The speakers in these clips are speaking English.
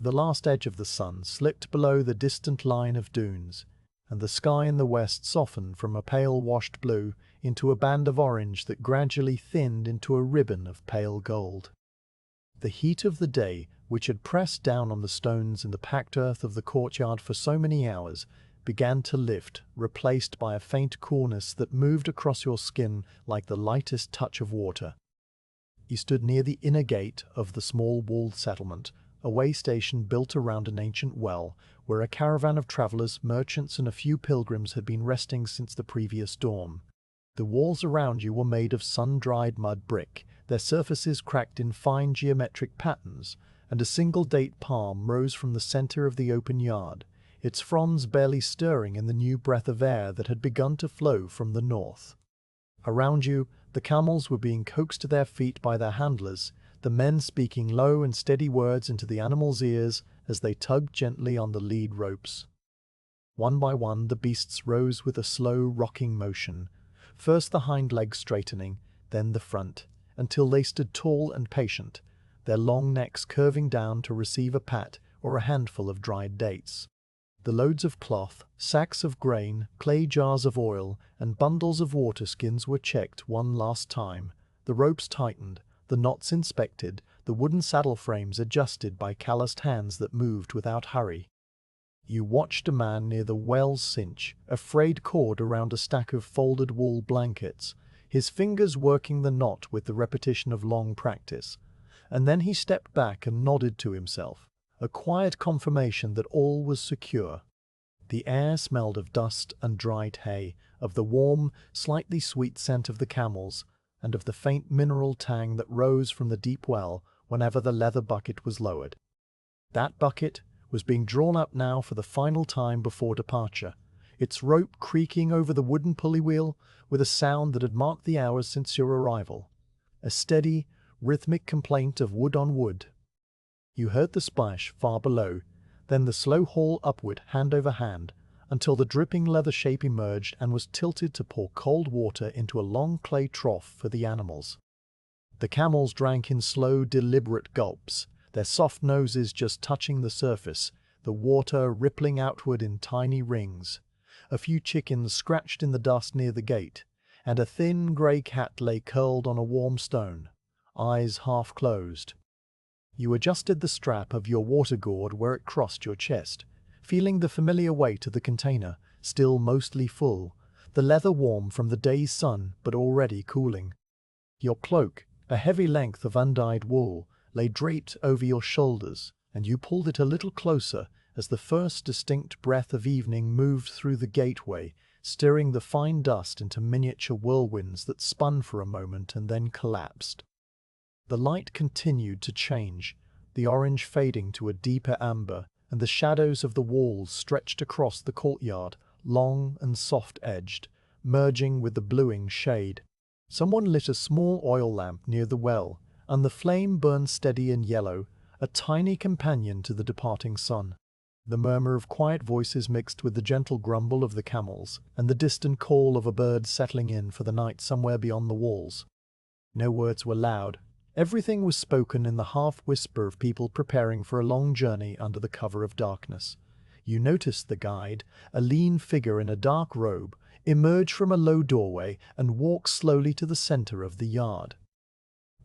The last edge of the sun slipped below the distant line of dunes, and the sky in the west softened from a pale washed blue into a band of orange that gradually thinned into a ribbon of pale gold. The heat of the day, which had pressed down on the stones and the packed earth of the courtyard for so many hours, began to lift, replaced by a faint coolness that moved across your skin like the lightest touch of water. You stood near the inner gate of the small walled settlement, a way station built around an ancient well, where a caravan of travelers, merchants, and a few pilgrims had been resting since the previous dawn. The walls around you were made of sun-dried mud brick, their surfaces cracked in fine geometric patterns, and a single date palm rose from the center of the open yard, its fronds barely stirring in the new breath of air that had begun to flow from the north. Around you, the camels were being coaxed to their feet by their handlers, the men speaking low and steady words into the animals' ears as they tugged gently on the lead ropes. One by one, the beasts rose with a slow, rocking motion, first the hind legs straightening, then the front, until they stood tall and patient, their long necks curving down to receive a pat or a handful of dried dates. The loads of cloth, sacks of grain, clay jars of oil, and bundles of water skins were checked one last time, the ropes tightened, the knots inspected, the wooden saddle frames adjusted by calloused hands that moved without hurry. You watched a man near the well's cinch, a frayed cord around a stack of folded wool blankets, his fingers working the knot with the repetition of long practice, and then he stepped back and nodded to himself, a quiet confirmation that all was secure. The air smelled of dust and dried hay, of the warm, slightly sweet scent of the camels, and of the faint mineral tang that rose from the deep well whenever the leather bucket was lowered. That bucket was being drawn up now for the final time before departure, its rope creaking over the wooden pulley wheel with a sound that had marked the hours since your arrival, a steady, rhythmic complaint of wood on wood. You heard the splash far below, then the slow haul upward hand over hand, until the dripping leather shape emerged and was tilted to pour cold water into a long clay trough for the animals. The camels drank in slow, deliberate gulps, their soft noses just touching the surface, the water rippling outward in tiny rings. A few chickens scratched in the dust near the gate, and a thin grey cat lay curled on a warm stone, eyes half closed. You adjusted the strap of your water gourd where it crossed your chest, feeling the familiar weight of the container, still mostly full, the leather warm from the day's sun but already cooling. Your cloak, a heavy length of undyed wool, lay draped over your shoulders, and you pulled it a little closer as the first distinct breath of evening moved through the gateway, stirring the fine dust into miniature whirlwinds that spun for a moment and then collapsed. The light continued to change, the orange fading to a deeper amber, and the shadows of the walls stretched across the courtyard, long and soft-edged, merging with the bluing shade. Someone lit a small oil lamp near the well, and the flame burned steady and yellow, a tiny companion to the departing sun. The murmur of quiet voices mixed with the gentle grumble of the camels, and the distant call of a bird settling in for the night somewhere beyond the walls. No words were loud. Everything was spoken in the half-whisper of people preparing for a long journey under the cover of darkness. You noticed the guide, a lean figure in a dark robe, emerge from a low doorway and walk slowly to the center of the yard.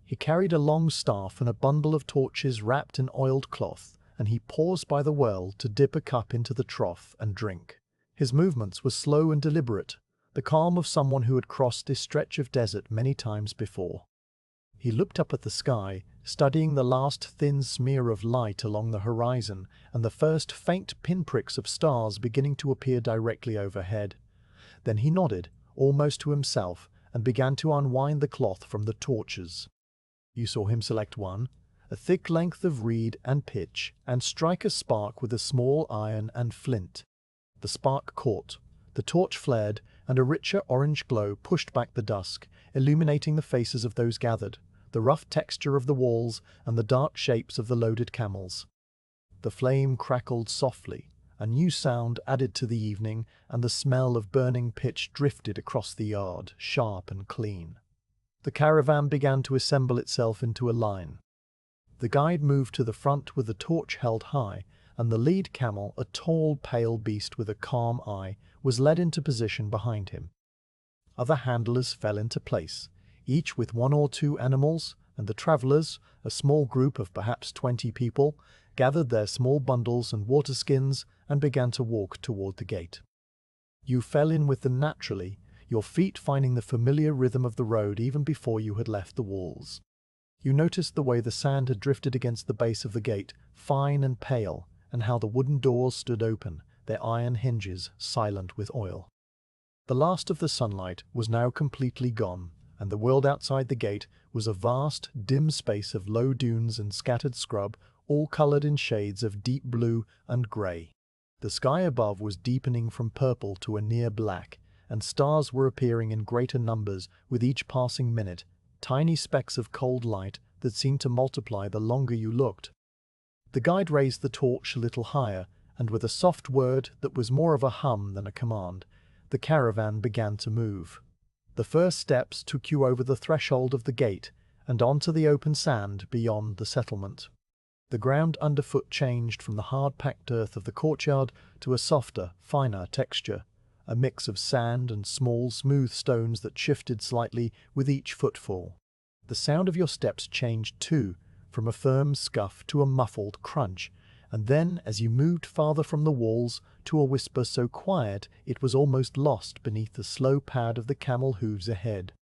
He carried a long staff and a bundle of torches wrapped in oiled cloth, and he paused by the well to dip a cup into the trough and drink. His movements were slow and deliberate, the calm of someone who had crossed this stretch of desert many times before. He looked up at the sky, studying the last thin smear of light along the horizon and the first faint pinpricks of stars beginning to appear directly overhead. Then he nodded, almost to himself, and began to unwind the cloth from the torches. You saw him select one, a thick length of reed and pitch, and strike a spark with a small iron and flint. The spark caught, the torch flared, and a richer orange glow pushed back the dusk, illuminating the faces of those gathered, the rough texture of the walls, and the dark shapes of the loaded camels. The flame crackled softly, a new sound added to the evening, and the smell of burning pitch drifted across the yard, sharp and clean. The caravan began to assemble itself into a line. The guide moved to the front with the torch held high, and the lead camel, a tall, pale beast with a calm eye, was led into position behind him. Other handlers fell into place, each with one or two animals, and the travellers, a small group of perhaps 20 people, gathered their small bundles and water skins and began to walk toward the gate. You fell in with them naturally, your feet finding the familiar rhythm of the road even before you had left the walls. You noticed the way the sand had drifted against the base of the gate, fine and pale, and how the wooden doors stood open, their iron hinges silent with oil. The last of the sunlight was now completely gone, and the world outside the gate was a vast, dim space of low dunes and scattered scrub, all coloured in shades of deep blue and grey. The sky above was deepening from purple to a near black, and stars were appearing in greater numbers with each passing minute, tiny specks of cold light that seemed to multiply the longer you looked. The guide raised the torch a little higher, and with a soft word that was more of a hum than a command, the caravan began to move. The first steps took you over the threshold of the gate and onto the open sand beyond the settlement. The ground underfoot changed from the hard-packed earth of the courtyard to a softer, finer texture, a mix of sand and small, smooth stones that shifted slightly with each footfall. The sound of your steps changed too, from a firm scuff to a muffled crunch, and then, as you moved farther from the walls, to a whisper so quiet it was almost lost beneath the slow pad of the camel hooves ahead.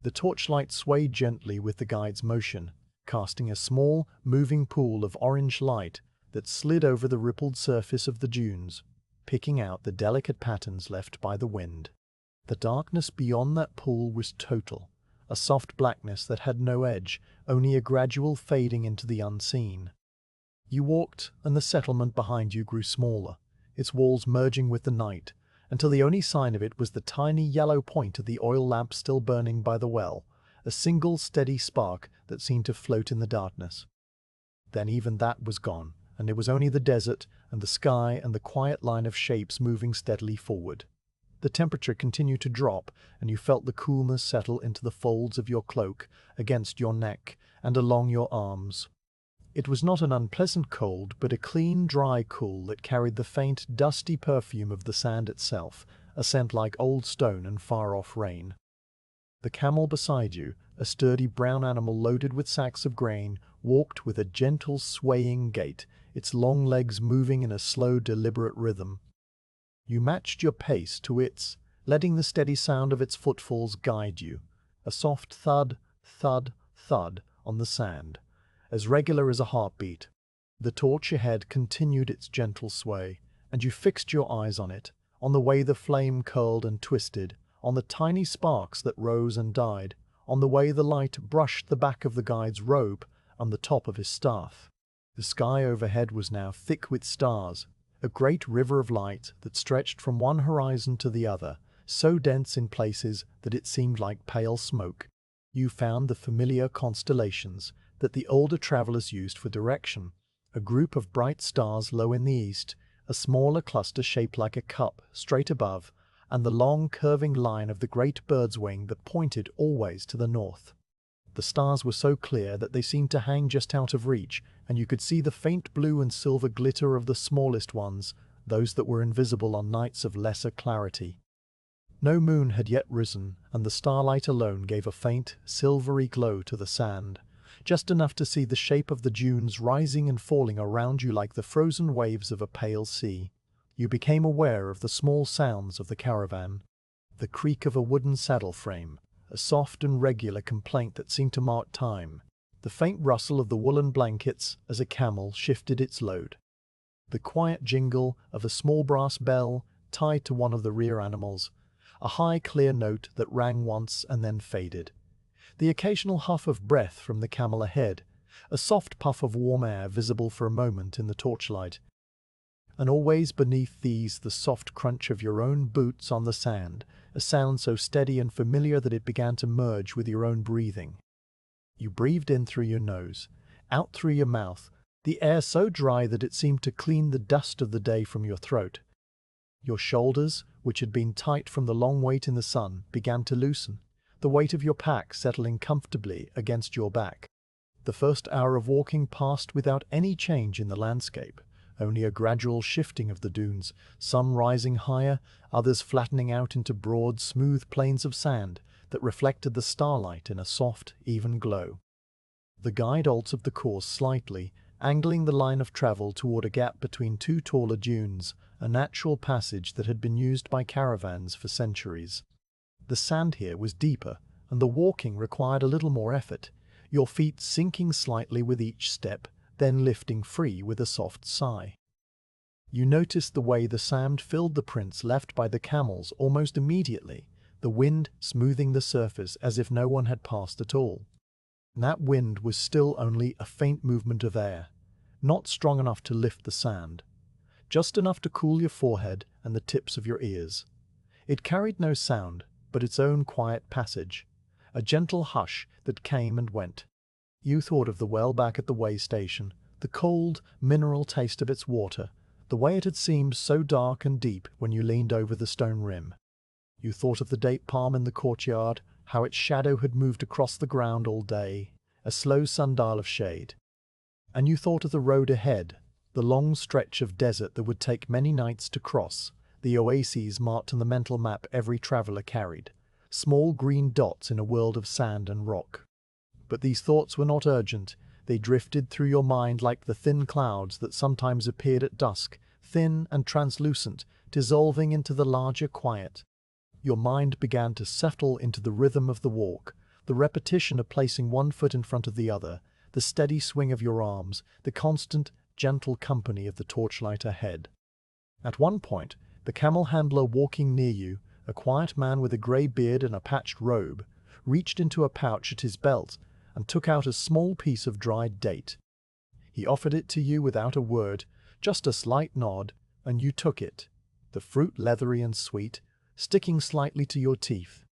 The torchlight swayed gently with the guide's motion, casting a small, moving pool of orange light that slid over the rippled surface of the dunes, picking out the delicate patterns left by the wind. The darkness beyond that pool was total, a soft blackness that had no edge, only a gradual fading into the unseen. You walked, and the settlement behind you grew smaller, its walls merging with the night, until the only sign of it was the tiny yellow point of the oil lamp still burning by the well, a single steady spark that seemed to float in the darkness. Then even that was gone, and it was only the desert and the sky and the quiet line of shapes moving steadily forward. The temperature continued to drop, and you felt the coolness settle into the folds of your cloak, against your neck, and along your arms. It was not an unpleasant cold, but a clean, dry cool that carried the faint, dusty perfume of the sand itself, a scent like old stone and far-off rain. The camel beside you, a sturdy brown animal loaded with sacks of grain, walked with a gentle, swaying gait, its long legs moving in a slow, deliberate rhythm. You matched your pace to its, letting the steady sound of its footfalls guide you, a soft thud, thud, thud on the sand, as regular as a heartbeat. The torch ahead continued its gentle sway, and you fixed your eyes on it, on the way the flame curled and twisted, on the tiny sparks that rose and died, on the way the light brushed the back of the guide's robe on the top of his staff. The sky overhead was now thick with stars, a great river of light that stretched from one horizon to the other, so dense in places that it seemed like pale smoke. You found the familiar constellations that the older travelers used for direction, a group of bright stars low in the east, a smaller cluster shaped like a cup straight above, and the long curving line of the great bird's wing that pointed always to the north. The stars were so clear that they seemed to hang just out of reach, and you could see the faint blue and silver glitter of the smallest ones, those that were invisible on nights of lesser clarity. No moon had yet risen, and the starlight alone gave a faint, silvery glow to the sand, just enough to see the shape of the dunes rising and falling around you like the frozen waves of a pale sea. You became aware of the small sounds of the caravan, the creak of a wooden saddle frame, a soft and regular complaint that seemed to mark time, the faint rustle of the woolen blankets as a camel shifted its load, the quiet jingle of a small brass bell tied to one of the rear animals, a high clear note that rang once and then faded, the occasional huff of breath from the camel ahead, a soft puff of warm air visible for a moment in the torchlight, and always beneath these the soft crunch of your own boots on the sand, a sound so steady and familiar that it began to merge with your own breathing. You breathed in through your nose, out through your mouth, the air so dry that it seemed to clean the dust of the day from your throat. Your shoulders, which had been tight from the long wait in the sun, began to loosen, the weight of your pack settling comfortably against your back. The first hour of walking passed without any change in the landscape, only a gradual shifting of the dunes, some rising higher, others flattening out into broad, smooth plains of sand that reflected the starlight in a soft, even glow. The guide altered the course slightly, angling the line of travel toward a gap between two taller dunes, a natural passage that had been used by caravans for centuries. The sand here was deeper, and the walking required a little more effort, your feet sinking slightly with each step, then lifting free with a soft sigh. You noticed the way the sand filled the prints left by the camels almost immediately, the wind smoothing the surface as if no one had passed at all. That wind was still only a faint movement of air, not strong enough to lift the sand, just enough to cool your forehead and the tips of your ears. It carried no sound, but its own quiet passage, a gentle hush that came and went. You thought of the well back at the way station, the cold, mineral taste of its water, the way it had seemed so dark and deep when you leaned over the stone rim. You thought of the date palm in the courtyard, how its shadow had moved across the ground all day, a slow sundial of shade. And you thought of the road ahead, the long stretch of desert that would take many nights to cross, the oases marked on the mental map every traveler carried, small green dots in a world of sand and rock. But these thoughts were not urgent. They drifted through your mind like the thin clouds that sometimes appeared at dusk, thin and translucent, dissolving into the larger quiet. Your mind began to settle into the rhythm of the walk, the repetition of placing one foot in front of the other, the steady swing of your arms, the constant, gentle company of the torchlight ahead. At one point, the camel handler walking near you, a quiet man with a grey beard and a patched robe, reached into a pouch at his belt and took out a small piece of dried date. He offered it to you without a word, just a slight nod, and you took it, the fruit leathery and sweet, sticking slightly to your teeth.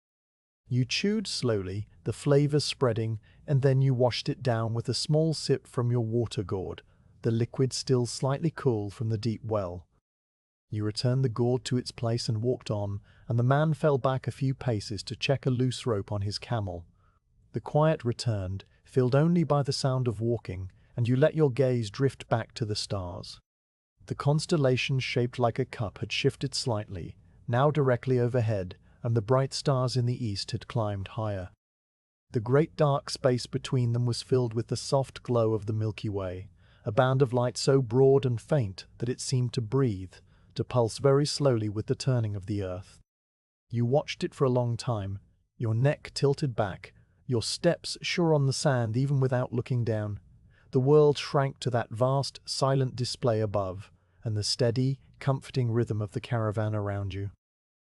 You chewed slowly, the flavors spreading, and then you washed it down with a small sip from your water gourd, the liquid still slightly cool from the deep well. You returned the gourd to its place and walked on, and the man fell back a few paces to check a loose rope on his camel. The quiet returned, filled only by the sound of walking, and you let your gaze drift back to the stars. The constellation shaped like a cup had shifted slightly, now directly overhead, and the bright stars in the east had climbed higher. The great dark space between them was filled with the soft glow of the Milky Way, a band of light so broad and faint that it seemed to breathe, to pulse very slowly with the turning of the earth. You watched it for a long time, your neck tilted back, your steps sure on the sand even without looking down. The world shrank to that vast, silent display above, and the steady, comforting rhythm of the caravan around you.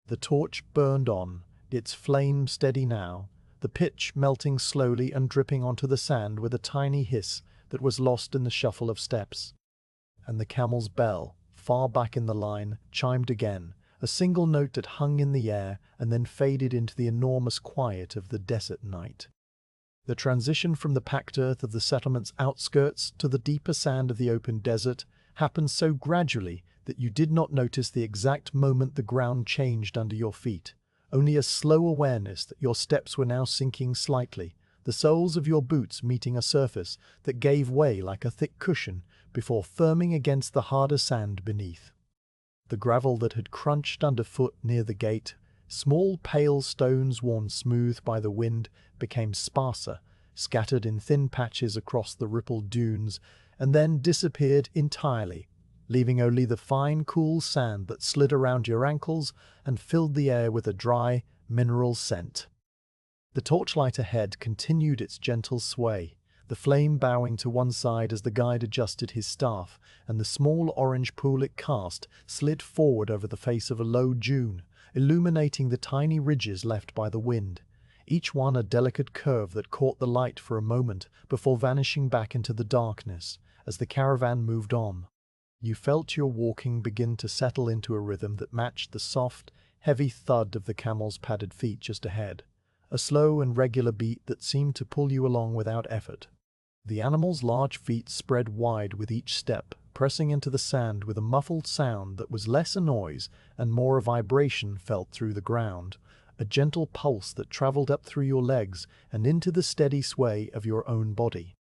The torch burned on, its flame steady now, the pitch melting slowly and dripping onto the sand with a tiny hiss that was lost in the shuffle of steps. And the camel's bell, far back in the line, chimed again, a single note that hung in the air and then faded into the enormous quiet of the desert night. The transition from the packed earth of the settlement's outskirts to the deeper sand of the open desert happened so gradually that you did not notice the exact moment the ground changed under your feet, only a slow awareness that your steps were now sinking slightly, the soles of your boots meeting a surface that gave way like a thick cushion before firming against the harder sand beneath. The gravel that had crunched underfoot near the gate, small pale stones worn smooth by the wind, became sparser, scattered in thin patches across the rippled dunes, and then disappeared entirely, leaving only the fine, cool sand that slid around your ankles and filled the air with a dry, mineral scent. The torchlight ahead continued its gentle sway, the flame bowing to one side as the guide adjusted his staff, and the small orange pool it cast slid forward over the face of a low dune, illuminating the tiny ridges left by the wind, each one a delicate curve that caught the light for a moment before vanishing back into the darkness as the caravan moved on. You felt your walking begin to settle into a rhythm that matched the soft, heavy thud of the camel's padded feet just ahead, a slow and regular beat that seemed to pull you along without effort. The animal's large feet spread wide with each step, pressing into the sand with a muffled sound that was less a noise and more a vibration felt through the ground, a gentle pulse that traveled up through your legs and into the steady sway of your own body.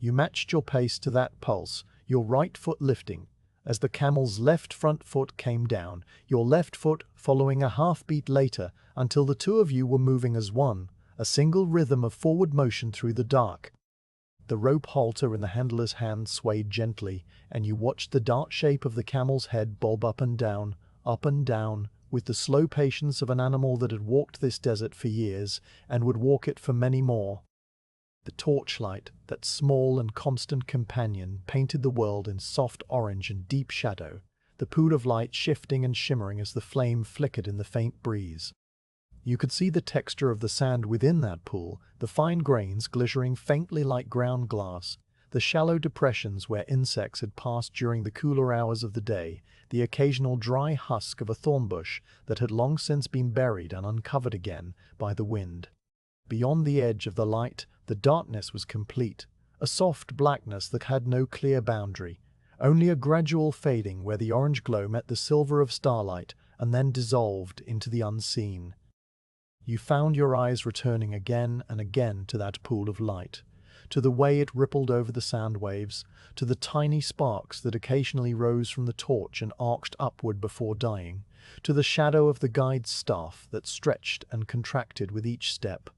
You matched your pace to that pulse, your right foot lifting. As the camel's left front foot came down, your left foot following a half-beat later until the two of you were moving as one, a single rhythm of forward motion through the dark. The rope halter in the handler's hand swayed gently, and you watched the dark shape of the camel's head bob up and down, with the slow patience of an animal that had walked this desert for years and would walk it for many more. The torchlight, that small and constant companion, painted the world in soft orange and deep shadow, the pool of light shifting and shimmering as the flame flickered in the faint breeze. You could see the texture of the sand within that pool, the fine grains glittering faintly like ground glass, the shallow depressions where insects had passed during the cooler hours of the day, the occasional dry husk of a thorn bush that had long since been buried and uncovered again by the wind. Beyond the edge of the light, the darkness was complete, a soft blackness that had no clear boundary, only a gradual fading where the orange glow met the silver of starlight and then dissolved into the unseen. You found your eyes returning again and again to that pool of light, to the way it rippled over the sand waves, to the tiny sparks that occasionally rose from the torch and arched upward before dying, to the shadow of the guide's staff that stretched and contracted with each step.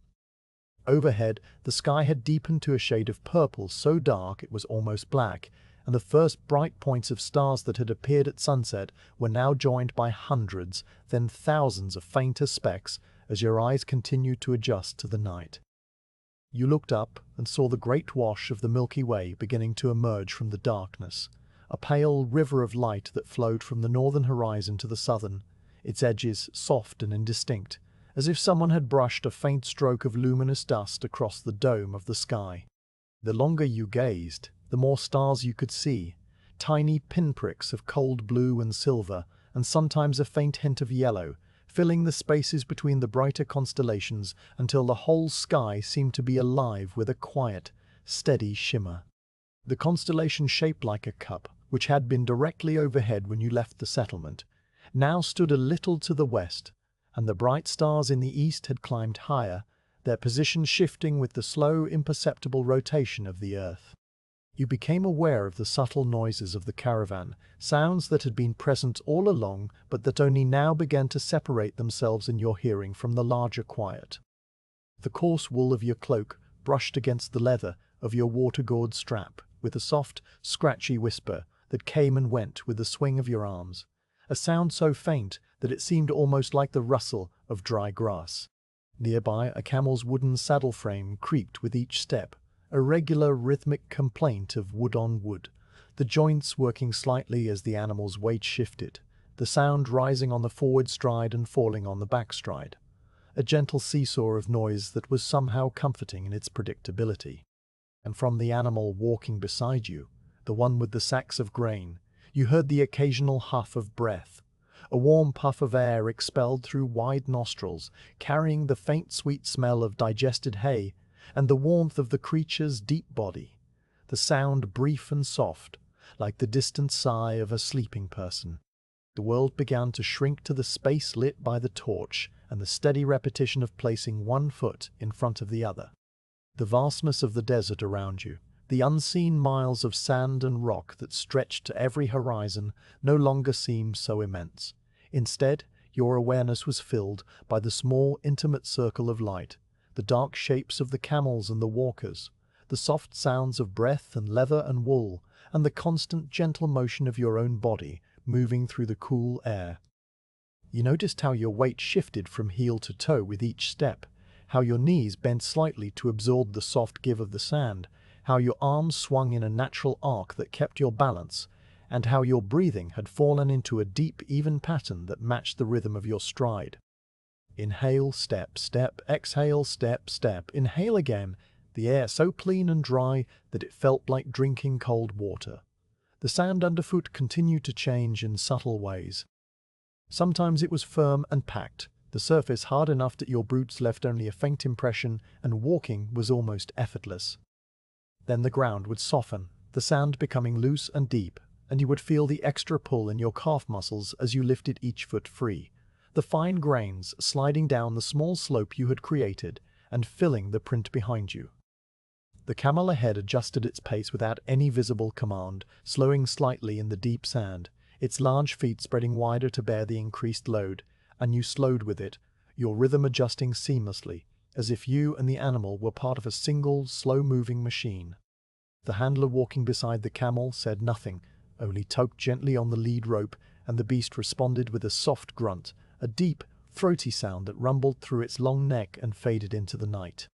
Overhead, the sky had deepened to a shade of purple so dark it was almost black, and the first bright points of stars that had appeared at sunset were now joined by hundreds, then thousands of fainter specks as your eyes continued to adjust to the night. You looked up and saw the great wash of the Milky Way beginning to emerge from the darkness, a pale river of light that flowed from the northern horizon to the southern, its edges soft and indistinct, as if someone had brushed a faint stroke of luminous dust across the dome of the sky. The longer you gazed, the more stars you could see, tiny pinpricks of cold blue and silver, and sometimes a faint hint of yellow, filling the spaces between the brighter constellations until the whole sky seemed to be alive with a quiet, steady shimmer. The constellation shaped like a cup, which had been directly overhead when you left the settlement, now stood a little to the west, and the bright stars in the east had climbed higher, their position shifting with the slow, imperceptible rotation of the earth. You became aware of the subtle noises of the caravan, sounds that had been present all along but that only now began to separate themselves in your hearing from the larger quiet. The coarse wool of your cloak brushed against the leather of your water-gourd strap with a soft, scratchy whisper that came and went with the swing of your arms, a sound so faint that it seemed almost like the rustle of dry grass. Nearby, a camel's wooden saddle frame creaked with each step, a regular rhythmic complaint of wood on wood, the joints working slightly as the animal's weight shifted, the sound rising on the forward stride and falling on the back stride, a gentle seesaw of noise that was somehow comforting in its predictability. And from the animal walking beside you, the one with the sacks of grain, you heard the occasional huff of breath, a warm puff of air expelled through wide nostrils, carrying the faint sweet smell of digested hay and the warmth of the creature's deep body, the sound brief and soft, like the distant sigh of a sleeping person. The world began to shrink to the space lit by the torch and the steady repetition of placing one foot in front of the other. The vastness of the desert around you, the unseen miles of sand and rock that stretched to every horizon, no longer seemed so immense. Instead, your awareness was filled by the small, intimate circle of light, the dark shapes of the camels and the walkers, the soft sounds of breath and leather and wool, and the constant gentle motion of your own body moving through the cool air. You noticed how your weight shifted from heel to toe with each step, how your knees bent slightly to absorb the soft give of the sand, how your arms swung in a natural arc that kept your balance, and how your breathing had fallen into a deep, even pattern that matched the rhythm of your stride. Inhale, step, step, exhale, step, step, inhale again, the air so clean and dry that it felt like drinking cold water. The sand underfoot continued to change in subtle ways. Sometimes it was firm and packed, the surface hard enough that your boots left only a faint impression, and walking was almost effortless. Then the ground would soften, the sand becoming loose and deep, and you would feel the extra pull in your calf muscles as you lifted each foot free, the fine grains sliding down the small slope you had created and filling the print behind you. The camel ahead adjusted its pace without any visible command, slowing slightly in the deep sand, its large feet spreading wider to bear the increased load, and you slowed with it, your rhythm adjusting seamlessly, as if you and the animal were part of a single, slow-moving machine. The handler walking beside the camel said nothing, only tugged gently on the lead rope, and the beast responded with a soft grunt, a deep, throaty sound that rumbled through its long neck and faded into the night.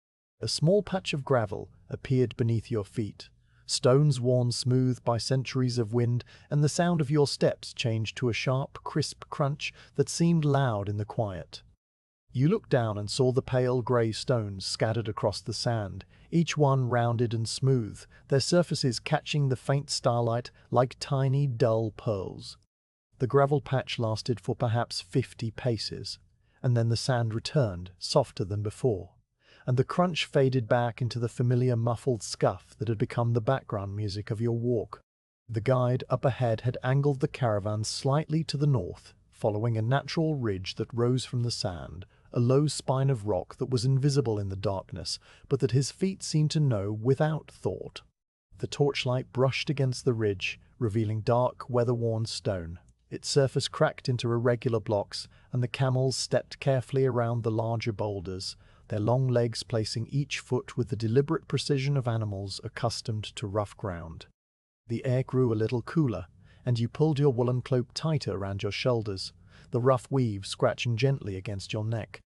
A small patch of gravel appeared beneath your feet, stones worn smooth by centuries of wind, and the sound of your steps changed to a sharp, crisp crunch that seemed loud in the quiet. You looked down and saw the pale grey stones scattered across the sand, each one rounded and smooth, their surfaces catching the faint starlight like tiny, dull pearls. The gravel patch lasted for perhaps 50 paces, and then the sand returned, softer than before, and the crunch faded back into the familiar muffled scuff that had become the background music of your walk. The guide up ahead had angled the caravan slightly to the north, following a natural ridge that rose from the sand, a low spine of rock that was invisible in the darkness, but that his feet seemed to know without thought. The torchlight brushed against the ridge, revealing dark, weather-worn stone. Its surface cracked into irregular blocks, and the camels stepped carefully around the larger boulders, their long legs placing each foot with the deliberate precision of animals accustomed to rough ground. The air grew a little cooler, and you pulled your woolen cloak tighter around your shoulders, the rough weave scratching gently against your neck.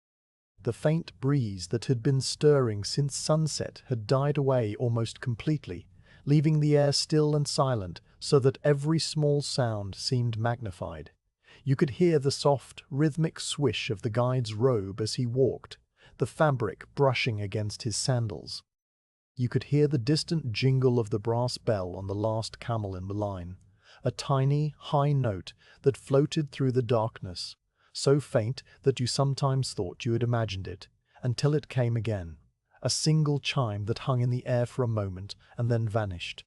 The faint breeze that had been stirring since sunset had died away almost completely, leaving the air still and silent so that every small sound seemed magnified. You could hear the soft, rhythmic swish of the guide's robe as he walked, the fabric brushing against his sandals. You could hear the distant jingle of the brass bell on the last camel in the line, a tiny, high note that floated through the darkness, so faint that you sometimes thought you had imagined it, until it came again, a single chime that hung in the air for a moment and then vanished.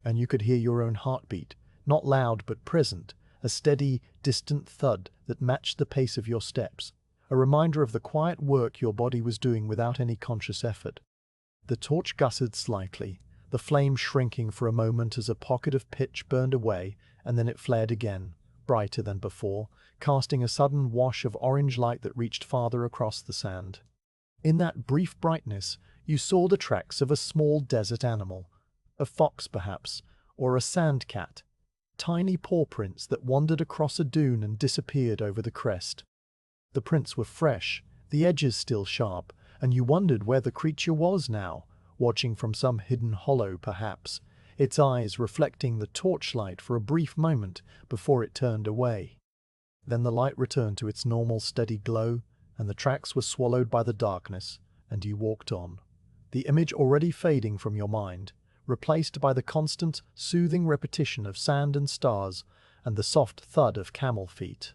And you could hear your own heartbeat, not loud but present, a steady, distant thud that matched the pace of your steps, a reminder of the quiet work your body was doing without any conscious effort. The torch gusseted slightly, the flame shrinking for a moment as a pocket of pitch burned away, and then it flared again, brighter than before, casting a sudden wash of orange light that reached farther across the sand. In that brief brightness, you saw the tracks of a small desert animal, a fox perhaps, or a sand cat, tiny paw prints that wandered across a dune and disappeared over the crest. The prints were fresh, the edges still sharp, and you wondered where the creature was now, watching from some hidden hollow perhaps, its eyes reflecting the torchlight for a brief moment before it turned away. Then the light returned to its normal steady glow, and the tracks were swallowed by the darkness, and you walked on, the image already fading from your mind, replaced by the constant, soothing repetition of sand and stars and the soft thud of camel feet.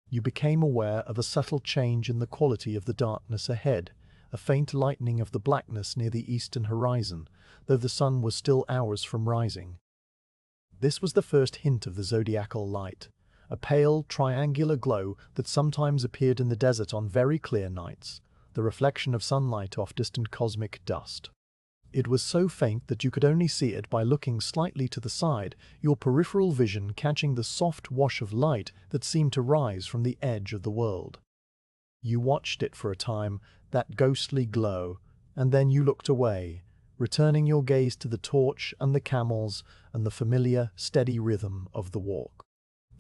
You became aware of a subtle change in the quality of the darkness ahead, a faint lightening of the blackness near the eastern horizon, though the sun was still hours from rising. This was the first hint of the zodiacal light, a pale, triangular glow that sometimes appeared in the desert on very clear nights, the reflection of sunlight off distant cosmic dust. It was so faint that you could only see it by looking slightly to the side, your peripheral vision catching the soft wash of light that seemed to rise from the edge of the world. You watched it for a time, that ghostly glow, and then you looked away, returning your gaze to the torch and the camels and the familiar, steady rhythm of the walk.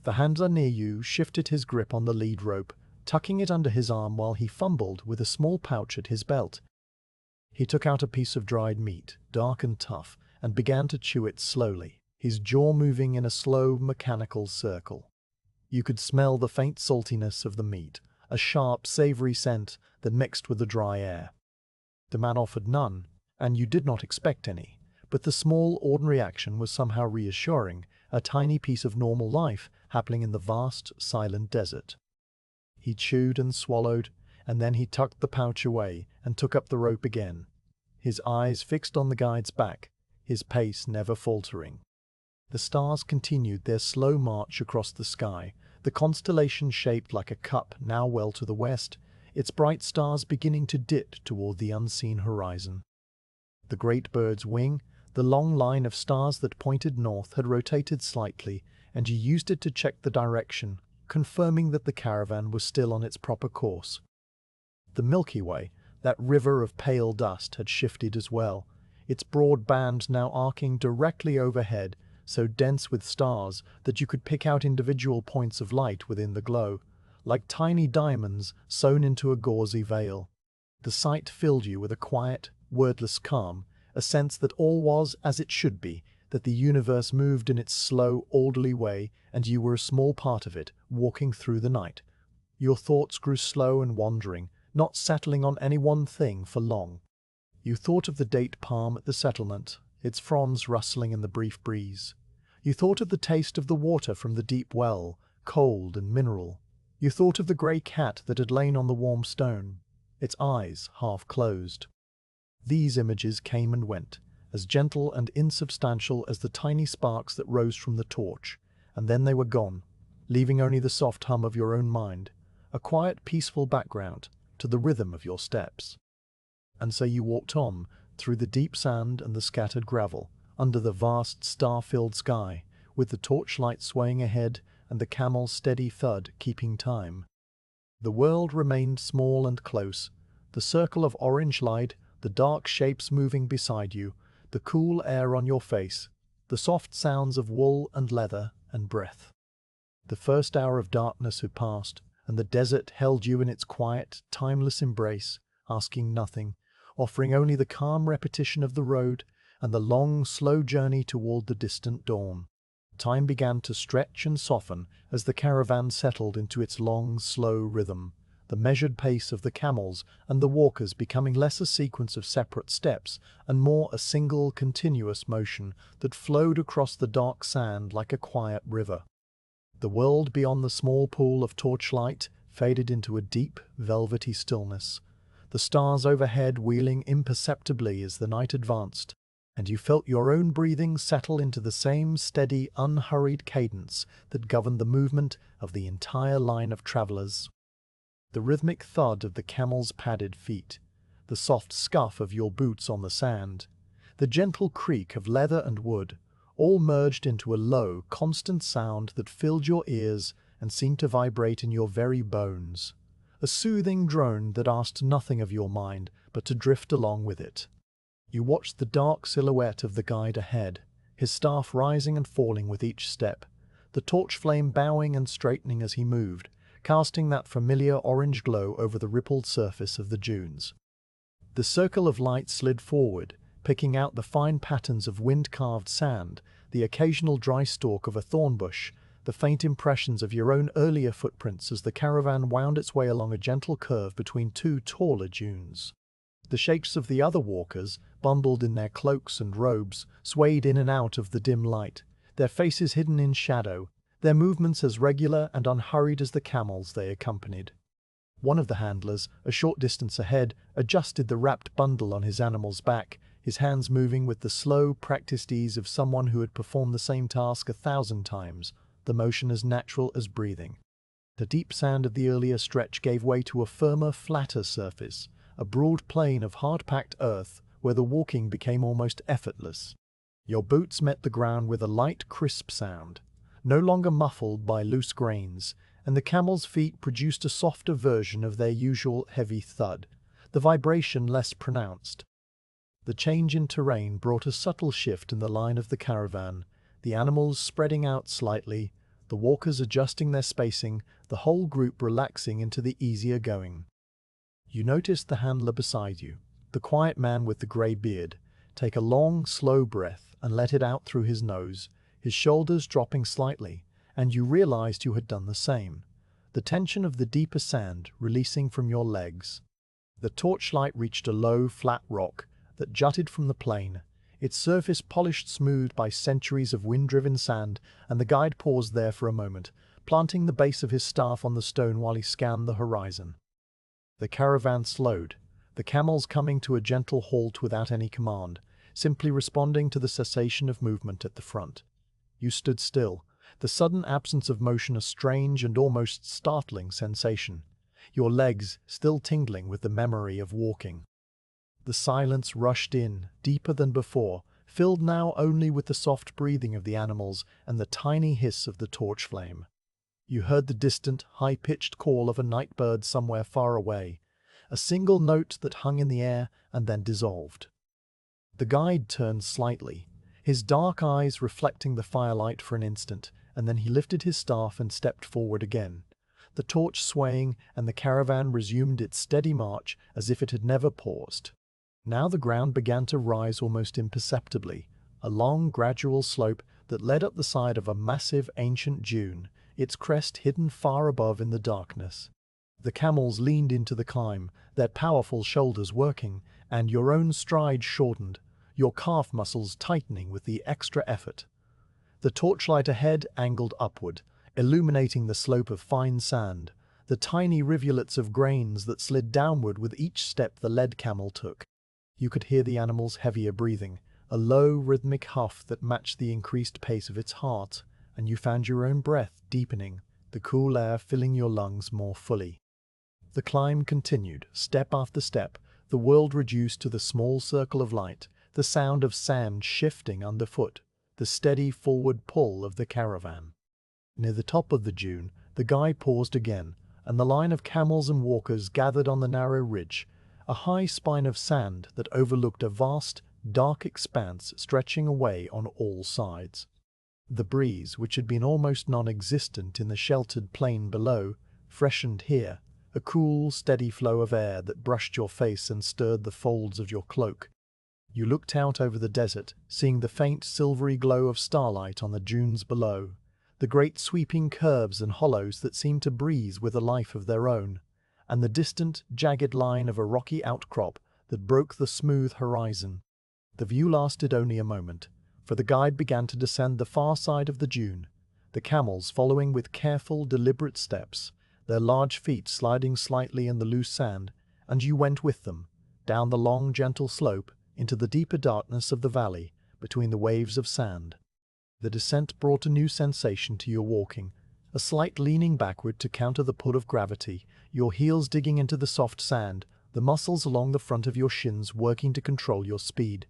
The handler near you shifted his grip on the lead rope, tucking it under his arm while he fumbled with a small pouch at his belt. He took out a piece of dried meat, dark and tough, and began to chew it slowly, his jaw moving in a slow, mechanical circle. You could smell the faint saltiness of the meat, a sharp, savory scent that mixed with the dry air. The man offered none, and you did not expect any, but the small, ordinary action was somehow reassuring, a tiny piece of normal life happening in the vast, silent desert. He chewed and swallowed, and then he tucked the pouch away and took up the rope again, his eyes fixed on the guide's back, his pace never faltering. The stars continued their slow march across the sky, the constellation shaped like a cup now well to the west, its bright stars beginning to dip toward the unseen horizon. the great bird's wing, the long line of stars that pointed north had rotated slightly, and you used it to check the direction, confirming that the caravan was still on its proper course. The Milky Way, that river of pale dust, had shifted as well, its broad band now arcing directly overhead, so dense with stars that you could pick out individual points of light within the glow, like tiny diamonds sewn into a gauzy veil. The sight filled you with a quiet, wordless calm, a sense that all was as it should be, that the universe moved in its slow, orderly way, and you were a small part of it, walking through the night. Your thoughts grew slow and wandering, not settling on any one thing for long. You thought of the date palm at the settlement, its fronds rustling in the brief breeze. You thought of the taste of the water from the deep well, cold and mineral. You thought of the grey cat that had lain on the warm stone, its eyes half closed. These images came and went, as gentle and insubstantial as the tiny sparks that rose from the torch, and then they were gone, leaving only the soft hum of your own mind, a quiet, peaceful background to the rhythm of your steps. And so you walked on, through the deep sand and the scattered gravel, under the vast star-filled sky, with the torchlight swaying ahead and the camel's steady thud keeping time. The world remained small and close, the circle of orange light, the dark shapes moving beside you, the cool air on your face, the soft sounds of wool and leather and breath. The first hour of darkness had passed, and the desert held you in its quiet, timeless embrace, asking nothing, offering only the calm repetition of the road and the long, slow journey toward the distant dawn. Time began to stretch and soften as the caravan settled into its long, slow rhythm, the measured pace of the camels and the walkers becoming less a sequence of separate steps and more a single, continuous motion that flowed across the dark sand like a quiet river. The world beyond the small pool of torchlight faded into a deep, velvety stillness, the stars overhead wheeling imperceptibly as the night advanced, and you felt your own breathing settle into the same steady, unhurried cadence that governed the movement of the entire line of travelers. The rhythmic thud of the camel's padded feet, the soft scuff of your boots on the sand, the gentle creak of leather and wood, all merged into a low, constant sound that filled your ears and seemed to vibrate in your very bones, a soothing drone that asked nothing of your mind but to drift along with it. You watched the dark silhouette of the guide ahead, his staff rising and falling with each step, the torch flame bowing and straightening as he moved, casting that familiar orange glow over the rippled surface of the dunes. The circle of light slid forward, picking out the fine patterns of wind-carved sand, the occasional dry stalk of a thorn bush, the faint impressions of your own earlier footprints as the caravan wound its way along a gentle curve between two taller dunes. The shapes of the other walkers, bundled in their cloaks and robes, swayed in and out of the dim light, their faces hidden in shadow, their movements as regular and unhurried as the camels they accompanied. One of the handlers, a short distance ahead, adjusted the wrapped bundle on his animal's back, his hands moving with the slow, practiced ease of someone who had performed the same task 1,000 times, the motion as natural as breathing. The deep sand of the earlier stretch gave way to a firmer, flatter surface, a broad plain of hard-packed earth where the walking became almost effortless. Your boots met the ground with a light, crisp sound, no longer muffled by loose grains, and the camel's feet produced a softer version of their usual heavy thud, the vibration less pronounced. The change in terrain brought a subtle shift in the line of the caravan, the animals spreading out slightly, the walkers adjusting their spacing, the whole group relaxing into the easier going. You noticed the handler beside you, the quiet man with the grey beard, take a long, slow breath and let it out through his nose, his shoulders dropping slightly, and you realized you had done the same, the tension of the deeper sand releasing from your legs. The torchlight reached a low, flat rock that jutted from the plain, its surface polished smooth by centuries of wind-driven sand, and the guide paused there for a moment, planting the base of his staff on the stone while he scanned the horizon. The caravan slowed, the camels coming to a gentle halt without any command, simply responding to the cessation of movement at the front. You stood still, the sudden absence of motion a strange and almost startling sensation, your legs still tingling with the memory of walking. The silence rushed in, deeper than before, filled now only with the soft breathing of the animals and the tiny hiss of the torch flame. You heard the distant, high-pitched call of a night bird somewhere far away, a single note that hung in the air and then dissolved. The guide turned slightly, his dark eyes reflecting the firelight for an instant, and then he lifted his staff and stepped forward again, the torch swaying, and the caravan resumed its steady march as if it had never paused. Now the ground began to rise almost imperceptibly, a long, gradual slope that led up the side of a massive ancient dune, its crest hidden far above in the darkness. The camels leaned into the climb, their powerful shoulders working, and your own stride shortened, your calf muscles tightening with the extra effort. The torchlight ahead angled upward, illuminating the slope of fine sand, the tiny rivulets of grains that slid downward with each step the led camel took. You could hear the animal's heavier breathing, a low, rhythmic huff that matched the increased pace of its heart, and you found your own breath deepening, the cool air filling your lungs more fully. The climb continued, step after step, the world reduced to the small circle of light, the sound of sand shifting underfoot, the steady forward pull of the caravan. Near the top of the dune, the guide paused again, and the line of camels and walkers gathered on the narrow ridge, a high spine of sand that overlooked a vast, dark expanse stretching away on all sides. The breeze, which had been almost non-existent in the sheltered plain below, freshened here, a cool, steady flow of air that brushed your face and stirred the folds of your cloak. You looked out over the desert, seeing the faint silvery glow of starlight on the dunes below, the great sweeping curves and hollows that seemed to breathe with a life of their own, and the distant, jagged line of a rocky outcrop that broke the smooth horizon. The view lasted only a moment, for the guide began to descend the far side of the dune, the camels following with careful, deliberate steps, their large feet sliding slightly in the loose sand, and you went with them, down the long, gentle slope, into the deeper darkness of the valley, between the waves of sand. The descent brought a new sensation to your walking, a slight leaning backward to counter the pull of gravity, your heels digging into the soft sand, the muscles along the front of your shins working to control your speed.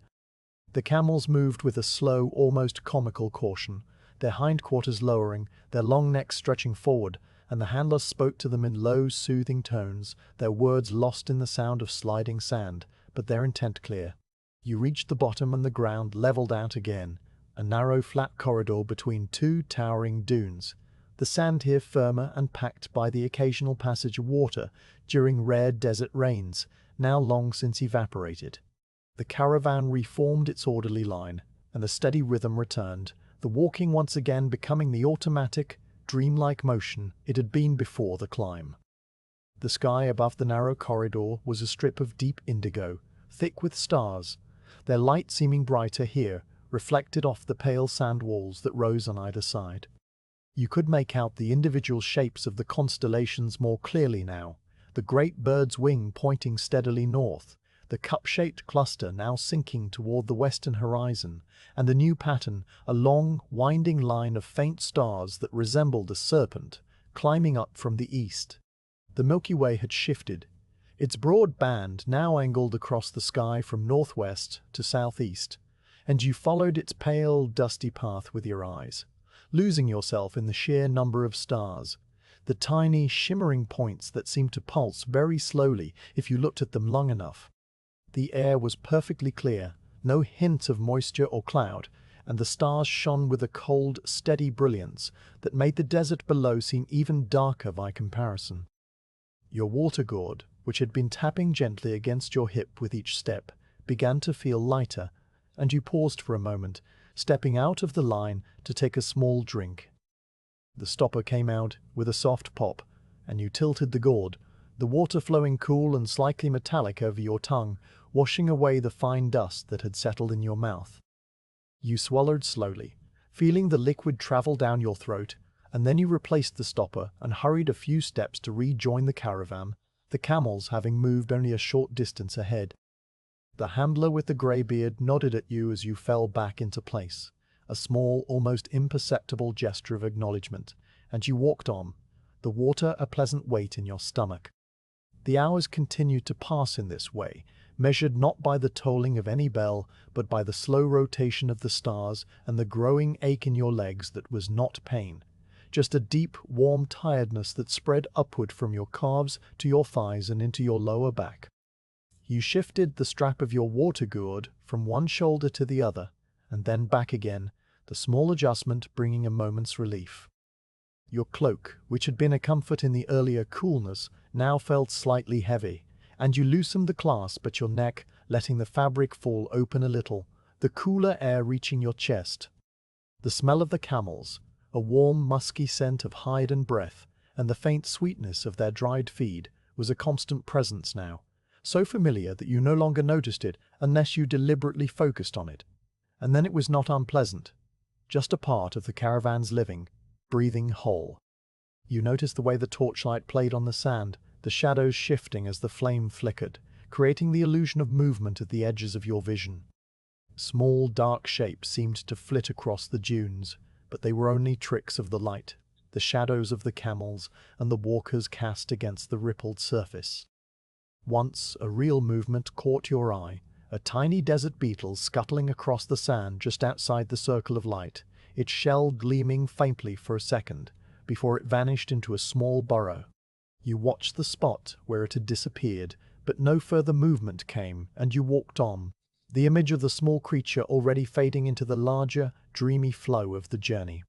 The camels moved with a slow, almost comical caution, their hindquarters lowering, their long necks stretching forward, and the handler spoke to them in low, soothing tones, their words lost in the sound of sliding sand, but their intent clear. You reached the bottom and the ground leveled out again, a narrow, flat corridor between two towering dunes, the sand here firmer and packed by the occasional passage of water during rare desert rains, now long since evaporated. The caravan reformed its orderly line, and the steady rhythm returned, the walking once again becoming the automatic, dreamlike motion it had been before the climb. The sky above the narrow corridor was a strip of deep indigo, thick with stars, their light seeming brighter here, reflected off the pale sand walls that rose on either side. You could make out the individual shapes of the constellations more clearly now, the great bird's wing pointing steadily north, the cup-shaped cluster now sinking toward the western horizon, and the new pattern, a long, winding line of faint stars that resembled a serpent, climbing up from the east. The Milky Way had shifted, its broad band now angled across the sky from northwest to southeast, and you followed its pale, dusty path with your eyes, losing yourself in the sheer number of stars, the tiny, shimmering points that seemed to pulse very slowly if you looked at them long enough. The air was perfectly clear, no hint of moisture or cloud, and the stars shone with a cold, steady brilliance that made the desert below seem even darker by comparison. Your water gourd, which had been tapping gently against your hip with each step, began to feel lighter, and you paused for a moment, stepping out of the line to take a small drink. The stopper came out with a soft pop, and you tilted the gourd, the water flowing cool and slightly metallic over your tongue, washing away the fine dust that had settled in your mouth. You swallowed slowly, feeling the liquid travel down your throat, and then you replaced the stopper and hurried a few steps to rejoin the caravan, the camels having moved only a short distance ahead. The handler with the grey beard nodded at you as you fell back into place, a small, almost imperceptible gesture of acknowledgement, and you walked on, the water a pleasant weight in your stomach. The hours continued to pass in this way, measured not by the tolling of any bell, but by the slow rotation of the stars and the growing ache in your legs that was not pain. Just a deep, warm tiredness that spread upward from your calves to your thighs and into your lower back. You shifted the strap of your water gourd from one shoulder to the other, and then back again, the small adjustment bringing a moment's relief. Your cloak, which had been a comfort in the earlier coolness, now felt slightly heavy, and you loosened the clasp at your neck, letting the fabric fall open a little, the cooler air reaching your chest. The smell of the camels, a warm, musky scent of hide and breath, and the faint sweetness of their dried feed, was a constant presence now, so familiar that you no longer noticed it unless you deliberately focused on it. And then it was not unpleasant, just a part of the caravan's living, breathing whole. You noticed the way the torchlight played on the sand, the shadows shifting as the flame flickered, creating the illusion of movement at the edges of your vision. Small, dark shapes seemed to flit across the dunes, but they were only tricks of the light, the shadows of the camels and the walkers cast against the rippled surface. Once a real movement caught your eye, a tiny desert beetle scuttling across the sand just outside the circle of light, its shell gleaming faintly for a second, before it vanished into a small burrow. You watched the spot where it had disappeared, but no further movement came, and you walked on, the image of the small creature already fading into the larger, dreamy flow of the journey.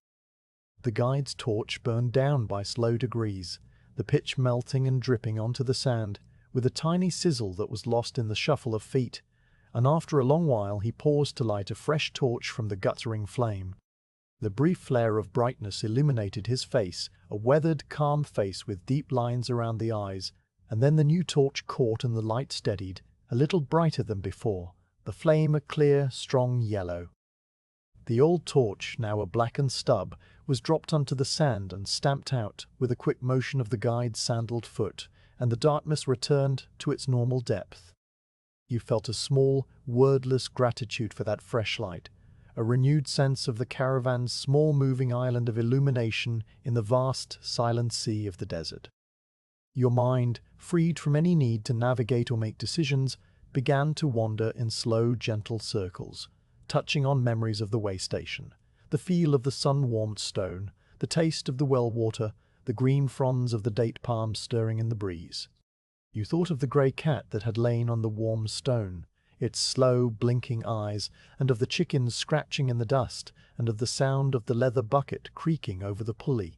The guide's torch burned down by slow degrees, the pitch melting and dripping onto the sand, with a tiny sizzle that was lost in the shuffle of feet, and after a long while he paused to light a fresh torch from the guttering flame. The brief flare of brightness illuminated his face, a weathered, calm face with deep lines around the eyes, and then the new torch caught and the light steadied, a little brighter than before, the flame a clear, strong yellow. The old torch, now a blackened stub, was dropped onto the sand and stamped out with a quick motion of the guide's sandaled foot, and the darkness returned to its normal depth. You felt a small, wordless gratitude for that fresh light, a renewed sense of the caravan's small moving island of illumination in the vast, silent sea of the desert. Your mind, freed from any need to navigate or make decisions, began to wander in slow, gentle circles, touching on memories of the way station, the feel of the sun-warmed stone, the taste of the well water, the green fronds of the date palms stirring in the breeze. You thought of the grey cat that had lain on the warm stone, its slow, blinking eyes, and of the chickens scratching in the dust, and of the sound of the leather bucket creaking over the pulley.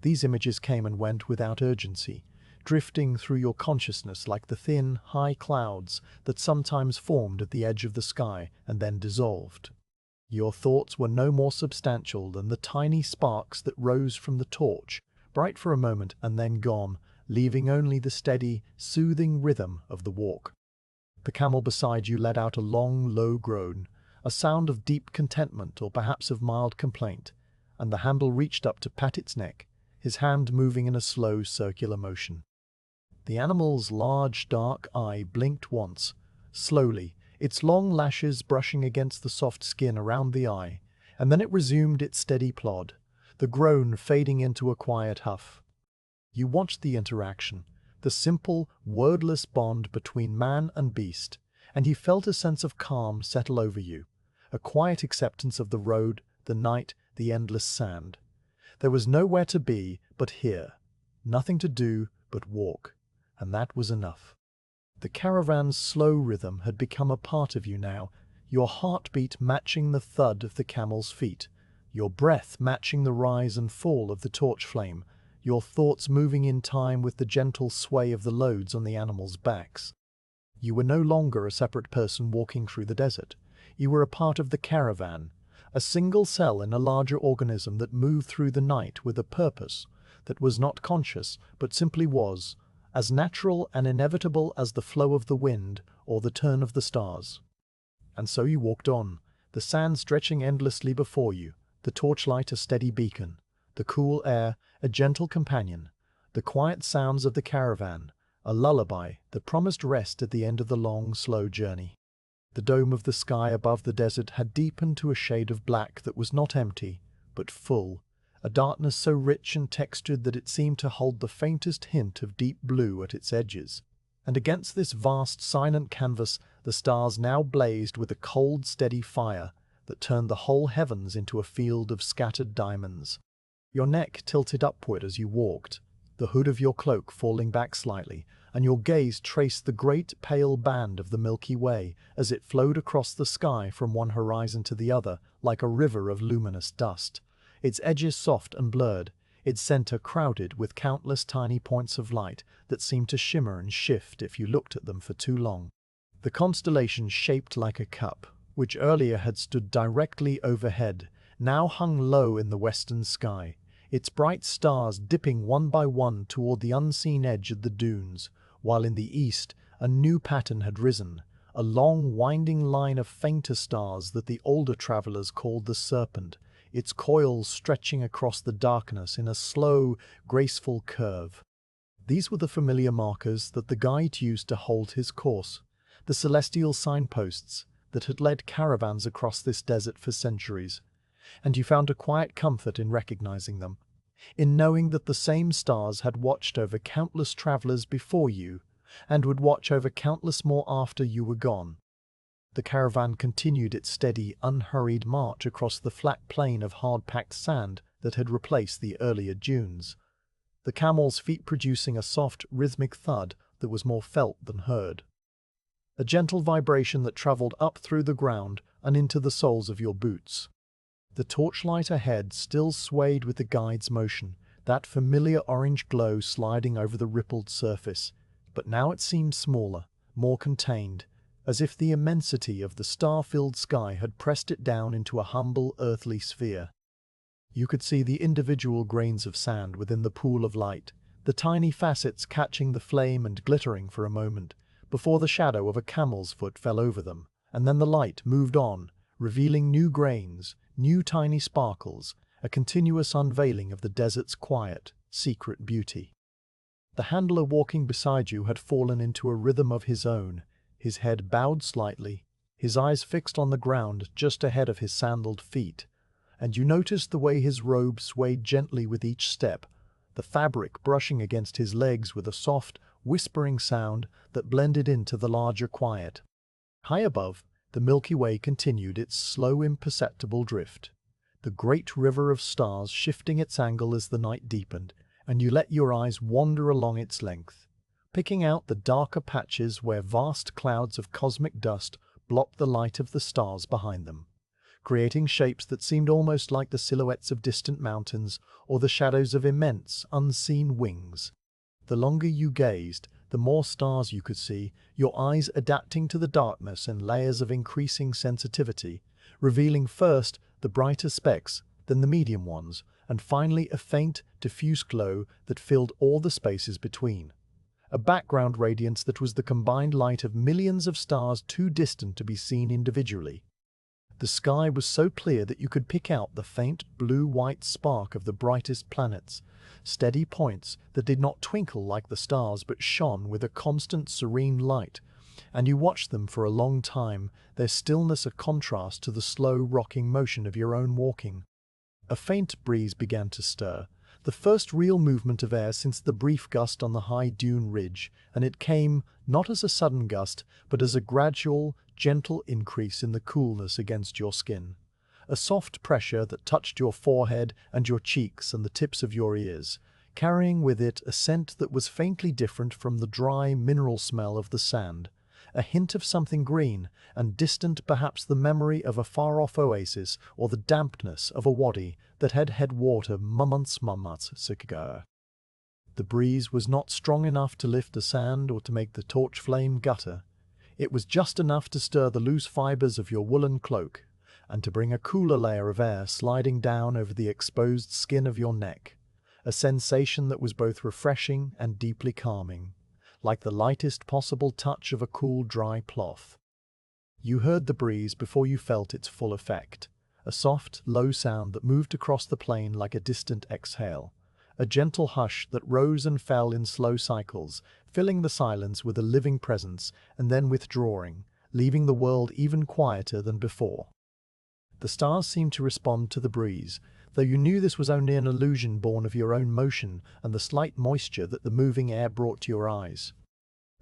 These images came and went without urgency, drifting through your consciousness like the thin, high clouds that sometimes formed at the edge of the sky and then dissolved. Your thoughts were no more substantial than the tiny sparks that rose from the torch, bright for a moment and then gone, leaving only the steady, soothing rhythm of the walk. The camel beside you let out a long, low groan, a sound of deep contentment or perhaps of mild complaint, and the handle reached up to pat its neck, his hand moving in a slow, circular motion. The animal's large, dark eye blinked once, slowly, its long lashes brushing against the soft skin around the eye, and then it resumed its steady plod, the groan fading into a quiet huff. You watched the interaction, the simple, wordless bond between man and beast, and he felt a sense of calm settle over you, a quiet acceptance of the road, the night, the endless sand. There was nowhere to be but here, nothing to do but walk, and that was enough. The caravan's slow rhythm had become a part of you now, your heartbeat matching the thud of the camel's feet, your breath matching the rise and fall of the torch flame, your thoughts moving in time with the gentle sway of the loads on the animals' backs. You were no longer a separate person walking through the desert. You were a part of the caravan, a single cell in a larger organism that moved through the night with a purpose that was not conscious but simply was, as natural and inevitable as the flow of the wind or the turn of the stars. And so you walked on, the sand stretching endlessly before you, the torchlight a steady beacon, the cool air a gentle companion, the quiet sounds of the caravan a lullaby that promised rest at the end of the long, slow journey. The dome of the sky above the desert had deepened to a shade of black that was not empty, but full, a darkness so rich and textured that it seemed to hold the faintest hint of deep blue at its edges. And against this vast, silent canvas, the stars now blazed with a cold, steady fire that turned the whole heavens into a field of scattered diamonds. Your neck tilted upward as you walked, the hood of your cloak falling back slightly, and your gaze traced the great pale band of the Milky Way as it flowed across the sky from one horizon to the other like a river of luminous dust, its edges soft and blurred, its center crowded with countless tiny points of light that seemed to shimmer and shift if you looked at them for too long. The constellation shaped like a cup, which earlier had stood directly overhead, now hung low in the western sky, its bright stars dipping one by one toward the unseen edge of the dunes, while in the east a new pattern had risen, a long winding line of fainter stars that the older travelers called the Serpent, its coils stretching across the darkness in a slow, graceful curve. These were the familiar markers that the guide used to hold his course, the celestial signposts that had led caravans across this desert for centuries, and you found a quiet comfort in recognizing them, in knowing that the same stars had watched over countless travelers before you, and would watch over countless more after you were gone. The caravan continued its steady, unhurried march across the flat plain of hard-packed sand that had replaced the earlier dunes, the camels' feet producing a soft, rhythmic thud that was more felt than heard. A gentle vibration that traveled up through the ground and into the soles of your boots. The torchlight ahead still swayed with the guide's motion, that familiar orange glow sliding over the rippled surface, but now it seemed smaller, more contained, as if the immensity of the star-filled sky had pressed it down into a humble earthly sphere. You could see the individual grains of sand within the pool of light, the tiny facets catching the flame and glittering for a moment, before the shadow of a camel's foot fell over them, and then the light moved on, revealing new grains, new tiny sparkles, a continuous unveiling of the desert's quiet, secret beauty. The handler walking beside you had fallen into a rhythm of his own, his head bowed slightly, his eyes fixed on the ground just ahead of his sandaled feet, and you noticed the way his robe swayed gently with each step, the fabric brushing against his legs with a soft, whispering sound that blended into the larger quiet. High above, the Milky Way continued its slow, imperceptible drift, the great river of stars shifting its angle as the night deepened, and you let your eyes wander along its length, picking out the darker patches where vast clouds of cosmic dust blocked the light of the stars behind them, creating shapes that seemed almost like the silhouettes of distant mountains or the shadows of immense, unseen wings. The longer you gazed, the more stars you could see, your eyes adapting to the darkness and layers of increasing sensitivity, revealing first the brighter specks, then the medium ones, and finally a faint, diffuse glow that filled all the spaces between. A background radiance that was the combined light of millions of stars too distant to be seen individually. The sky was so clear that you could pick out the faint blue-white spark of the brightest planets, steady points that did not twinkle like the stars but shone with a constant serene light, and you watched them for a long time, their stillness a contrast to the slow rocking motion of your own walking. A faint breeze began to stir, the first real movement of air since the brief gust on the high dune ridge, and it came not as a sudden gust, but as a gradual, gentle increase in the coolness against your skin. A soft pressure that touched your forehead and your cheeks and the tips of your ears, carrying with it a scent that was faintly different from the dry mineral smell of the sand, a hint of something green, and distant perhaps the memory of a far-off oasis or the dampness of a wadi that had water months ago. The breeze was not strong enough to lift the sand or to make the torch flame gutter. It was just enough to stir the loose fibers of your woolen cloak, and to bring a cooler layer of air sliding down over the exposed skin of your neck, a sensation that was both refreshing and deeply calming, like the lightest possible touch of a cool, dry cloth. You heard the breeze before you felt its full effect, a soft, low sound that moved across the plain like a distant exhale, a gentle hush that rose and fell in slow cycles, filling the silence with a living presence and then withdrawing, leaving the world even quieter than before. The stars seemed to respond to the breeze, though you knew this was only an illusion born of your own motion and the slight moisture that the moving air brought to your eyes.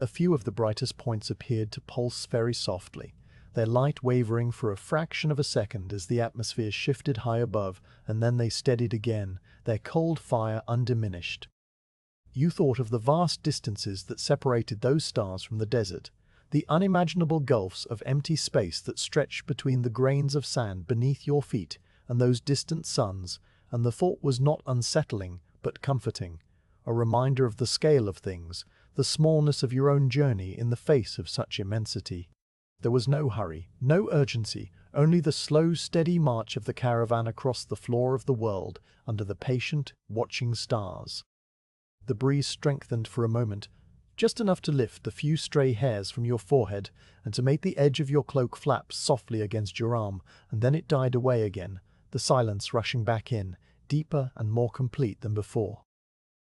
A few of the brightest points appeared to pulse very softly, their light wavering for a fraction of a second as the atmosphere shifted high above, and then they steadied again, their cold fire undiminished. You thought of the vast distances that separated those stars from the desert, the unimaginable gulfs of empty space that stretched between the grains of sand beneath your feet and those distant suns, and the thought was not unsettling but comforting, a reminder of the scale of things, the smallness of your own journey in the face of such immensity. There was no hurry, no urgency, only the slow, steady march of the caravan across the floor of the world under the patient, watching stars. The breeze strengthened for a moment, just enough to lift the few stray hairs from your forehead and to make the edge of your cloak flap softly against your arm, and then it died away again, the silence rushing back in, deeper and more complete than before.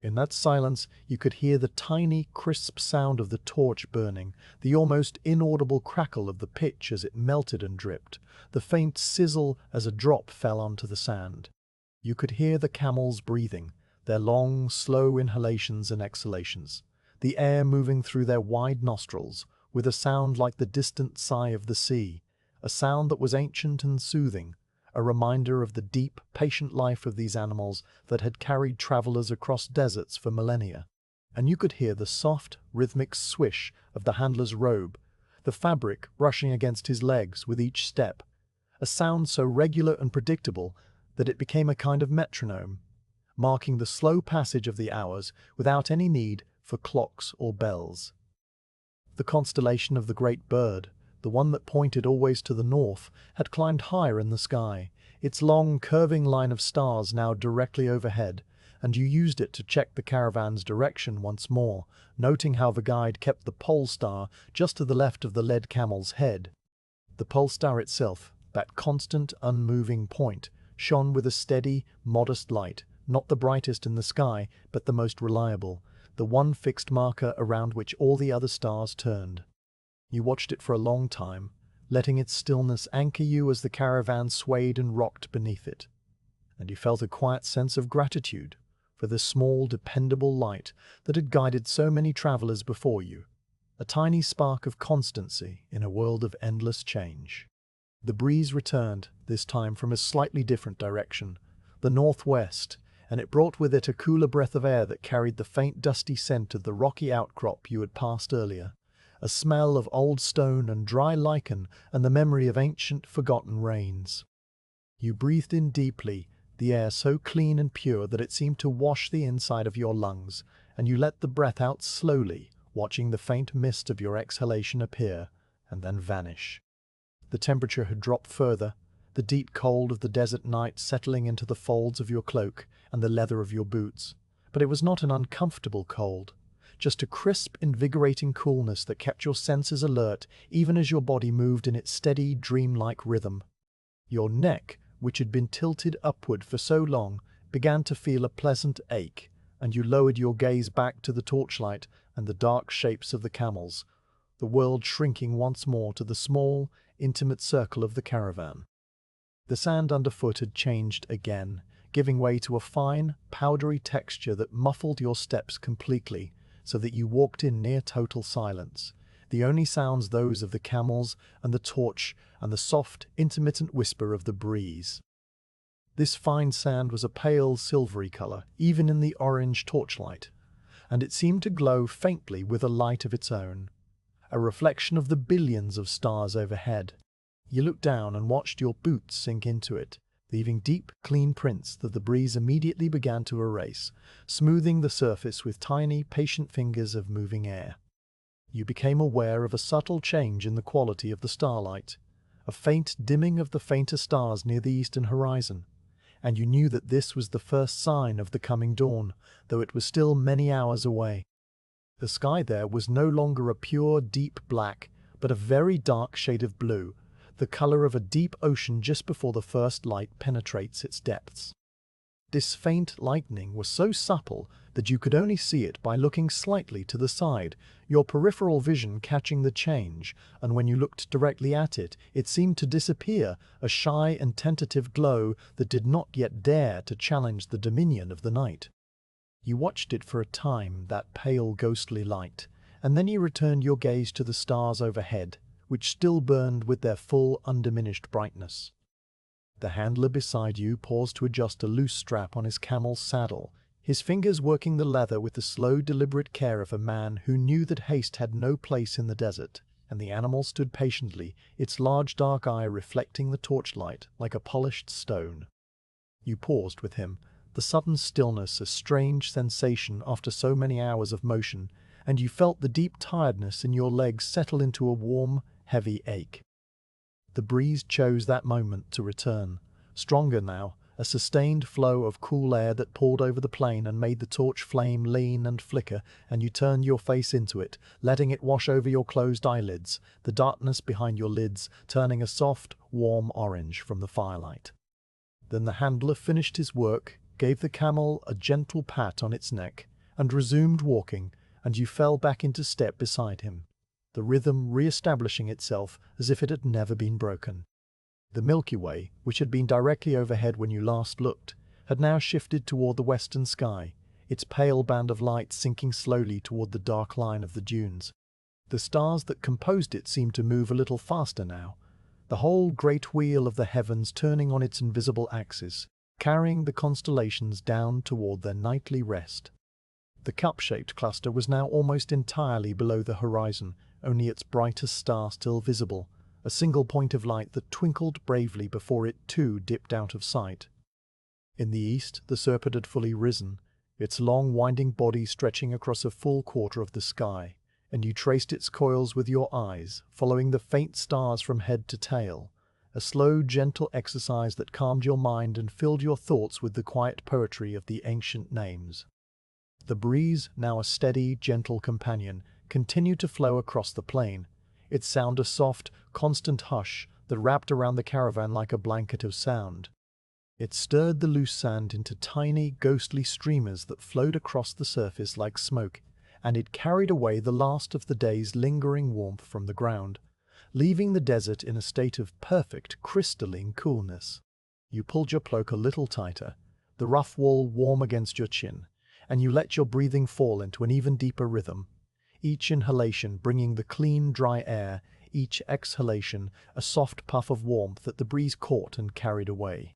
In that silence you could hear the tiny, crisp sound of the torch burning, the almost inaudible crackle of the pitch as it melted and dripped, the faint sizzle as a drop fell onto the sand. You could hear the camels breathing, their long, slow inhalations and exhalations, the air moving through their wide nostrils, with a sound like the distant sigh of the sea, a sound that was ancient and soothing, a reminder of the deep, patient life of these animals that had carried travelers across deserts for millennia. And you could hear the soft, rhythmic swish of the handler's robe, the fabric brushing against his legs with each step, a sound so regular and predictable that it became a kind of metronome, marking the slow passage of the hours without any need for clocks or bells. The constellation of the great bird, the one that pointed always to the north, had climbed higher in the sky, its long, curving line of stars now directly overhead, and you used it to check the caravan's direction once more, noting how the guide kept the pole star just to the left of the led camel's head. The pole star itself, that constant, unmoving point, shone with a steady, modest light, not the brightest in the sky, but the most reliable, the one fixed marker around which all the other stars turned. You watched it for a long time, letting its stillness anchor you as the caravan swayed and rocked beneath it. And you felt a quiet sense of gratitude for this small, dependable light that had guided so many travelers before you, a tiny spark of constancy in a world of endless change. The breeze returned, this time from a slightly different direction, the northwest, and it brought with it a cooler breath of air that carried the faint dusty scent of the rocky outcrop you had passed earlier, a smell of old stone and dry lichen and the memory of ancient, forgotten rains. You breathed in deeply, the air so clean and pure that it seemed to wash the inside of your lungs, and you let the breath out slowly, watching the faint mist of your exhalation appear and then vanish. The temperature had dropped further, the deep cold of the desert night settling into the folds of your cloak and the leather of your boots, but it was not an uncomfortable cold, just a crisp, invigorating coolness that kept your senses alert even as your body moved in its steady, dreamlike rhythm. Your neck, which had been tilted upward for so long, began to feel a pleasant ache, and you lowered your gaze back to the torchlight and the dark shapes of the camels, the world shrinking once more to the small, intimate circle of the caravan. The sand underfoot had changed again, giving way to a fine, powdery texture that muffled your steps completely, so that you walked in near total silence, the only sounds those of the camels and the torch and the soft, intermittent whisper of the breeze. This fine sand was a pale silvery color, even in the orange torchlight, and it seemed to glow faintly with a light of its own, a reflection of the billions of stars overhead. You looked down and watched your boots sink into it, leaving deep, clean prints that the breeze immediately began to erase, smoothing the surface with tiny, patient fingers of moving air. You became aware of a subtle change in the quality of the starlight, a faint dimming of the fainter stars near the eastern horizon, and you knew that this was the first sign of the coming dawn, though it was still many hours away. The sky there was no longer a pure, deep black, but a very dark shade of blue, the color of a deep ocean just before the first light penetrates its depths. This faint lightning was so subtle that you could only see it by looking slightly to the side, your peripheral vision catching the change, and when you looked directly at it, it seemed to disappear, a shy and tentative glow that did not yet dare to challenge the dominion of the night. You watched it for a time, that pale ghostly light, and then you returned your gaze to the stars overhead, which still burned with their full, undiminished brightness. The handler beside you paused to adjust a loose strap on his camel's saddle, his fingers working the leather with the slow, deliberate care of a man who knew that haste had no place in the desert, and the animal stood patiently, its large dark eye reflecting the torchlight like a polished stone. You paused with him, the sudden stillness a strange sensation after so many hours of motion, and you felt the deep tiredness in your legs settle into a warm, heavy ache. The breeze chose that moment to return, stronger now, a sustained flow of cool air that poured over the plain and made the torch flame lean and flicker, and you turned your face into it, letting it wash over your closed eyelids, the darkness behind your lids turning a soft, warm orange from the firelight. Then the handler finished his work, gave the camel a gentle pat on its neck, and resumed walking, and you fell back into step beside him, the rhythm re-establishing itself as if it had never been broken. The Milky Way, which had been directly overhead when you last looked, had now shifted toward the western sky, its pale band of light sinking slowly toward the dark line of the dunes. The stars that composed it seemed to move a little faster now, the whole great wheel of the heavens turning on its invisible axis, carrying the constellations down toward their nightly rest. The cup-shaped cluster was now almost entirely below the horizon, only its brightest star still visible, a single point of light that twinkled bravely before it too dipped out of sight. In the east, the serpent had fully risen, its long winding body stretching across a full quarter of the sky, and you traced its coils with your eyes, following the faint stars from head to tail, a slow, gentle exercise that calmed your mind and filled your thoughts with the quiet poetry of the ancient names. The breeze, now a steady, gentle companion, continued to flow across the plain, its sound a soft, constant hush that wrapped around the caravan like a blanket of sound. It stirred the loose sand into tiny, ghostly streamers that flowed across the surface like smoke, and it carried away the last of the day's lingering warmth from the ground, leaving the desert in a state of perfect, crystalline coolness. You pulled your cloak a little tighter, the rough wool warm against your chin, and you let your breathing fall into an even deeper rhythm, each inhalation bringing the clean, dry air, each exhalation a soft puff of warmth that the breeze caught and carried away.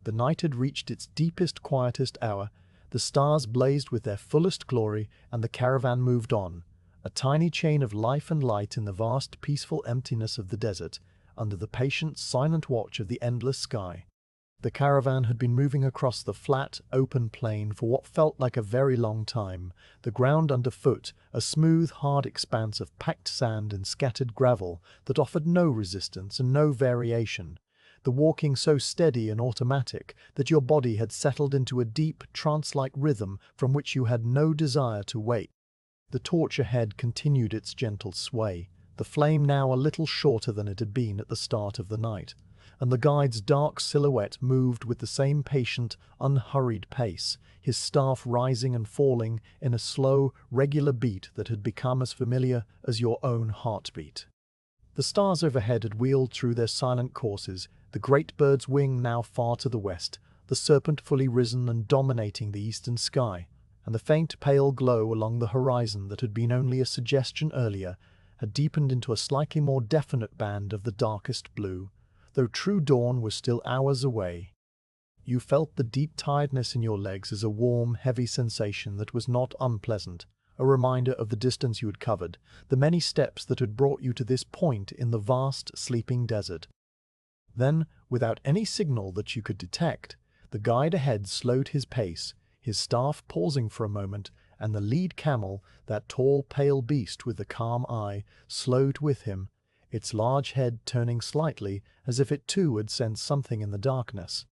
The night had reached its deepest, quietest hour, the stars blazed with their fullest glory, and the caravan moved on, a tiny chain of life and light in the vast, peaceful emptiness of the desert, under the patient, silent watch of the endless sky. The caravan had been moving across the flat, open plain for what felt like a very long time, the ground underfoot a smooth, hard expanse of packed sand and scattered gravel that offered no resistance and no variation, the walking so steady and automatic that your body had settled into a deep, trance-like rhythm from which you had no desire to wake. The torch ahead continued its gentle sway, the flame now a little shorter than it had been at the start of the night, and the guide's dark silhouette moved with the same patient, unhurried pace, his staff rising and falling in a slow, regular beat that had become as familiar as your own heartbeat. The stars overhead had wheeled through their silent courses, the great bird's wing now far to the west, the serpent fully risen and dominating the eastern sky, and the faint pale glow along the horizon that had been only a suggestion earlier had deepened into a slightly more definite band of the darkest blue, though true dawn was still hours away. You felt the deep tiredness in your legs as a warm, heavy sensation that was not unpleasant, a reminder of the distance you had covered, the many steps that had brought you to this point in the vast, sleeping desert. Then, without any signal that you could detect, the guide ahead slowed his pace, his staff pausing for a moment, and the lead camel, that tall, pale beast with the calm eye, slowed with him, its large head turning slightly as if it too had sensed something in the darkness.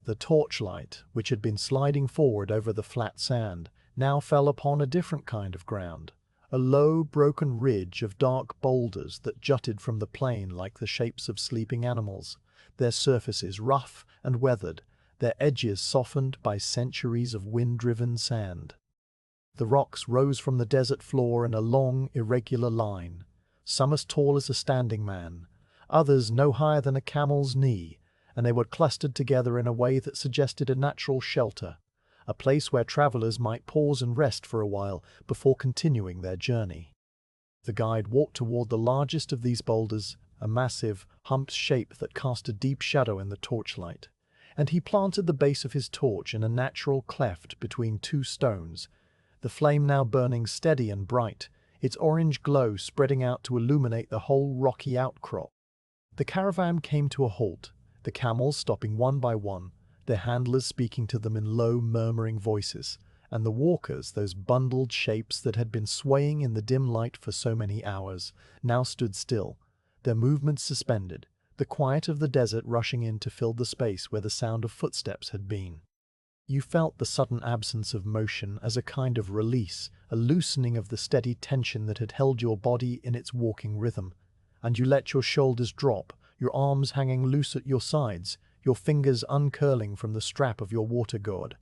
The torchlight, which had been sliding forward over the flat sand, now fell upon a different kind of ground, a low, broken ridge of dark boulders that jutted from the plain like the shapes of sleeping animals, their surfaces rough and weathered, their edges softened by centuries of wind-driven sand. The rocks rose from the desert floor in a long, irregular line, some as tall as a standing man, others no higher than a camel's knee, and they were clustered together in a way that suggested a natural shelter, a place where travelers might pause and rest for a while before continuing their journey. The guide walked toward the largest of these boulders, a massive, humped shape that cast a deep shadow in the torchlight, and he planted the base of his torch in a natural cleft between two stones, the flame now burning steady and bright, its orange glow spreading out to illuminate the whole rocky outcrop. The caravan came to a halt, the camels stopping one by one, their handlers speaking to them in low, murmuring voices, and the walkers, those bundled shapes that had been swaying in the dim light for so many hours, now stood still, their movements suspended, the quiet of the desert rushing in to fill the space where the sound of footsteps had been. You felt the sudden absence of motion as a kind of release, a loosening of the steady tension that had held your body in its walking rhythm, and you let your shoulders drop, your arms hanging loose at your sides, your fingers uncurling from the strap of your water gourd.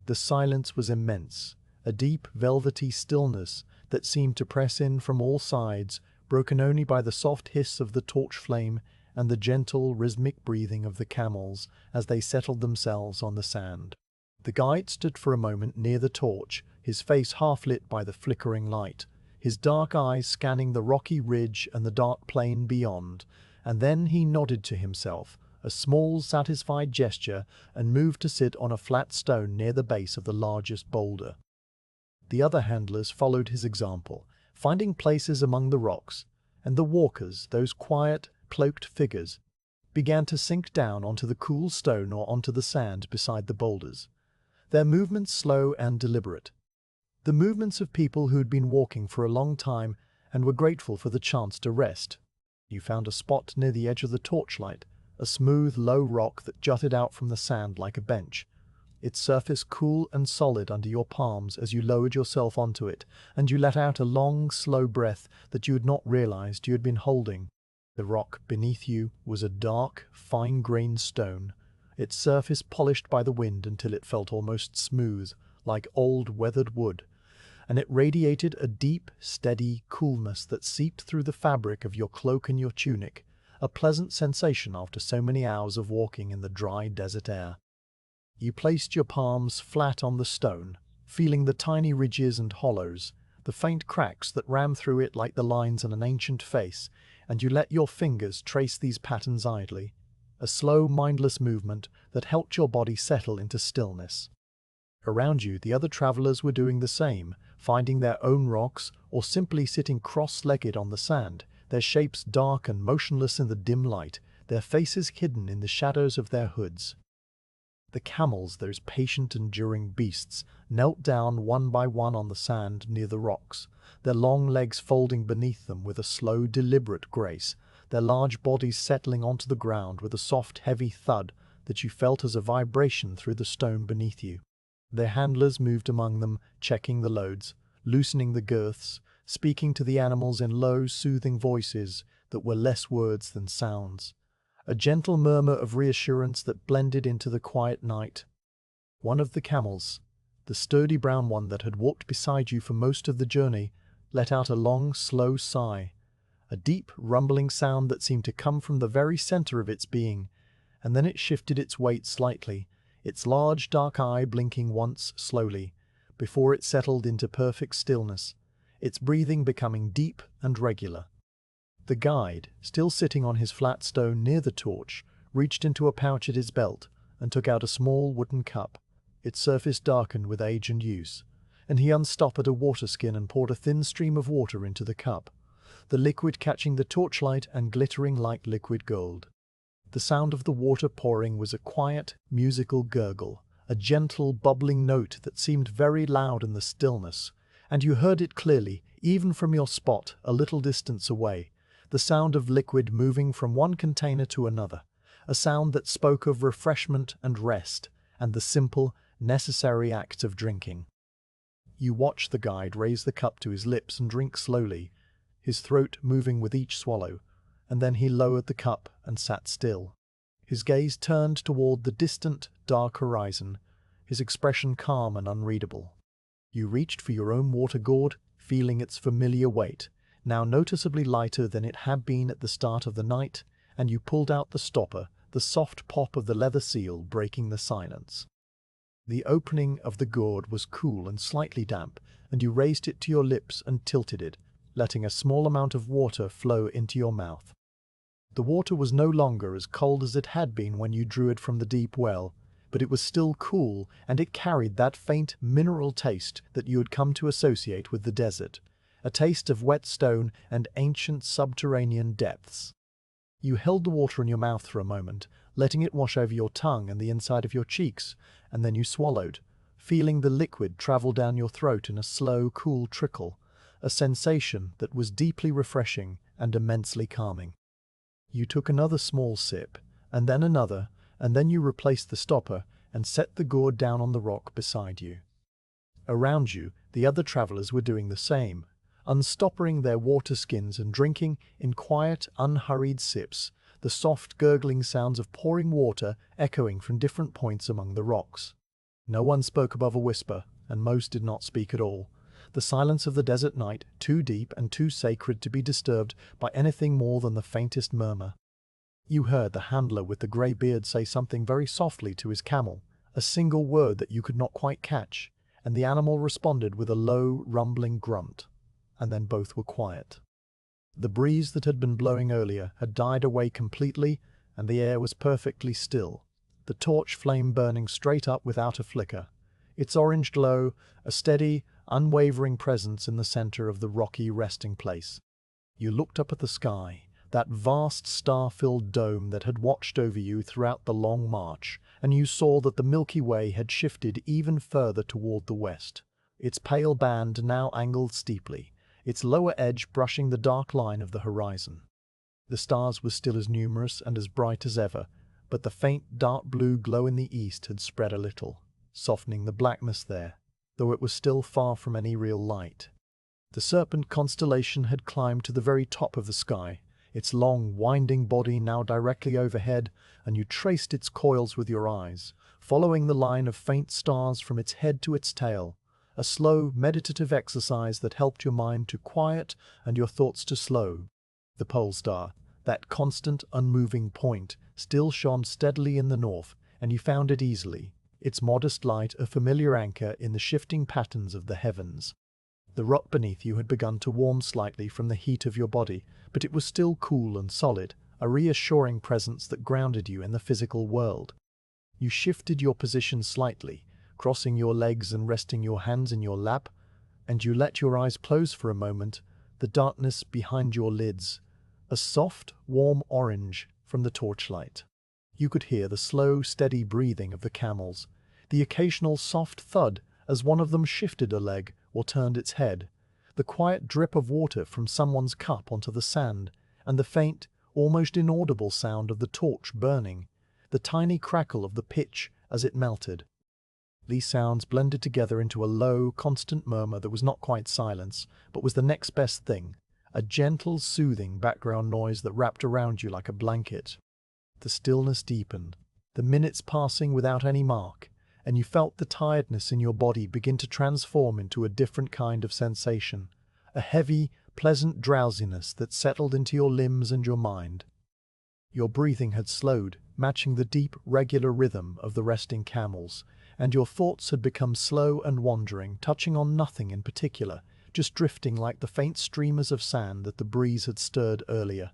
The silence was immense, a deep, velvety stillness that seemed to press in from all sides, broken only by the soft hiss of the torch flame and the gentle, rhythmic breathing of the camels as they settled themselves on the sand. The guide stood for a moment near the torch, his face half lit by the flickering light, his dark eyes scanning the rocky ridge and the dark plain beyond, and then he nodded to himself, a small, satisfied gesture, and moved to sit on a flat stone near the base of the largest boulder. The other handlers followed his example, finding places among the rocks, and the walkers, those quiet, cloaked figures, began to sink down onto the cool stone or onto the sand beside the boulders, their movements slow and deliberate. The movements of people who had been walking for a long time and were grateful for the chance to rest. You found a spot near the edge of the torchlight, a smooth, low rock that jutted out from the sand like a bench, its surface cool and solid under your palms as you lowered yourself onto it, and you let out a long, slow breath that you had not realized you had been holding. The rock beneath you was a dark, fine-grained stone, its surface polished by the wind until it felt almost smooth, like old weathered wood, and it radiated a deep, steady coolness that seeped through the fabric of your cloak and your tunic, a pleasant sensation after so many hours of walking in the dry desert air. You placed your palms flat on the stone, feeling the tiny ridges and hollows, the faint cracks that ran through it like the lines on an ancient face, and you let your fingers trace these patterns idly, a slow, mindless movement that helped your body settle into stillness. Around you, the other travelers were doing the same, finding their own rocks or simply sitting cross-legged on the sand, their shapes dark and motionless in the dim light, their faces hidden in the shadows of their hoods. The camels, those patient, enduring beasts, knelt down one by one on the sand near the rocks, their long legs folding beneath them with a slow, deliberate grace, their large bodies settling onto the ground with a soft, heavy thud that you felt as a vibration through the stone beneath you. Their handlers moved among them, checking the loads, loosening the girths, speaking to the animals in low, soothing voices that were less words than sounds, a gentle murmur of reassurance that blended into the quiet night. One of the camels, the sturdy brown one that had walked beside you for most of the journey, let out a long, slow sigh, a deep, rumbling sound that seemed to come from the very center of its being, and then it shifted its weight slightly, its large dark eye blinking once slowly, before it settled into perfect stillness, its breathing becoming deep and regular. The guide, still sitting on his flat stone near the torch, reached into a pouch at his belt and took out a small wooden cup, its surface darkened with age and use, and he unstoppered a water skin and poured a thin stream of water into the cup, the liquid catching the torchlight and glittering like liquid gold. The sound of the water pouring was a quiet, musical gurgle, a gentle, bubbling note that seemed very loud in the stillness, and you heard it clearly, even from your spot a little distance away, the sound of liquid moving from one container to another, a sound that spoke of refreshment and rest, and the simple, necessary act of drinking. You watched the guide raise the cup to his lips and drink slowly, his throat moving with each swallow, and then he lowered the cup and sat still. His gaze turned toward the distant, dark horizon, his expression calm and unreadable. You reached for your own water gourd, feeling its familiar weight, now noticeably lighter than it had been at the start of the night, and you pulled out the stopper, the soft pop of the leather seal breaking the silence. The opening of the gourd was cool and slightly damp, and you raised it to your lips and tilted it, letting a small amount of water flow into your mouth. The water was no longer as cold as it had been when you drew it from the deep well, but it was still cool, and it carried that faint mineral taste that you had come to associate with the desert, a taste of wet stone and ancient subterranean depths. You held the water in your mouth for a moment, letting it wash over your tongue and the inside of your cheeks, and then you swallowed, feeling the liquid travel down your throat in a slow, cool trickle, a sensation that was deeply refreshing and immensely calming. You took another small sip, and then another, and then you replaced the stopper and set the gourd down on the rock beside you. Around you, the other travelers were doing the same, unstoppering their water skins and drinking in quiet, unhurried sips, the soft gurgling sounds of pouring water echoing from different points among the rocks. No one spoke above a whisper, and most did not speak at all. The silence of the desert night, too deep and too sacred to be disturbed by anything more than the faintest murmur. You heard the handler with the grey beard say something very softly to his camel, a single word that you could not quite catch, and the animal responded with a low, rumbling grunt. And then both were quiet. The breeze that had been blowing earlier had died away completely, and the air was perfectly still, the torch flame burning straight up without a flicker, its orange glow a steady, unwavering presence in the center of the rocky resting place. You looked up at the sky, that vast star-filled dome that had watched over you throughout the long march, and you saw that the Milky Way had shifted even further toward the west, its pale band now angled steeply, its lower edge brushing the dark line of the horizon. The stars were still as numerous and as bright as ever, but the faint dark blue glow in the east had spread a little, softening the blackness there, though it was still far from any real light. The serpent constellation had climbed to the very top of the sky, its long, winding body now directly overhead, and you traced its coils with your eyes, following the line of faint stars from its head to its tail, a slow, meditative exercise that helped your mind to quiet and your thoughts to slow. The pole star, that constant, unmoving point, still shone steadily in the north, and you found it easily, its modest light a familiar anchor in the shifting patterns of the heavens. The rock beneath you had begun to warm slightly from the heat of your body, but it was still cool and solid, a reassuring presence that grounded you in the physical world. You shifted your position slightly, crossing your legs and resting your hands in your lap, and you let your eyes close for a moment, the darkness behind your lids, a soft, warm orange from the torchlight. You could hear the slow, steady breathing of the camels, the occasional soft thud as one of them shifted a leg or turned its head, the quiet drip of water from someone's cup onto the sand, and the faint, almost inaudible sound of the torch burning, the tiny crackle of the pitch as it melted. These sounds blended together into a low, constant murmur that was not quite silence, but was the next best thing, a gentle, soothing background noise that wrapped around you like a blanket. The stillness deepened, the minutes passing without any mark, and you felt the tiredness in your body begin to transform into a different kind of sensation, a heavy, pleasant drowsiness that settled into your limbs and your mind. Your breathing had slowed, matching the deep, regular rhythm of the resting camels, and your thoughts had become slow and wandering, touching on nothing in particular, just drifting like the faint streamers of sand that the breeze had stirred earlier.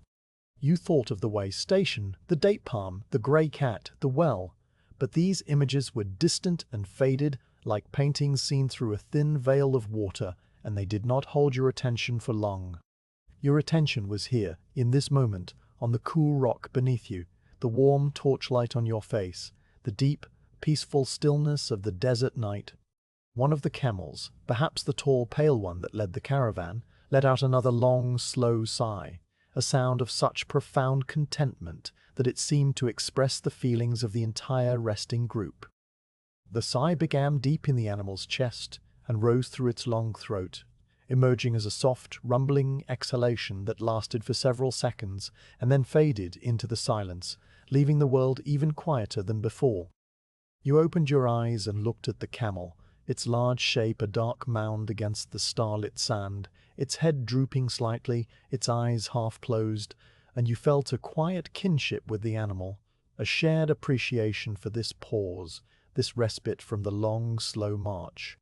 You thought of the way station, the date palm, the grey cat, the well, but these images were distant and faded, like paintings seen through a thin veil of water, and they did not hold your attention for long. Your attention was here, in this moment, on the cool rock beneath you, the warm torchlight on your face, the deep, peaceful stillness of the desert night. One of the camels, perhaps the tall, pale one that led the caravan, let out another long, slow sigh, a sound of such profound contentment that it seemed to express the feelings of the entire resting group. The sigh began deep in the animal's chest and rose through its long throat, emerging as a soft, rumbling exhalation that lasted for several seconds and then faded into the silence, leaving the world even quieter than before. You opened your eyes and looked at the camel, its large shape a dark mound against the starlit sand, its head drooping slightly, its eyes half closed, and you felt a quiet kinship with the animal, a shared appreciation for this pause, this respite from the long, slow march.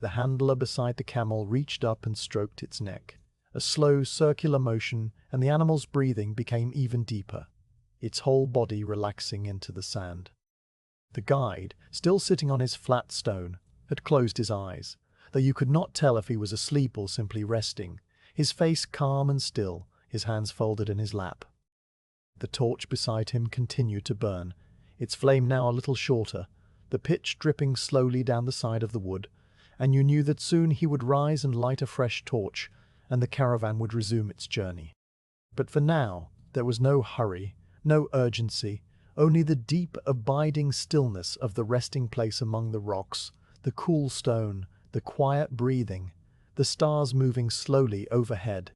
The handler beside the camel reached up and stroked its neck, a slow circular motion, and the animal's breathing became even deeper, its whole body relaxing into the sand. The guide, still sitting on his flat stone, had closed his eyes, though you could not tell if he was asleep or simply resting, his face calm and still, his hands folded in his lap. The torch beside him continued to burn, its flame now a little shorter, the pitch dripping slowly down the side of the wood, and you knew that soon he would rise and light a fresh torch, and the caravan would resume its journey. But for now, there was no hurry, no urgency, only the deep, abiding stillness of the resting place among the rocks, the cool stone, the quiet breathing, the stars moving slowly overhead.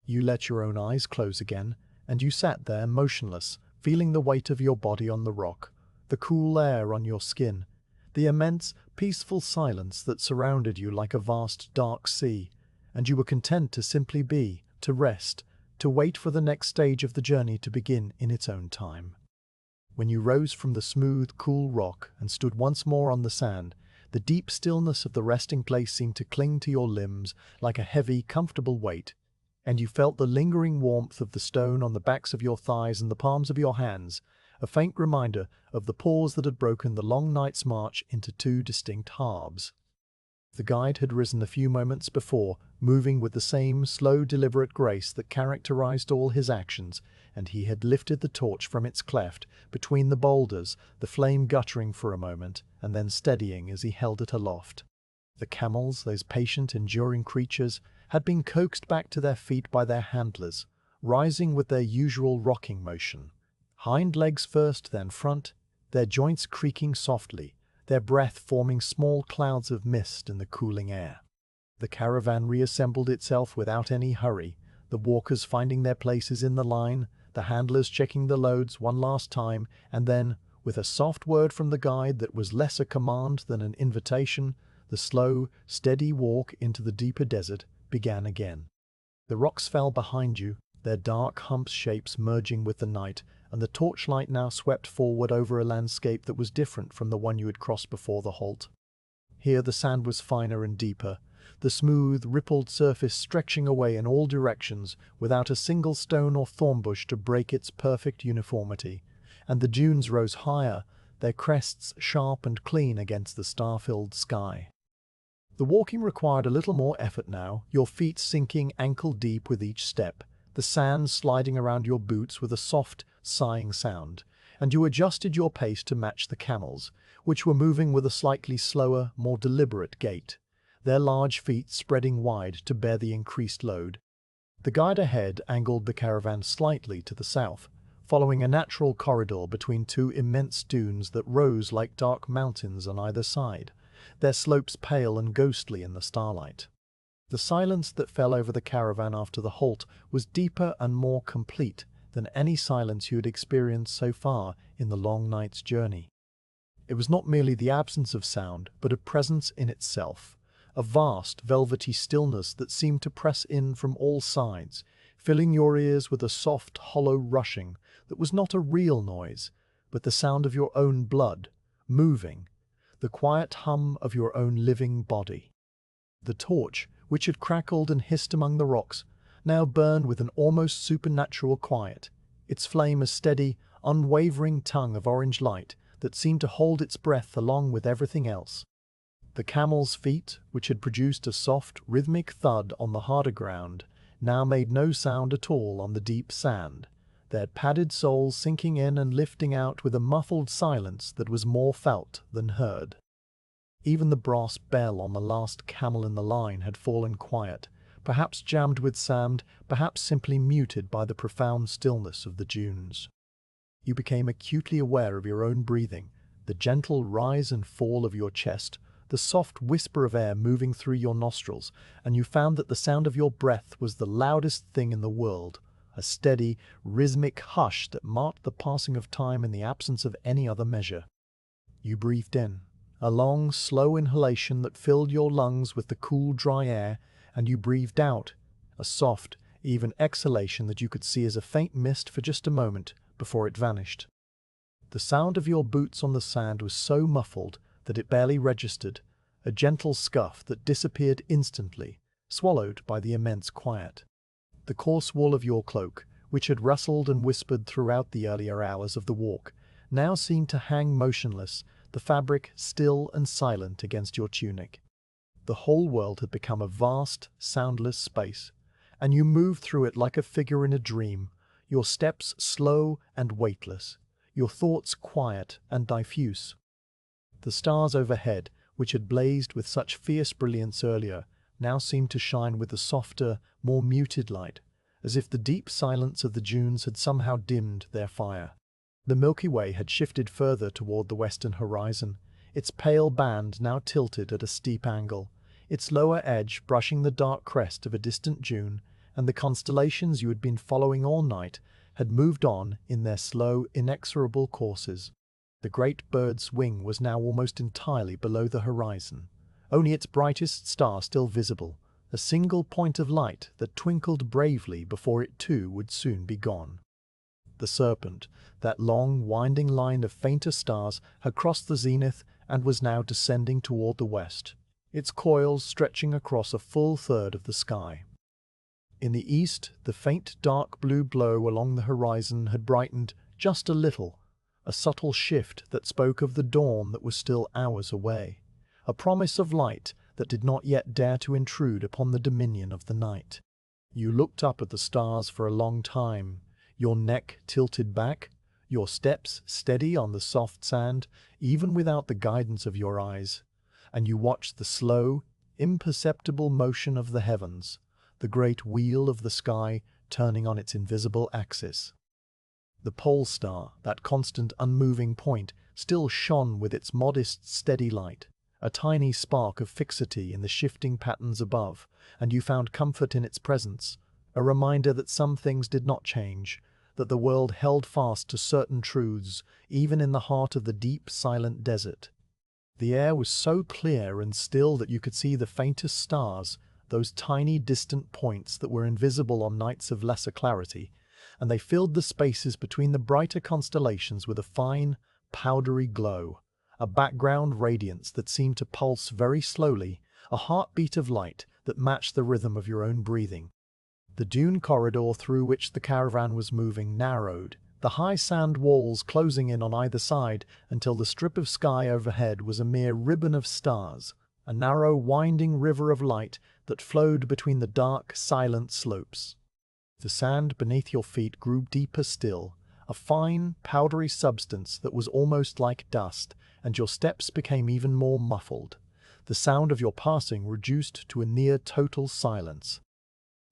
You let your own eyes close again, and you sat there motionless, feeling the weight of your body on the rock, the cool air on your skin, the immense, peaceful silence that surrounded you like a vast, dark sea, and you were content to simply be, to rest, to wait for the next stage of the journey to begin in its own time. When you rose from the smooth, cool rock and stood once more on the sand, the deep stillness of the resting place seemed to cling to your limbs like a heavy, comfortable weight, and you felt the lingering warmth of the stone on the backs of your thighs and the palms of your hands, a faint reminder of the pause that had broken the long night's march into two distinct halves. The guide had risen a few moments before, moving with the same slow, deliberate grace that characterized all his actions, and he had lifted the torch from its cleft between the boulders, the flame guttering for a moment, and then steadying as he held it aloft. The camels, those patient, enduring creatures, had been coaxed back to their feet by their handlers, rising with their usual rocking motion. Hind legs first, then front, their joints creaking softly, their breath forming small clouds of mist in the cooling air. The caravan reassembled itself without any hurry, the walkers finding their places in the line, the handlers checking the loads one last time, and then, with a soft word from the guide that was less a command than an invitation, the slow, steady walk into the deeper desert began again. The rocks fell behind you, their dark hump shapes merging with the night, and the torchlight now swept forward over a landscape that was different from the one you had crossed before the halt. Here the sand was finer and deeper, the smooth, rippled surface stretching away in all directions without a single stone or thorn bush to break its perfect uniformity, and the dunes rose higher, their crests sharp and clean against the star-filled sky. The walking required a little more effort now, your feet sinking ankle-deep with each step, the sand sliding around your boots with a soft, sighing sound, and you adjusted your pace to match the camels, which were moving with a slightly slower, more deliberate gait, their large feet spreading wide to bear the increased load. The guide ahead angled the caravan slightly to the south, following a natural corridor between two immense dunes that rose like dark mountains on either side, their slopes pale and ghostly in the starlight. The silence that fell over the caravan after the halt was deeper and more complete than any silence you had experienced so far in the long night's journey. It was not merely the absence of sound, but a presence in itself, a vast, velvety stillness that seemed to press in from all sides, filling your ears with a soft, hollow rushing that was not a real noise, but the sound of your own blood, moving, the quiet hum of your own living body. The torch, which had crackled and hissed among the rocks, now burned with an almost supernatural quiet, its flame a steady, unwavering tongue of orange light that seemed to hold its breath along with everything else. The camel's feet, which had produced a soft, rhythmic thud on the harder ground, now made no sound at all on the deep sand, their padded soles sinking in and lifting out with a muffled silence that was more felt than heard. Even the brass bell on the last camel in the line had fallen quiet, perhaps jammed with sand, perhaps simply muted by the profound stillness of the dunes. You became acutely aware of your own breathing, the gentle rise and fall of your chest, the soft whisper of air moving through your nostrils, and you found that the sound of your breath was the loudest thing in the world, a steady, rhythmic hush that marked the passing of time in the absence of any other measure. You breathed in, a long, slow inhalation that filled your lungs with the cool, dry air, and you breathed out, a soft, even exhalation that you could see as a faint mist for just a moment before it vanished. The sound of your boots on the sand was so muffled that it barely registered, a gentle scuff that disappeared instantly, swallowed by the immense quiet. The coarse wool of your cloak, which had rustled and whispered throughout the earlier hours of the walk, now seemed to hang motionless, the fabric still and silent against your tunic. The whole world had become a vast, soundless space, and you moved through it like a figure in a dream, your steps slow and weightless, your thoughts quiet and diffuse. The stars overhead, which had blazed with such fierce brilliance earlier, now seemed to shine with a softer, more muted light, as if the deep silence of the dunes had somehow dimmed their fire. The Milky Way had shifted further toward the western horizon, its pale band now tilted at a steep angle, its lower edge brushing the dark crest of a distant dune, and the constellations you had been following all night had moved on in their slow, inexorable courses. The great bird's wing was now almost entirely below the horizon, only its brightest star still visible, a single point of light that twinkled bravely before it too would soon be gone. The serpent, that long, winding line of fainter stars, had crossed the zenith and was now descending toward the west, its coils stretching across a full third of the sky. In the east, the faint dark blue glow along the horizon had brightened just a little, a subtle shift that spoke of the dawn that was still hours away, a promise of light that did not yet dare to intrude upon the dominion of the night. You looked up at the stars for a long time, your neck tilted back, your steps steady on the soft sand, even without the guidance of your eyes, and you watched the slow, imperceptible motion of the heavens, the great wheel of the sky turning on its invisible axis. The pole star, that constant unmoving point, still shone with its modest, steady light, a tiny spark of fixity in the shifting patterns above, and you found comfort in its presence, a reminder that some things did not change, that the world held fast to certain truths, even in the heart of the deep, silent desert. The air was so clear and still that you could see the faintest stars, those tiny distant points that were invisible on nights of lesser clarity, and they filled the spaces between the brighter constellations with a fine, powdery glow, a background radiance that seemed to pulse very slowly, a heartbeat of light that matched the rhythm of your own breathing. The dune corridor through which the caravan was moving narrowed, the high sand walls closing in on either side until the strip of sky overhead was a mere ribbon of stars, a narrow winding river of light that flowed between the dark, silent slopes. The sand beneath your feet grew deeper still, a fine, powdery substance that was almost like dust, and your steps became even more muffled, the sound of your passing reduced to a near total silence.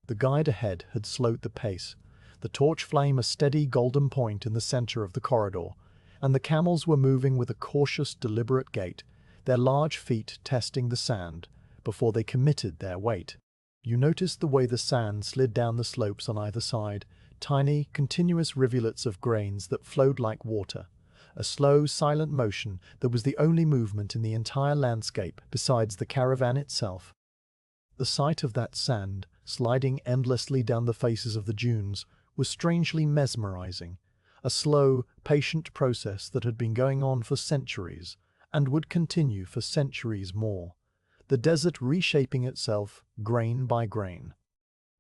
The guide ahead had slowed the pace, the torch flame a steady golden point in the center of the corridor, and the camels were moving with a cautious, deliberate gait, their large feet testing the sand before they committed their weight. You noticed the way the sand slid down the slopes on either side, tiny, continuous rivulets of grains that flowed like water, a slow, silent motion that was the only movement in the entire landscape besides the caravan itself. The sight of that sand, sliding endlessly down the faces of the dunes, was strangely mesmerizing, a slow, patient process that had been going on for centuries, and would continue for centuries more, the desert reshaping itself grain by grain.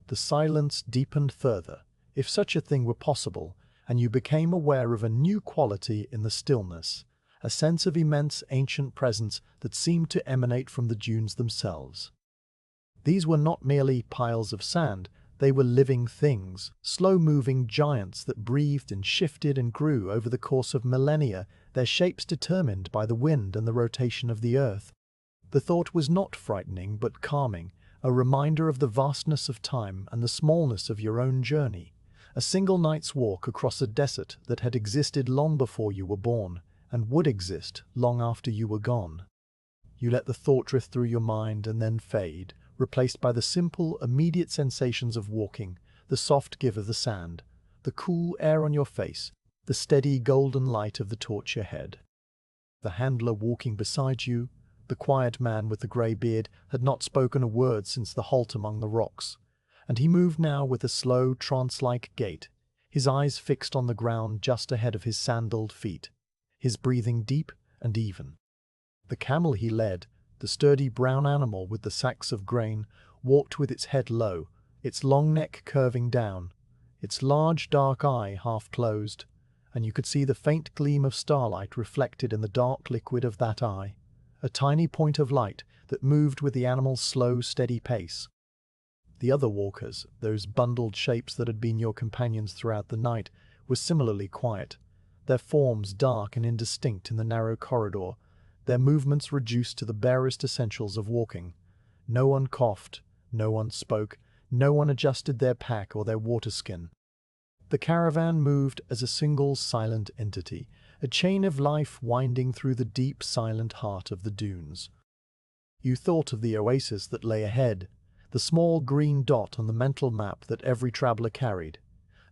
The silence deepened further, if such a thing were possible, and you became aware of a new quality in the stillness, a sense of immense ancient presence that seemed to emanate from the dunes themselves. These were not merely piles of sand, they were living things, slow-moving giants that breathed and shifted and grew over the course of millennia, their shapes determined by the wind and the rotation of the earth. The thought was not frightening but calming, a reminder of the vastness of time and the smallness of your own journey, a single night's walk across a desert that had existed long before you were born, and would exist long after you were gone. You let the thought drift through your mind and then fade, replaced by the simple, immediate sensations of walking, the soft give of the sand, the cool air on your face, the steady golden light of the torch ahead. The handler walking beside you, the quiet man with the grey beard, had not spoken a word since the halt among the rocks, and he moved now with a slow, trance-like gait, his eyes fixed on the ground just ahead of his sandaled feet, his breathing deep and even. The camel he led, the sturdy brown animal with the sacks of grain, walked with its head low, its long neck curving down, its large dark eye half closed, and you could see the faint gleam of starlight reflected in the dark liquid of that eye, a tiny point of light that moved with the animal's slow, steady pace. The other walkers, those bundled shapes that had been your companions throughout the night, were similarly quiet, their forms dark and indistinct in the narrow corridor, their movements reduced to the barest essentials of walking. No one coughed, no one spoke, no one adjusted their pack or their water skin. The caravan moved as a single silent entity, a chain of life winding through the deep silent heart of the dunes. You thought of the oasis that lay ahead, the small green dot on the mental map that every traveler carried,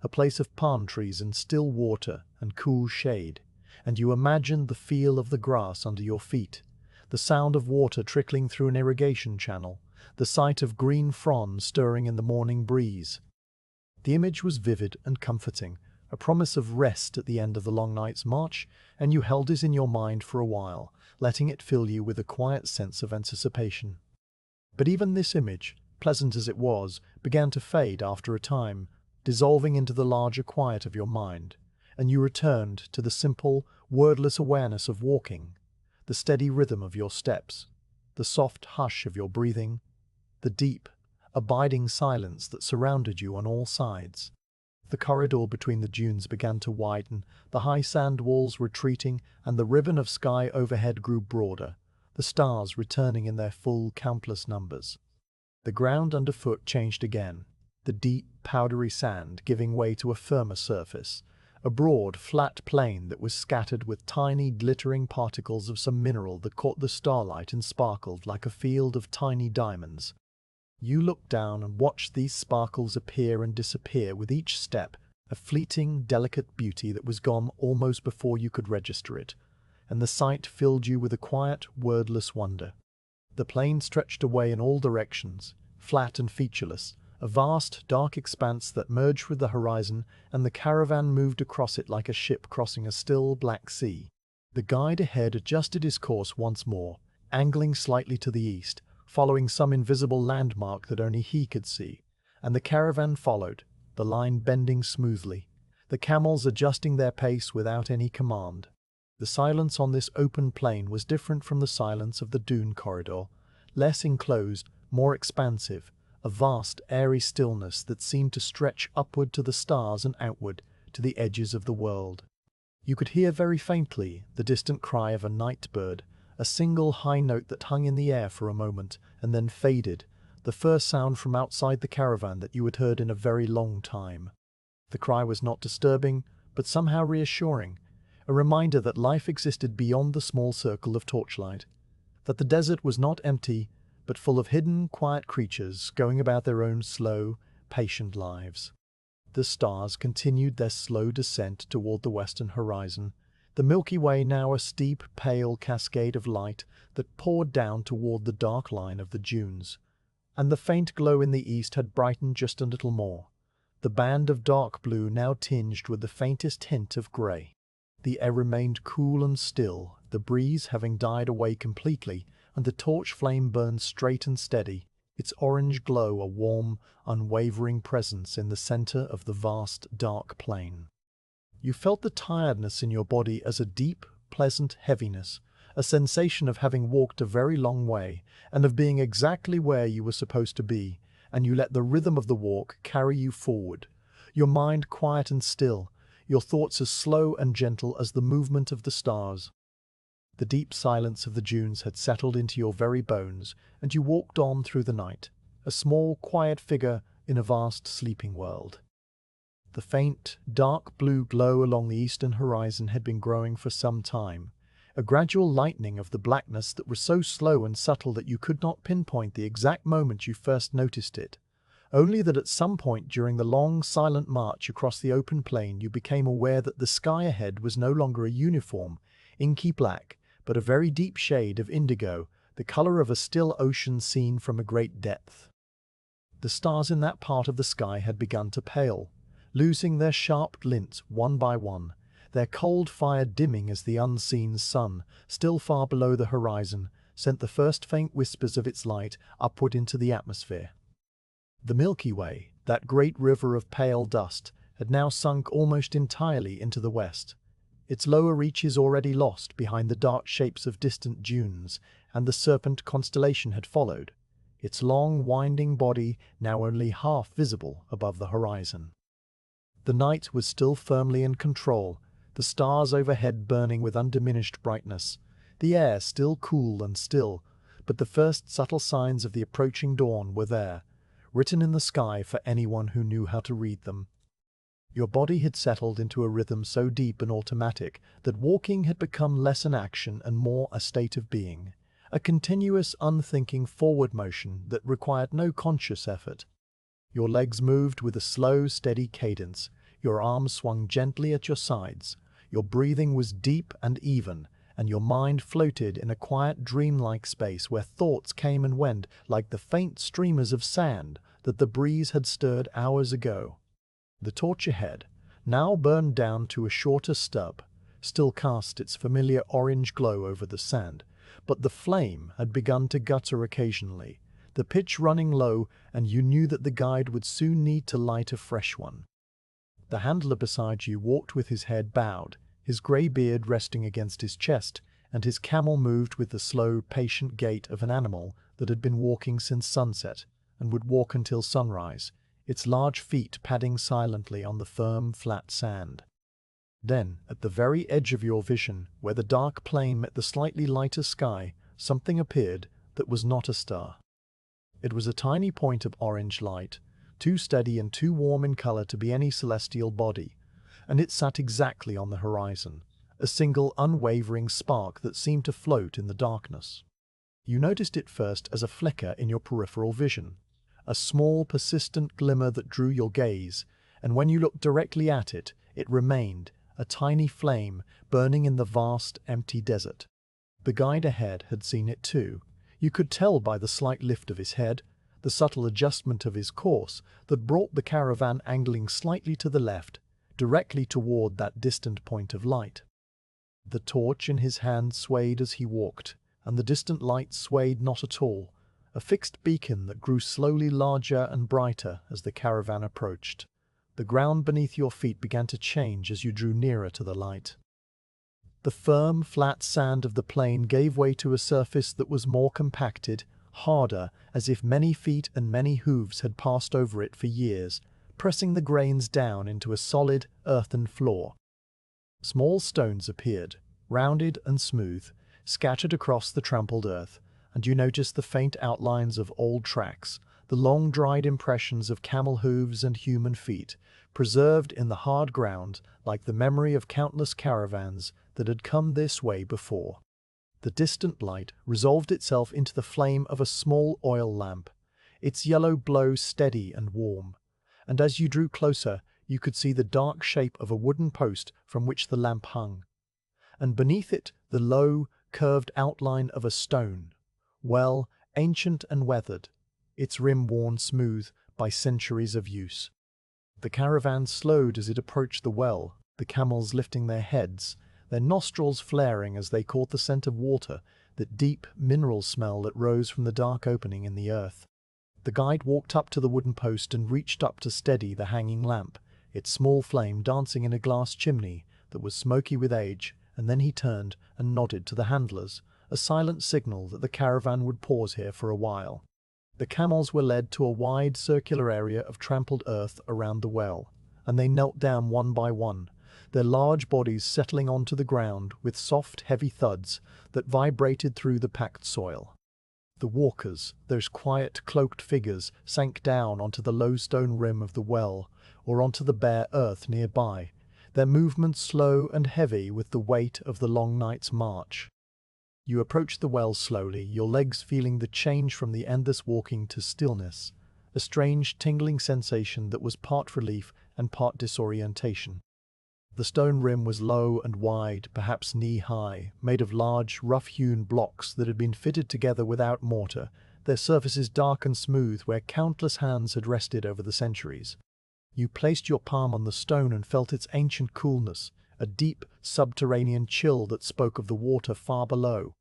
a place of palm trees and still water and cool shade, and you imagined the feel of the grass under your feet, the sound of water trickling through an irrigation channel, the sight of green fronds stirring in the morning breeze. The image was vivid and comforting, a promise of rest at the end of the long night's march, and you held it in your mind for a while, letting it fill you with a quiet sense of anticipation. But even this image, pleasant as it was, began to fade after a time, dissolving into the larger quiet of your mind, and you returned to the simple, wordless awareness of walking, the steady rhythm of your steps, the soft hush of your breathing, the deep, abiding silence that surrounded you on all sides. The corridor between the dunes began to widen, the high sand walls retreating, and the ribbon of sky overhead grew broader, the stars returning in their full, countless numbers. The ground underfoot changed again, the deep, powdery sand giving way to a firmer surface, a broad, flat plain that was scattered with tiny, glittering particles of some mineral that caught the starlight and sparkled like a field of tiny diamonds. You looked down and watched these sparkles appear and disappear with each step, a fleeting, delicate beauty that was gone almost before you could register it, and the sight filled you with a quiet, wordless wonder. The plain stretched away in all directions, flat and featureless, a vast, dark expanse that merged with the horizon, and the caravan moved across it like a ship crossing a still, black sea. The guide ahead adjusted his course once more, angling slightly to the east, following some invisible landmark that only he could see, and the caravan followed, the line bending smoothly, the camels adjusting their pace without any command. The silence on this open plain was different from the silence of the dune corridor, less enclosed, more expansive, a vast, airy stillness that seemed to stretch upward to the stars and outward to the edges of the world. You could hear very faintly the distant cry of a night bird, a single high note that hung in the air for a moment and then faded, the first sound from outside the caravan that you had heard in a very long time. The cry was not disturbing, but somehow reassuring, a reminder that life existed beyond the small circle of torchlight, that the desert was not empty, but full of hidden, quiet creatures going about their own slow, patient lives. The stars continued their slow descent toward the western horizon, the Milky Way now a steep, pale cascade of light that poured down toward the dark line of the dunes, and the faint glow in the east had brightened just a little more, the band of dark blue now tinged with the faintest hint of grey. The air remained cool and still, the breeze having died away completely, and the torch flame burned straight and steady, its orange glow a warm, unwavering presence in the center of the vast, dark plain. You felt the tiredness in your body as a deep, pleasant heaviness, a sensation of having walked a very long way, and of being exactly where you were supposed to be, and you let the rhythm of the walk carry you forward, your mind quiet and still, your thoughts as slow and gentle as the movement of the stars. The deep silence of the dunes had settled into your very bones, and you walked on through the night, a small, quiet figure in a vast sleeping world. The faint, dark blue glow along the eastern horizon had been growing for some time, a gradual lightening of the blackness that was so slow and subtle that you could not pinpoint the exact moment you first noticed it, only that at some point during the long, silent march across the open plain you became aware that the sky ahead was no longer a uniform, inky black, but a very deep shade of indigo, the color of a still ocean seen from a great depth. The stars in that part of the sky had begun to pale, losing their sharp glint one by one, their cold fire dimming as the unseen sun, still far below the horizon, sent the first faint whispers of its light upward into the atmosphere. The Milky Way, that great river of pale dust, had now sunk almost entirely into the west, its lower reaches already lost behind the dark shapes of distant dunes, and the Serpent constellation had followed, its long winding body now only half visible above the horizon. The night was still firmly in control, the stars overhead burning with undiminished brightness, the air still cool and still, but the first subtle signs of the approaching dawn were there, written in the sky for anyone who knew how to read them. Your body had settled into a rhythm so deep and automatic that walking had become less an action and more a state of being, a continuous, unthinking forward motion that required no conscious effort. Your legs moved with a slow, steady cadence, your arms swung gently at your sides, your breathing was deep and even, and your mind floated in a quiet, dreamlike space where thoughts came and went like the faint streamers of sand that the breeze had stirred hours ago. The torch ahead, now burned down to a shorter stub, still cast its familiar orange glow over the sand, but the flame had begun to gutter occasionally, the pitch running low, and you knew that the guide would soon need to light a fresh one. The handler beside you walked with his head bowed, his grey beard resting against his chest, and his camel moved with the slow, patient gait of an animal that had been walking since sunset, and would walk until sunrise, its large feet padding silently on the firm, flat sand. Then, at the very edge of your vision, where the dark plain met the slightly lighter sky, something appeared that was not a star. It was a tiny point of orange light, too steady and too warm in color to be any celestial body, and it sat exactly on the horizon, a single unwavering spark that seemed to float in the darkness. You noticed it first as a flicker in your peripheral vision, a small, persistent glimmer that drew your gaze, and when you looked directly at it, it remained, a tiny flame burning in the vast, empty desert. The guide ahead had seen it too. You could tell by the slight lift of his head, the subtle adjustment of his course that brought the caravan angling slightly to the left, directly toward that distant point of light. The torch in his hand swayed as he walked, and the distant light swayed not at all, a fixed beacon that grew slowly larger and brighter as the caravan approached. The ground beneath your feet began to change as you drew nearer to the light. The firm, flat sand of the plain gave way to a surface that was more compacted, harder, as if many feet and many hooves had passed over it for years, pressing the grains down into a solid, earthen floor. Small stones appeared, rounded and smooth, scattered across the trampled earth, and you noticed the faint outlines of old tracks, the long-dried impressions of camel hooves and human feet, preserved in the hard ground like the memory of countless caravans that had come this way before. The distant light resolved itself into the flame of a small oil lamp, its yellow glow steady and warm, and as you drew closer, you could see the dark shape of a wooden post from which the lamp hung, and beneath it the low, curved outline of a stone, well, ancient and weathered, its rim worn smooth by centuries of use. The caravan slowed as it approached the well, the camels lifting their heads, their nostrils flaring as they caught the scent of water, that deep, mineral smell that rose from the dark opening in the earth. The guide walked up to the wooden post and reached up to steady the hanging lamp, its small flame dancing in a glass chimney that was smoky with age, and then he turned and nodded to the handlers, a silent signal that the caravan would pause here for a while. The camels were led to a wide circular area of trampled earth around the well, and they knelt down one by one, their large bodies settling onto the ground with soft, heavy thuds that vibrated through the packed soil. The walkers, those quiet, cloaked figures, sank down onto the low stone rim of the well or onto the bare earth nearby, their movements slow and heavy with the weight of the long night's march. You approached the well slowly, your legs feeling the change from the endless walking to stillness, a strange tingling sensation that was part relief and part disorientation. The stone rim was low and wide, perhaps knee-high, made of large, rough-hewn blocks that had been fitted together without mortar, their surfaces dark and smooth where countless hands had rested over the centuries. You placed your palm on the stone and felt its ancient coolness, a deep, subterranean chill that spoke of the water far below,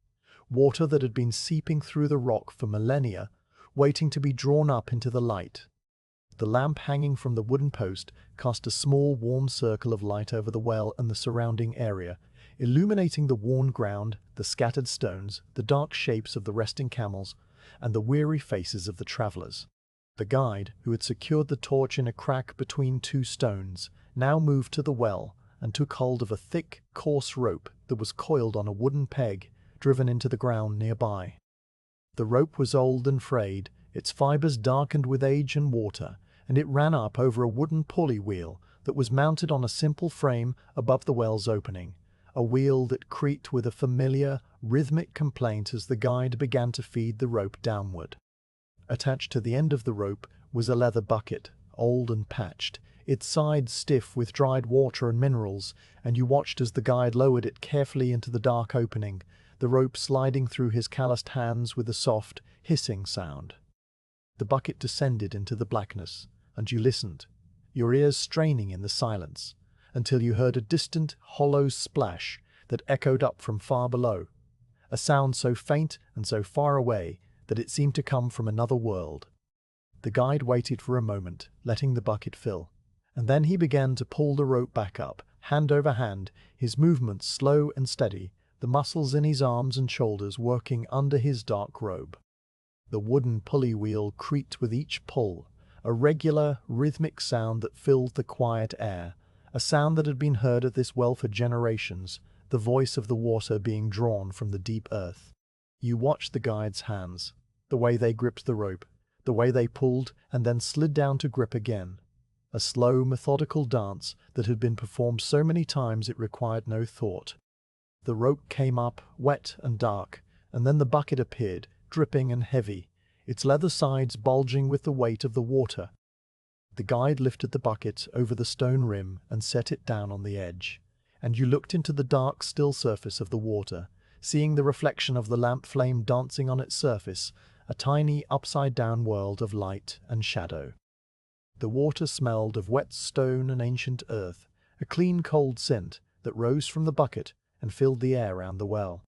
water that had been seeping through the rock for millennia, waiting to be drawn up into the light. The lamp hanging from the wooden post cast a small, warm circle of light over the well and the surrounding area, illuminating the worn ground, the scattered stones, the dark shapes of the resting camels, and the weary faces of the travelers. The guide, who had secured the torch in a crack between two stones, now moved to the well and took hold of a thick, coarse rope that was coiled on a wooden peg driven into the ground nearby. The rope was old and frayed, its fibers darkened with age and water, and it ran up over a wooden pulley wheel that was mounted on a simple frame above the well's opening, a wheel that creaked with a familiar, rhythmic complaint as the guide began to feed the rope downward. Attached to the end of the rope was a leather bucket, old and patched, its sides stiff with dried water and minerals, and you watched as the guide lowered it carefully into the dark opening, the rope sliding through his calloused hands with a soft, hissing sound. The bucket descended into the blackness, and you listened, your ears straining in the silence, until you heard a distant, hollow splash that echoed up from far below, a sound so faint and so far away that it seemed to come from another world. The guide waited for a moment, letting the bucket fill, and then he began to pull the rope back up, hand over hand, his movements slow and steady, the muscles in his arms and shoulders working under his dark robe. The wooden pulley wheel creaked with each pull, a regular, rhythmic sound that filled the quiet air, a sound that had been heard at this well for generations, the voice of the water being drawn from the deep earth. You watched the guide's hands, the way they gripped the rope, the way they pulled and then slid down to grip again. A slow, methodical dance that had been performed so many times it required no thought. The rope came up, wet and dark, and then the bucket appeared, dripping and heavy, its leather sides bulging with the weight of the water. The guide lifted the bucket over the stone rim and set it down on the edge, and you looked into the dark, still surface of the water, seeing the reflection of the lamp flame dancing on its surface, a tiny, upside-down world of light and shadow. The water smelled of wet stone and ancient earth, a clean, cold scent that rose from the bucket and filled the air round the well.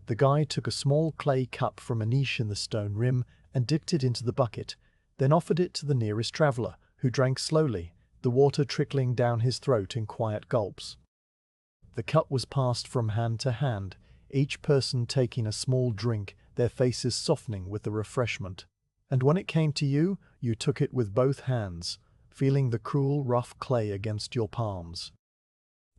The guide took a small clay cup from a niche in the stone rim and dipped it into the bucket, then offered it to the nearest traveller, who drank slowly, the water trickling down his throat in quiet gulps. The cup was passed from hand to hand, each person taking a small drink, their faces softening with the refreshment. And when it came to you, you took it with both hands, feeling the cruel, rough clay against your palms.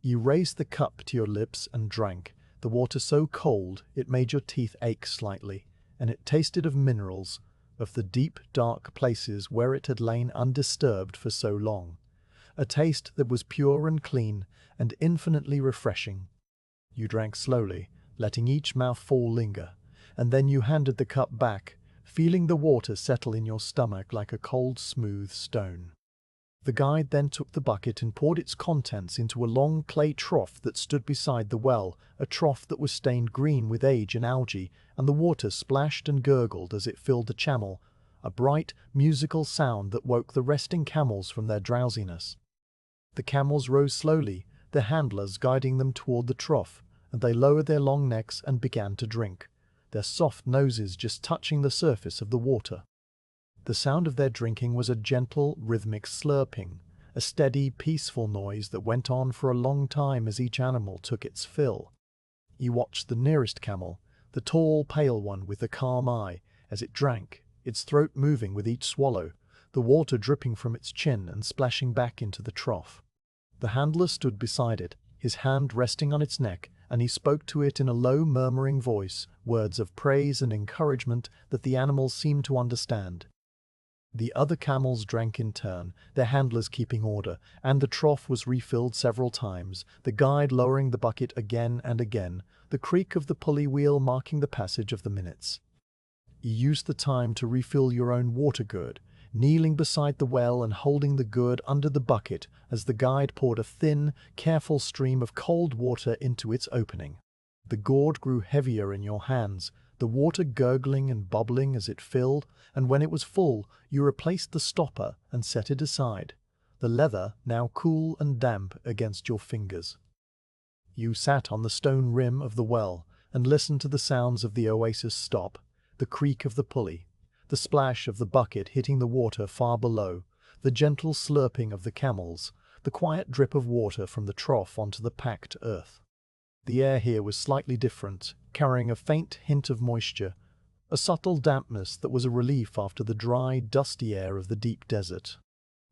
You raised the cup to your lips and drank, the water so cold it made your teeth ache slightly, and it tasted of minerals, of the deep, dark places where it had lain undisturbed for so long, a taste that was pure and clean and infinitely refreshing. You drank slowly, letting each mouthful linger, and then you handed the cup back, feeling the water settle in your stomach like a cold, smooth stone. The guide then took the bucket and poured its contents into a long clay trough that stood beside the well, a trough that was stained green with age and algae, and the water splashed and gurgled as it filled the channel, a bright, musical sound that woke the resting camels from their drowsiness. The camels rose slowly, their handlers guiding them toward the trough, and they lowered their long necks and began to drink, their soft noses just touching the surface of the water. The sound of their drinking was a gentle, rhythmic slurping, a steady, peaceful noise that went on for a long time as each animal took its fill. You watched the nearest camel, the tall, pale one with the calm eye, as it drank, its throat moving with each swallow, the water dripping from its chin and splashing back into the trough. The handler stood beside it, his hand resting on its neck, and he spoke to it in a low, murmuring voice, words of praise and encouragement that the animals seemed to understand. The other camels drank in turn, their handlers keeping order, and the trough was refilled several times, the guide lowering the bucket again and again, the creak of the pulley wheel marking the passage of the minutes. You used the time to refill your own water gourd, kneeling beside the well and holding the gourd under the bucket as the guide poured a thin, careful stream of cold water into its opening. The gourd grew heavier in your hands, the water gurgling and bubbling as it filled, and when it was full, you replaced the stopper and set it aside, the leather now cool and damp against your fingers. You sat on the stone rim of the well and listened to the sounds of the oasis stop, the creak of the pulley, the splash of the bucket hitting the water far below, the gentle slurping of the camels, the quiet drip of water from the trough onto the packed earth. The air here was slightly different, carrying a faint hint of moisture, a subtle dampness that was a relief after the dry, dusty air of the deep desert.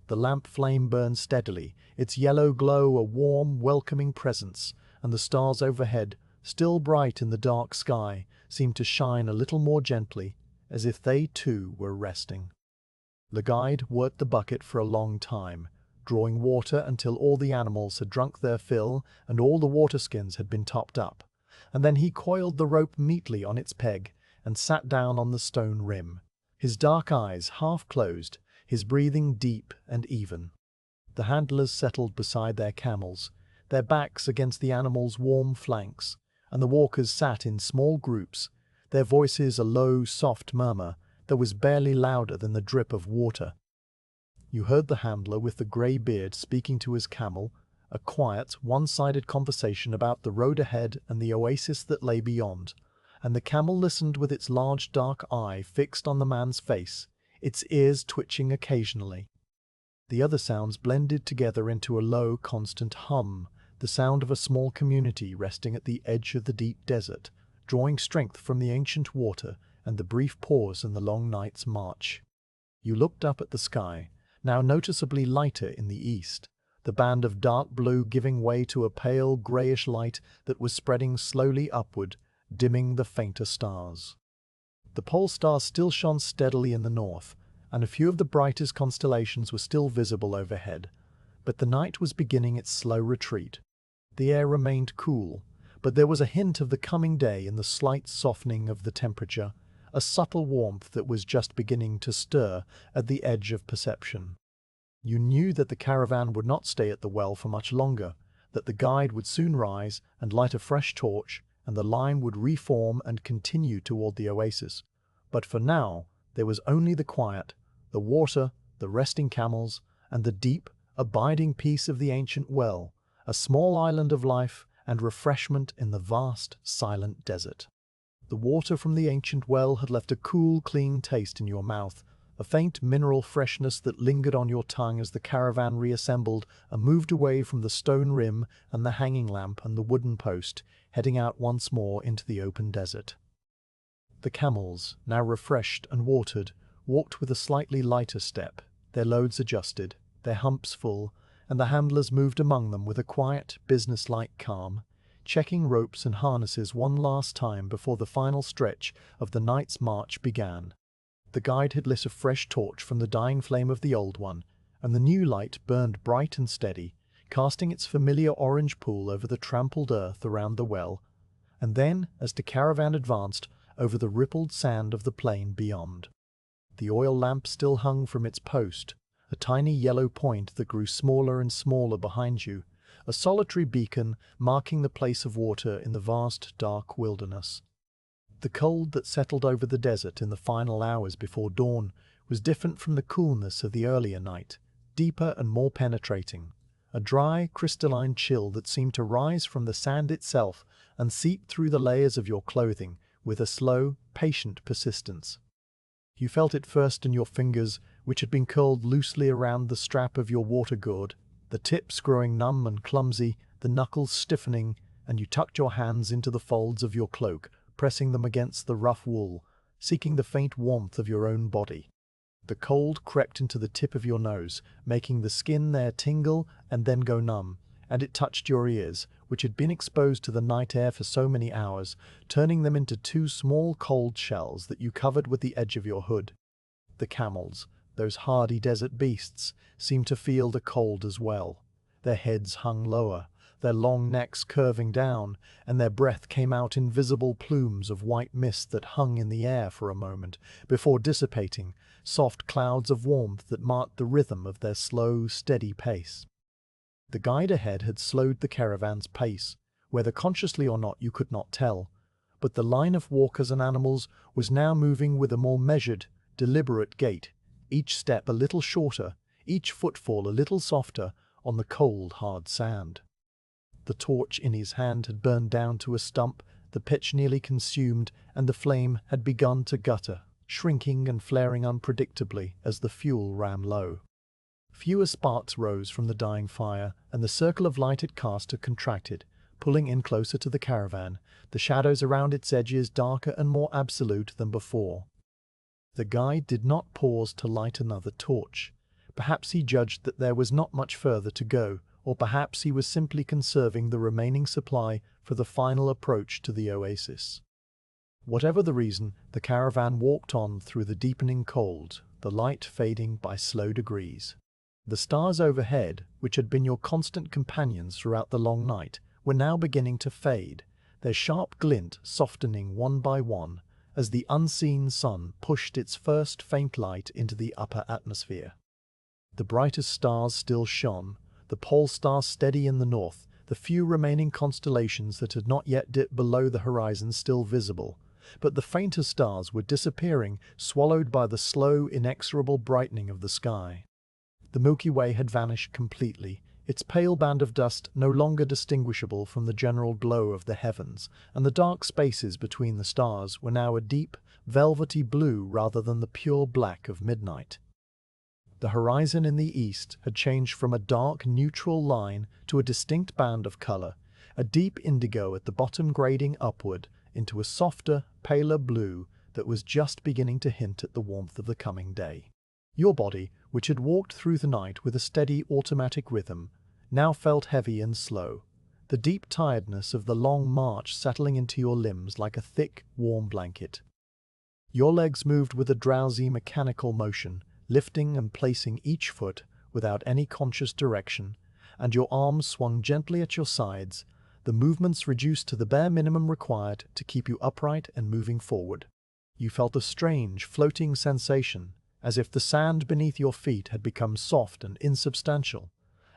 The lamp flame burned steadily, its yellow glow a warm, welcoming presence, and the stars overhead, still bright in the dark sky, seemed to shine a little more gently, as if they too were resting. The guide worked the bucket for a long time, drawing water until all the animals had drunk their fill and all the water skins had been topped up, and then he coiled the rope neatly on its peg and sat down on the stone rim, his dark eyes half closed, his breathing deep and even. The handlers settled beside their camels, their backs against the animals' warm flanks, and the walkers sat in small groups, their voices a low, soft murmur that was barely louder than the drip of water. You heard the handler with the grey beard speaking to his camel, a quiet, one-sided conversation about the road ahead and the oasis that lay beyond, and the camel listened with its large dark eye fixed on the man's face, its ears twitching occasionally. The other sounds blended together into a low, constant hum, the sound of a small community resting at the edge of the deep desert, drawing strength from the ancient water and the brief pause in the long night's march. You looked up at the sky, now noticeably lighter in the east, the band of dark blue giving way to a pale greyish light that was spreading slowly upward, dimming the fainter stars. The pole star still shone steadily in the north, and a few of the brightest constellations were still visible overhead, but the night was beginning its slow retreat. The air remained cool, but there was a hint of the coming day in the slight softening of the temperature, a subtle warmth that was just beginning to stir at the edge of perception. You knew that the caravan would not stay at the well for much longer, that the guide would soon rise and light a fresh torch, and the line would reform and continue toward the oasis. But for now, there was only the quiet, the water, the resting camels, and the deep, abiding peace of the ancient well, a small island of life and refreshment in the vast, silent desert. The water from the ancient well had left a cool, clean taste in your mouth, a faint mineral freshness that lingered on your tongue as the caravan reassembled and moved away from the stone rim and the hanging lamp and the wooden post, heading out once more into the open desert. The camels, now refreshed and watered, walked with a slightly lighter step, their loads adjusted, their humps full, and the handlers moved among them with a quiet, business-like calm, checking ropes and harnesses one last time before the final stretch of the night's march began. The guide had lit a fresh torch from the dying flame of the old one, and the new light burned bright and steady, casting its familiar orange pool over the trampled earth around the well, and then, as the caravan advanced, over the rippled sand of the plain beyond. The oil lamp still hung from its post, a tiny yellow point that grew smaller and smaller behind you, a solitary beacon marking the place of water in the vast, dark wilderness. The cold that settled over the desert in the final hours before dawn was different from the coolness of the earlier night, deeper and more penetrating, a dry, crystalline chill that seemed to rise from the sand itself and seep through the layers of your clothing with a slow, patient persistence. You felt it first in your fingers, which had been curled loosely around the strap of your water gourd, the tips growing numb and clumsy, the knuckles stiffening, and you tucked your hands into the folds of your cloak, pressing them against the rough wool, seeking the faint warmth of your own body. The cold crept into the tip of your nose, making the skin there tingle and then go numb, and it touched your ears, which had been exposed to the night air for so many hours, turning them into two small cold shells that you covered with the edge of your hood. The camels, those hardy desert beasts, seemed to feel the cold as well. Their heads hung lower, their long necks curving down, and their breath came out in visible plumes of white mist that hung in the air for a moment, before dissipating, soft clouds of warmth that marked the rhythm of their slow, steady pace. The guide ahead had slowed the caravan's pace, whether consciously or not you could not tell, but the line of walkers and animals was now moving with a more measured, deliberate gait, each step a little shorter, each footfall a little softer on the cold, hard sand. The torch in his hand had burned down to a stump, the pitch nearly consumed, and the flame had begun to gutter, shrinking and flaring unpredictably as the fuel ran low. Fewer sparks rose from the dying fire, and the circle of light it cast had contracted, pulling in closer to the caravan, the shadows around its edges darker and more absolute than before. The guide did not pause to light another torch. Perhaps he judged that there was not much further to go, or perhaps he was simply conserving the remaining supply for the final approach to the oasis. Whatever the reason, the caravan walked on through the deepening cold, the light fading by slow degrees. The stars overhead, which had been your constant companions throughout the long night, were now beginning to fade, their sharp glint softening one by one as the unseen sun pushed its first faint light into the upper atmosphere. The brightest stars still shone, the pole star steady in the north, the few remaining constellations that had not yet dipped below the horizon still visible, but the fainter stars were disappearing, swallowed by the slow, inexorable brightening of the sky. The Milky Way had vanished completely, its pale band of dust no longer distinguishable from the general glow of the heavens, and the dark spaces between the stars were now a deep, velvety blue rather than the pure black of midnight. The horizon in the east had changed from a dark, neutral line to a distinct band of color, a deep indigo at the bottom grading upward into a softer, paler blue that was just beginning to hint at the warmth of the coming day. Your body, which had walked through the night with a steady automatic rhythm, now felt heavy and slow, the deep tiredness of the long march settling into your limbs like a thick, warm blanket. Your legs moved with a drowsy, mechanical motion, lifting and placing each foot without any conscious direction, and your arms swung gently at your sides, the movements reduced to the bare minimum required to keep you upright and moving forward. You felt a strange, floating sensation, as if the sand beneath your feet had become soft and insubstantial,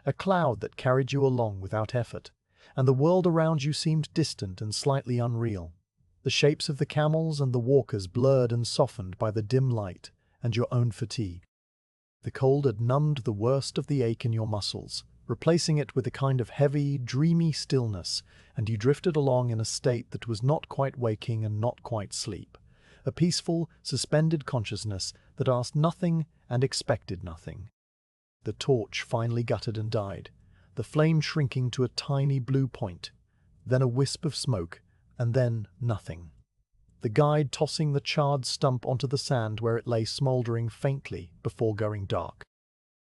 a cloud that carried you along without effort, and the world around you seemed distant and slightly unreal. The shapes of the camels and the walkers blurred and softened by the dim light and your own fatigue. The cold had numbed the worst of the ache in your muscles, replacing it with a kind of heavy, dreamy stillness, and you drifted along in a state that was not quite waking and not quite sleep, a peaceful, suspended consciousness that asked nothing and expected nothing. The torch finally guttered and died, the flame shrinking to a tiny blue point, then a wisp of smoke, and then nothing. The guide tossing the charred stump onto the sand where it lay smouldering faintly before going dark.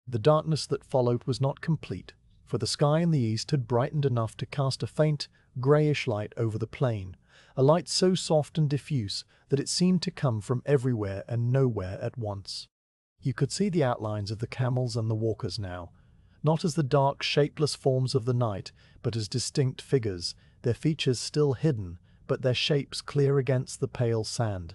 The darkness that followed was not complete, for the sky in the east had brightened enough to cast a faint, greyish light over the plain, a light so soft and diffuse that it seemed to come from everywhere and nowhere at once. You could see the outlines of the camels and the walkers now, not as the dark, shapeless forms of the night, but as distinct figures, their features still hidden, but their shapes clear against the pale sand.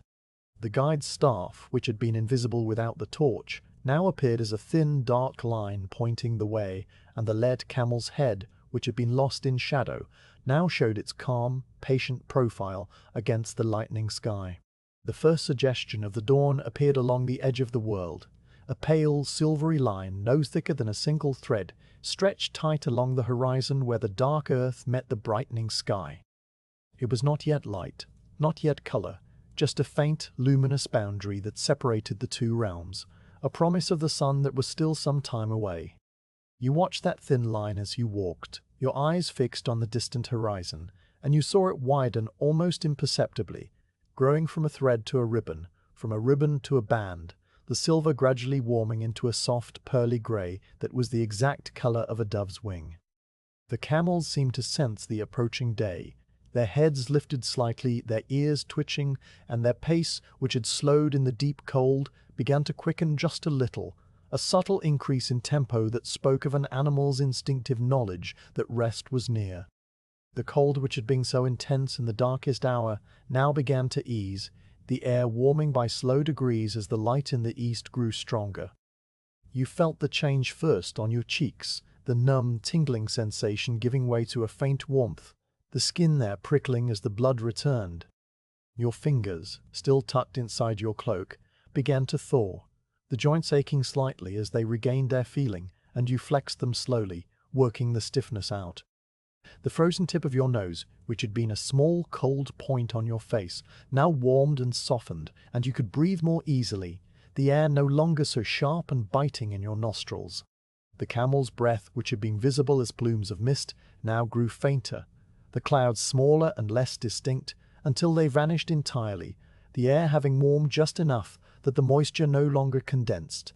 The guide's staff, which had been invisible without the torch, now appeared as a thin, dark line pointing the way, and the led camel's head, which had been lost in shadow, now showed its calm, patient profile against the lightening sky. The first suggestion of the dawn appeared along the edge of the world, a pale, silvery line no thicker than a single thread, stretched tight along the horizon where the dark earth met the brightening sky. It was not yet light, not yet color, just a faint, luminous boundary that separated the two realms, a promise of the sun that was still some time away. You watched that thin line as you walked, your eyes fixed on the distant horizon, and you saw it widen almost imperceptibly, growing from a thread to a ribbon, from a ribbon to a band, the silver gradually warming into a soft, pearly grey that was the exact color of a dove's wing. The camels seemed to sense the approaching day, their heads lifted slightly, their ears twitching, and their pace, which had slowed in the deep cold, began to quicken just a little, a subtle increase in tempo that spoke of an animal's instinctive knowledge that rest was near. The cold, which had been so intense in the darkest hour, now began to ease, the air warming by slow degrees as the light in the east grew stronger. You felt the change first on your cheeks, the numb, tingling sensation giving way to a faint warmth, the skin there prickling as the blood returned. Your fingers, still tucked inside your cloak, began to thaw, the joints aching slightly as they regained their feeling, and you flexed them slowly, working the stiffness out. The frozen tip of your nose, which had been a small, cold point on your face, now warmed and softened, and you could breathe more easily, the air no longer so sharp and biting in your nostrils. The camel's breath, which had been visible as plumes of mist, now grew fainter, the clouds smaller and less distinct, until they vanished entirely, the air having warmed just enough that the moisture no longer condensed.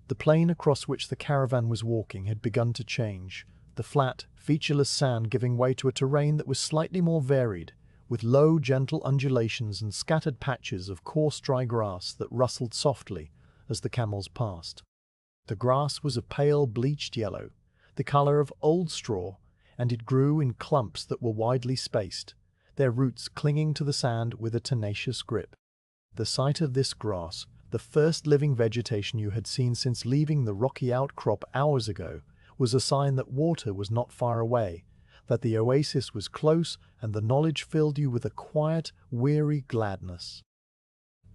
The plain across which the caravan was walking had begun to change, the flat, featureless sand giving way to a terrain that was slightly more varied, with low, gentle undulations and scattered patches of coarse dry grass that rustled softly as the camels passed. The grass was a pale, bleached yellow, the color of old straw, and it grew in clumps that were widely spaced, their roots clinging to the sand with a tenacious grip. The sight of this grass, the first living vegetation you had seen since leaving the rocky outcrop hours ago, was a sign that water was not far away, that the oasis was close, and the knowledge filled you with a quiet, weary gladness.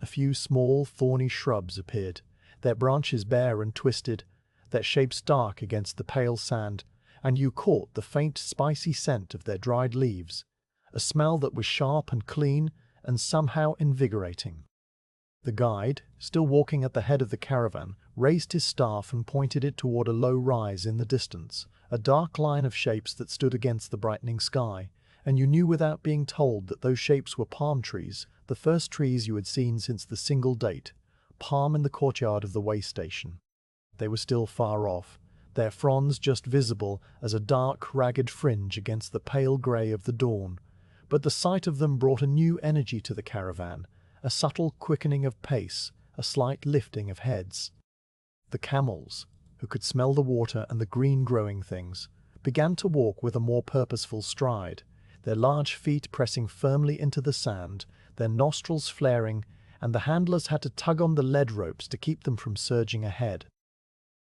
A few small, thorny shrubs appeared, their branches bare and twisted, their shapes dark against the pale sand, and you caught the faint, spicy scent of their dried leaves, a smell that was sharp and clean and somehow invigorating. The guide, still walking at the head of the caravan, raised his staff and pointed it toward a low rise in the distance, a dark line of shapes that stood against the brightening sky, and you knew without being told that those shapes were palm trees, the first trees you had seen since the single date, palm in the courtyard of the way station. They were still far off, their fronds just visible as a dark, ragged fringe against the pale grey of the dawn, but the sight of them brought a new energy to the caravan, a subtle quickening of pace, a slight lifting of heads. The camels, who could smell the water and the green growing things, began to walk with a more purposeful stride, their large feet pressing firmly into the sand, their nostrils flaring, and the handlers had to tug on the lead ropes to keep them from surging ahead.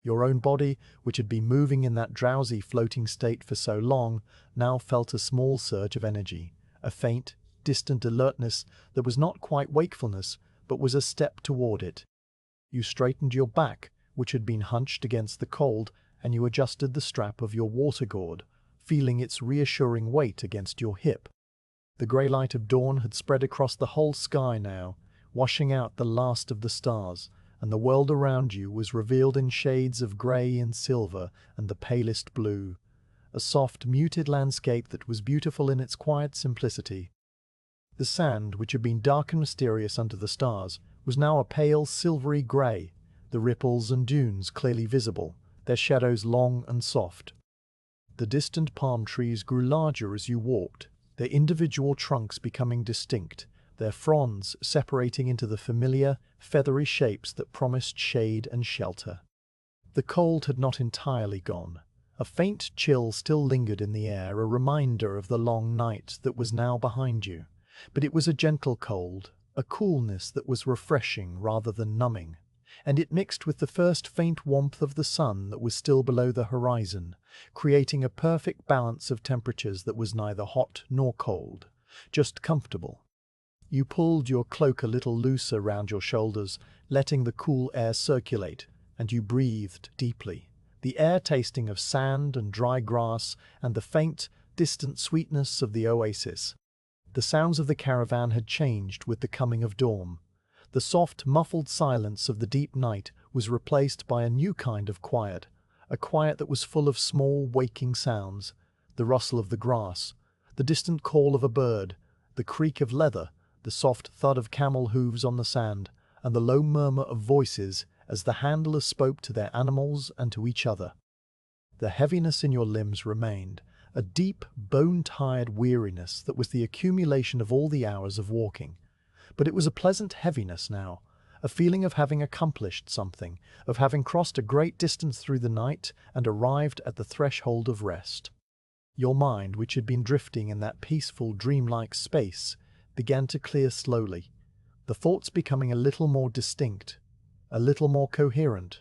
Your own body, which had been moving in that drowsy, floating state for so long, now felt a small surge of energy, a faint, distant alertness that was not quite wakefulness, but was a step toward it. You straightened your back, which had been hunched against the cold, and you adjusted the strap of your water gourd, feeling its reassuring weight against your hip. The grey light of dawn had spread across the whole sky now, washing out the last of the stars, and the world around you was revealed in shades of grey and silver and the palest blue, a soft, muted landscape that was beautiful in its quiet simplicity. The sand, which had been dark and mysterious under the stars, was now a pale, silvery grey, the ripples and dunes clearly visible, their shadows long and soft. The distant palm trees grew larger as you walked, their individual trunks becoming distinct, their fronds separating into the familiar, feathery shapes that promised shade and shelter. The cold had not entirely gone. A faint chill still lingered in the air, a reminder of the long night that was now behind you. But it was a gentle cold, a coolness that was refreshing rather than numbing, and it mixed with the first faint warmth of the sun that was still below the horizon, creating a perfect balance of temperatures that was neither hot nor cold, just comfortable. You pulled your cloak a little looser round your shoulders, letting the cool air circulate, and you breathed deeply, the air tasting of sand and dry grass and the faint, distant sweetness of the oasis. The sounds of the caravan had changed with the coming of dawn. The soft, muffled silence of the deep night was replaced by a new kind of quiet, a quiet that was full of small, waking sounds, the rustle of the grass, the distant call of a bird, the creak of leather, the soft thud of camel hooves on the sand, and the low murmur of voices as the handlers spoke to their animals and to each other. The heaviness in your limbs remained, a deep, bone-tired weariness that was the accumulation of all the hours of walking. But it was a pleasant heaviness now, a feeling of having accomplished something, of having crossed a great distance through the night and arrived at the threshold of rest. Your mind, which had been drifting in that peaceful, dreamlike space, began to clear slowly, the thoughts becoming a little more distinct, a little more coherent,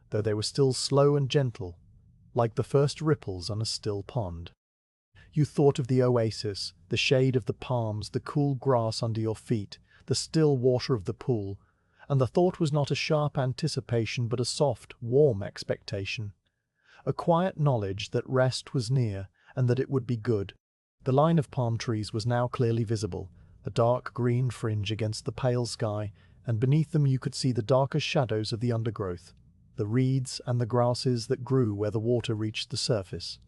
though they were still slow and gentle, like the first ripples on a still pond. You thought of the oasis, the shade of the palms, the cool grass under your feet, the still water of the pool, and the thought was not a sharp anticipation but a soft, warm expectation, a quiet knowledge that rest was near and that it would be good. The line of palm trees was now clearly visible, a dark green fringe against the pale sky, and beneath them you could see the darker shadows of the undergrowth. the reeds and the grasses that grew where the water reached the surface.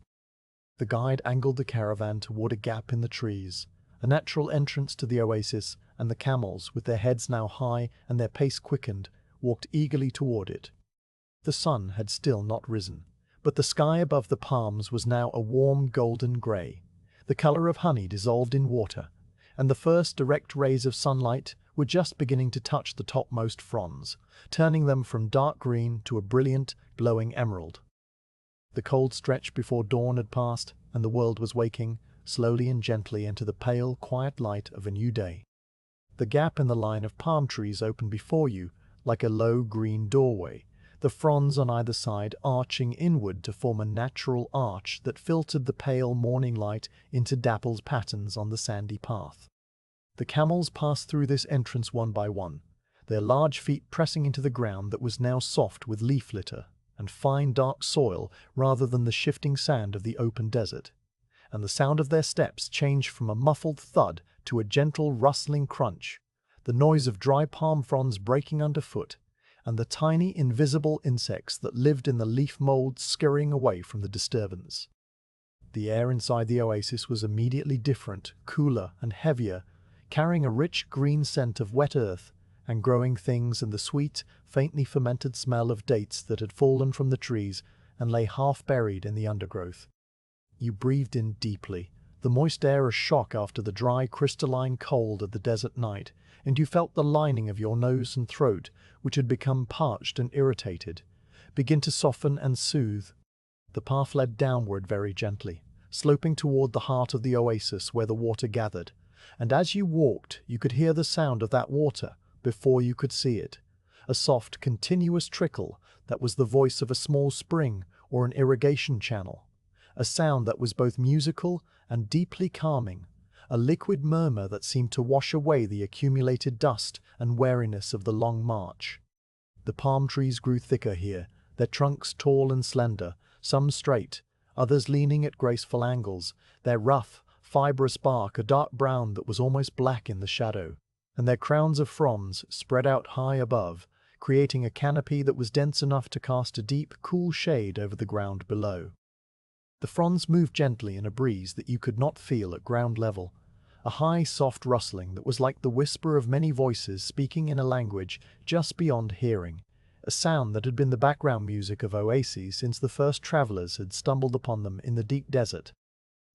The guide angled the caravan toward a gap in the trees, a natural entrance to the oasis, and the camels, with their heads now high and their pace quickened, walked eagerly toward it. The sun had still not risen, but the sky above the palms was now a warm golden grey, the color of honey dissolved in water, and the first direct rays of sunlight were just beginning to touch the topmost fronds, turning them from dark green to a brilliant, glowing emerald. The cold stretch before dawn had passed, and the world was waking, slowly and gently, into the pale, quiet light of a new day. The gap in the line of palm trees opened before you, like a low green doorway, the fronds on either side arching inward to form a natural arch that filtered the pale morning light into dappled patterns on the sandy path. The camels passed through this entrance one by one, their large feet pressing into the ground that was now soft with leaf litter and fine dark soil rather than the shifting sand of the open desert, and the sound of their steps changed from a muffled thud to a gentle rustling crunch, the noise of dry palm fronds breaking underfoot, and the tiny invisible insects that lived in the leaf mold scurrying away from the disturbance. The air inside the oasis was immediately different, cooler and heavier, carrying a rich green scent of wet earth and growing things and the sweet, faintly fermented smell of dates that had fallen from the trees and lay half buried in the undergrowth. You breathed in deeply, the moist air a shock after the dry, crystalline cold of the desert night, and you felt the lining of your nose and throat, which had become parched and irritated, begin to soften and soothe. The path led downward very gently, sloping toward the heart of the oasis where the water gathered, and as you walked you could hear the sound of that water before you could see it, a soft, continuous trickle that was the voice of a small spring or an irrigation channel, a sound that was both musical and deeply calming, a liquid murmur that seemed to wash away the accumulated dust and weariness of the long march. The palm trees grew thicker here, their trunks tall and slender, some straight, others leaning at graceful angles, their rough, fibrous bark a dark brown that was almost black in the shadow, and their crowns of fronds spread out high above, creating a canopy that was dense enough to cast a deep, cool shade over the ground below. The fronds moved gently in a breeze that you could not feel at ground level, a high, soft rustling that was like the whisper of many voices speaking in a language just beyond hearing, a sound that had been the background music of oases since the first travelers had stumbled upon them in the deep desert.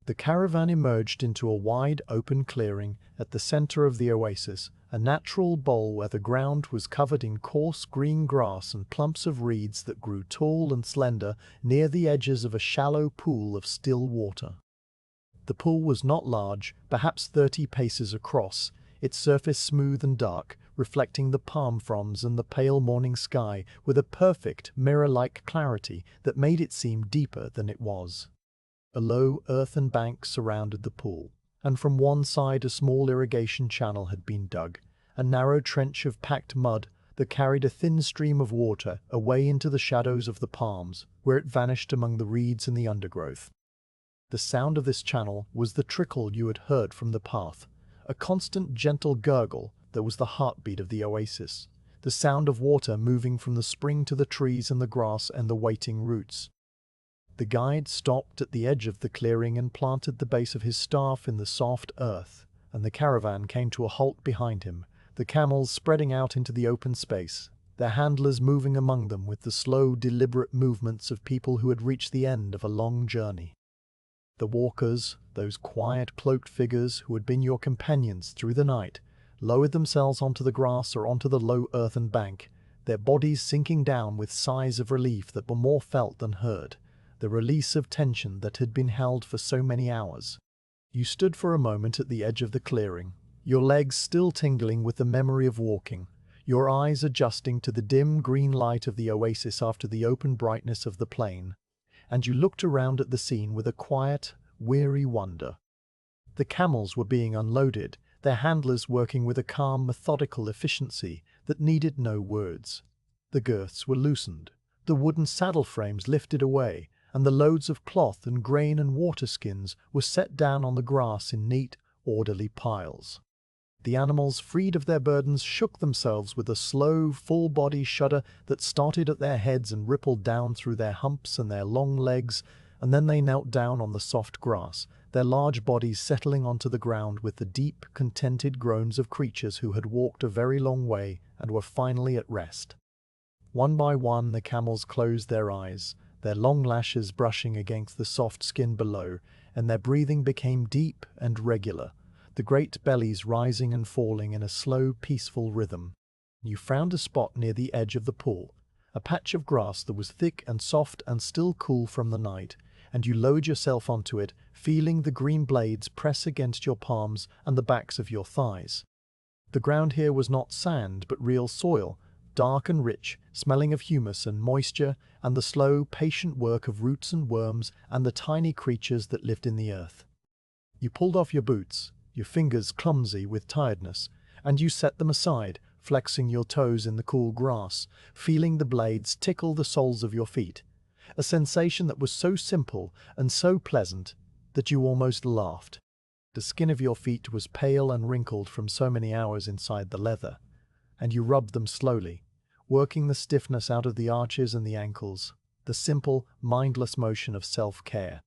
The caravan emerged into a wide, open clearing at the center of the oasis, a natural bowl where the ground was covered in coarse green grass and clumps of reeds that grew tall and slender near the edges of a shallow pool of still water. The pool was not large, perhaps 30 paces across, its surface smooth and dark, reflecting the palm fronds and the pale morning sky with a perfect, mirror-like clarity that made it seem deeper than it was. A low earthen bank surrounded the pool, and from one side a small irrigation channel had been dug, a narrow trench of packed mud that carried a thin stream of water away into the shadows of the palms, where it vanished among the reeds and the undergrowth. The sound of this channel was the trickle you had heard from the path, a constant gentle gurgle that was the heartbeat of the oasis, the sound of water moving from the spring to the trees and the grass and the waiting roots. The guide stopped at the edge of the clearing and planted the base of his staff in the soft earth, and the caravan came to a halt behind him, the camels spreading out into the open space, their handlers moving among them with the slow, deliberate movements of people who had reached the end of a long journey. The walkers, those quiet, cloaked figures who had been your companions through the night, lowered themselves onto the grass or onto the low earthen bank, their bodies sinking down with sighs of relief that were more felt than heard, the release of tension that had been held for so many hours. You stood for a moment at the edge of the clearing, your legs still tingling with the memory of walking, your eyes adjusting to the dim green light of the oasis after the open brightness of the plain, and you looked around at the scene with a quiet, weary wonder. The camels were being unloaded, their handlers working with a calm, methodical efficiency that needed no words. The girths were loosened, the wooden saddle frames lifted away, and the loads of cloth and grain and water skins were set down on the grass in neat, orderly piles. The animals, freed of their burdens, shook themselves with a slow, full-body shudder that started at their heads and rippled down through their humps and their long legs, and then they knelt down on the soft grass, their large bodies settling onto the ground with the deep, contented groans of creatures who had walked a very long way and were finally at rest. One by one the camels closed their eyes, their long lashes brushing against the soft skin below, and their breathing became deep and regular, the great bellies rising and falling in a slow, peaceful rhythm. You found a spot near the edge of the pool, a patch of grass that was thick and soft and still cool from the night, and you lowered yourself onto it, feeling the green blades press against your palms and the backs of your thighs. The ground here was not sand, but real soil, dark and rich, smelling of humus and moisture, and the slow, patient work of roots and worms and the tiny creatures that lived in the earth. You pulled off your boots, your fingers clumsy with tiredness, and you set them aside, flexing your toes in the cool grass, feeling the blades tickle the soles of your feet, a sensation that was so simple and so pleasant that you almost laughed. The skin of your feet was pale and wrinkled from so many hours inside the leather, and you rubbed them slowly, working the stiffness out of the arches and the ankles, the simple, mindless motion of self-care.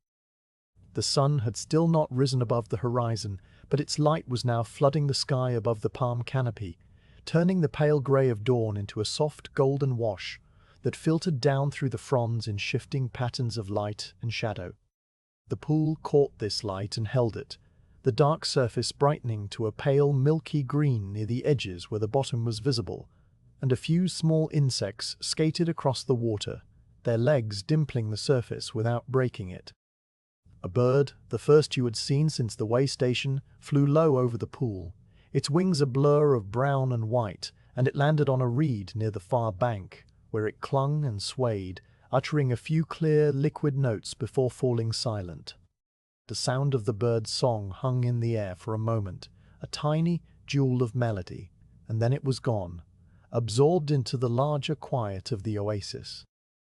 The sun had still not risen above the horizon, but its light was now flooding the sky above the palm canopy, turning the pale grey of dawn into a soft golden wash that filtered down through the fronds in shifting patterns of light and shadow. The pool caught this light and held it, the dark surface brightening to a pale milky green near the edges where the bottom was visible, and a few small insects skated across the water, their legs dimpling the surface without breaking it. A bird, the first you had seen since the way station, flew low over the pool, its wings a blur of brown and white, and it landed on a reed near the far bank, where it clung and swayed, uttering a few clear, liquid notes before falling silent. The sound of the bird's song hung in the air for a moment, a tiny jewel of melody, and then it was gone, absorbed into the larger quiet of the oasis.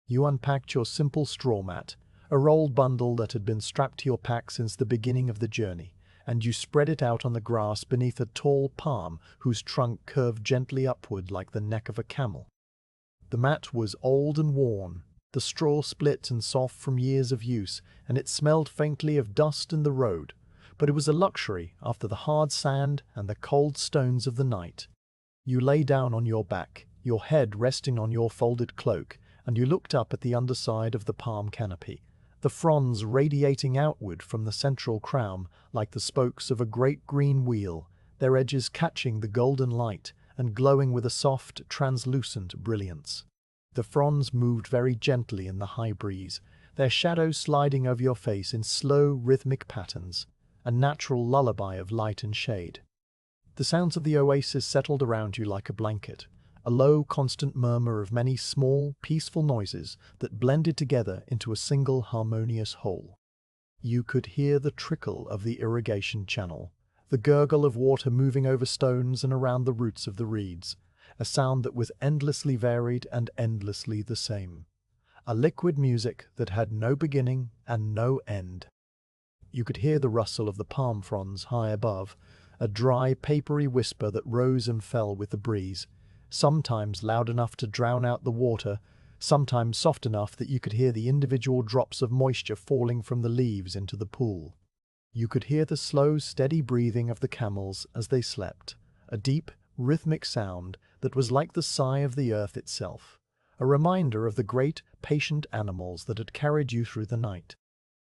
You unpacked your simple straw mat, a rolled bundle that had been strapped to your pack since the beginning of the journey, and you spread it out on the grass beneath a tall palm whose trunk curved gently upward like the neck of a camel. The mat was old and worn, the straw split and soft from years of use, and it smelled faintly of dust and the road, but it was a luxury after the hard sand and the cold stones of the night. You lay down on your back, your head resting on your folded cloak, and you looked up at the underside of the palm canopy, the fronds radiating outward from the central crown like the spokes of a great green wheel, their edges catching the golden light and glowing with a soft, translucent brilliance. The fronds moved very gently in the high breeze, their shadows sliding over your face in slow, rhythmic patterns, a natural lullaby of light and shade. The sounds of the oasis settled around you like a blanket, a low, constant murmur of many small, peaceful noises that blended together into a single harmonious whole. You could hear the trickle of the irrigation channel, the gurgle of water moving over stones and around the roots of the reeds, a sound that was endlessly varied and endlessly the same, a liquid music that had no beginning and no end. You could hear the rustle of the palm fronds high above, a dry, papery whisper that rose and fell with the breeze, sometimes loud enough to drown out the water, sometimes soft enough that you could hear the individual drops of moisture falling from the leaves into the pool. You could hear the slow, steady breathing of the camels as they slept, a deep, rhythmic sound that was like the sigh of the earth itself, a reminder of the great, patient animals that had carried you through the night.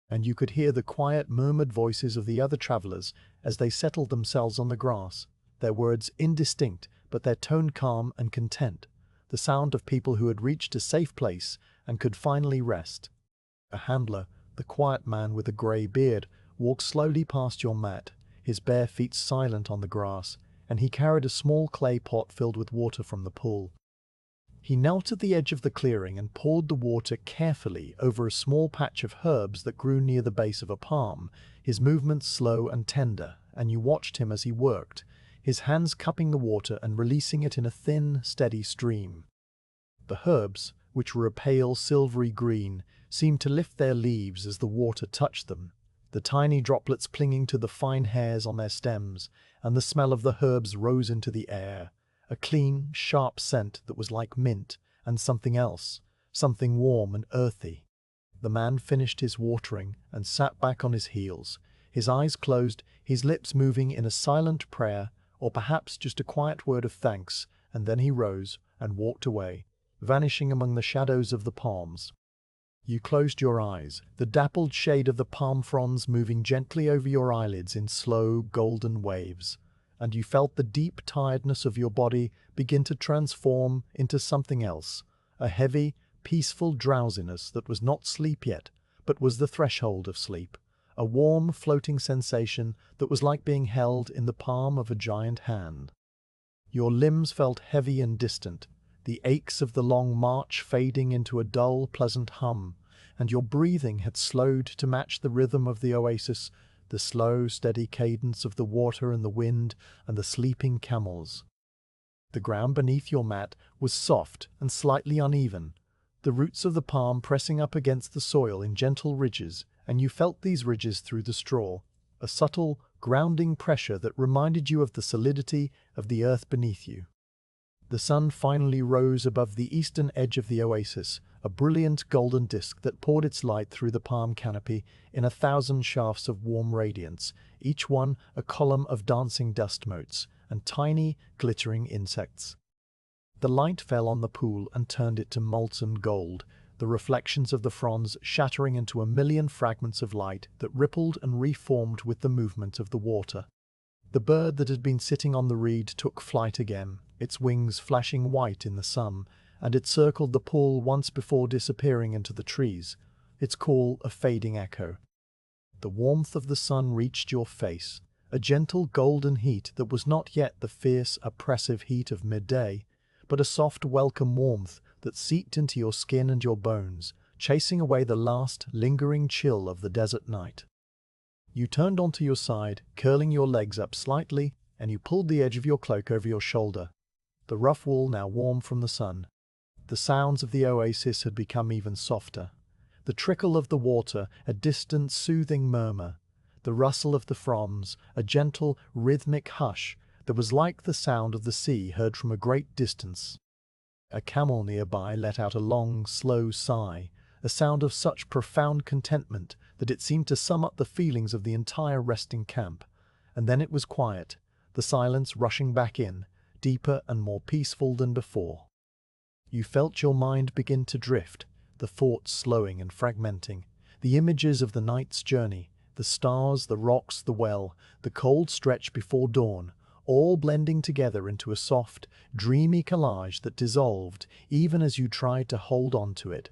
And you could hear the quiet, murmured voices of the other travelers as they settled themselves on the grass, their words indistinct, but their tone calm and content, the sound of people who had reached a safe place and could finally rest. A handler, the quiet man with a grey beard, walked slowly past your mat, his bare feet silent on the grass, and he carried a small clay pot filled with water from the pool. He knelt at the edge of the clearing and poured the water carefully over a small patch of herbs that grew near the base of a palm, his movements slow and tender, and you watched him as he worked, his hands cupping the water and releasing it in a thin, steady stream. The herbs, which were a pale silvery green, seemed to lift their leaves as the water touched them, the tiny droplets clinging to the fine hairs on their stems, and the smell of the herbs rose into the air, a clean, sharp scent that was like mint and something else, something warm and earthy. The man finished his watering and sat back on his heels, his eyes closed, his lips moving in a silent prayer, or perhaps just a quiet word of thanks, and then he rose and walked away, vanishing among the shadows of the palms. You closed your eyes, the dappled shade of the palm fronds moving gently over your eyelids in slow, golden waves, and you felt the deep tiredness of your body begin to transform into something else, a heavy, peaceful drowsiness that was not sleep yet, but was the threshold of sleep, a warm, floating sensation that was like being held in the palm of a giant hand. Your limbs felt heavy and distant, the aches of the long march fading into a dull, pleasant hum, and your breathing had slowed to match the rhythm of the oasis, the slow, steady cadence of the water and the wind and the sleeping camels. The ground beneath your mat was soft and slightly uneven, the roots of the palm pressing up against the soil in gentle ridges, and you felt these ridges through the straw, a subtle, grounding pressure that reminded you of the solidity of the earth beneath you. The sun finally rose above the eastern edge of the oasis, a brilliant golden disk that poured its light through the palm canopy in 1,000 shafts of warm radiance, each one a column of dancing dust motes and tiny, glittering insects. The light fell on the pool and turned it to molten gold, the reflections of the fronds shattering into a million fragments of light that rippled and reformed with the movement of the water. The bird that had been sitting on the reed took flight again, its wings flashing white in the sun, and it circled the pool once before disappearing into the trees, its call a fading echo. The warmth of the sun reached your face, a gentle golden heat that was not yet the fierce, oppressive heat of midday, but a soft, welcome warmth that seeped into your skin and your bones, chasing away the last, lingering chill of the desert night. You turned onto your side, curling your legs up slightly, and you pulled the edge of your cloak over your shoulder, the rough wool now warm from the sun. The sounds of the oasis had become even softer. The trickle of the water, a distant, soothing murmur. The rustle of the fronds, a gentle, rhythmic hush that was like the sound of the sea heard from a great distance. A camel nearby let out a long, slow sigh, a sound of such profound contentment that it seemed to sum up the feelings of the entire resting camp. And then it was quiet, the silence rushing back in, deeper and more peaceful than before. You felt your mind begin to drift, the thoughts slowing and fragmenting, the images of the night's journey, the stars, the rocks, the well, the cold stretch before dawn, all blending together into a soft, dreamy collage that dissolved even as you tried to hold on to it.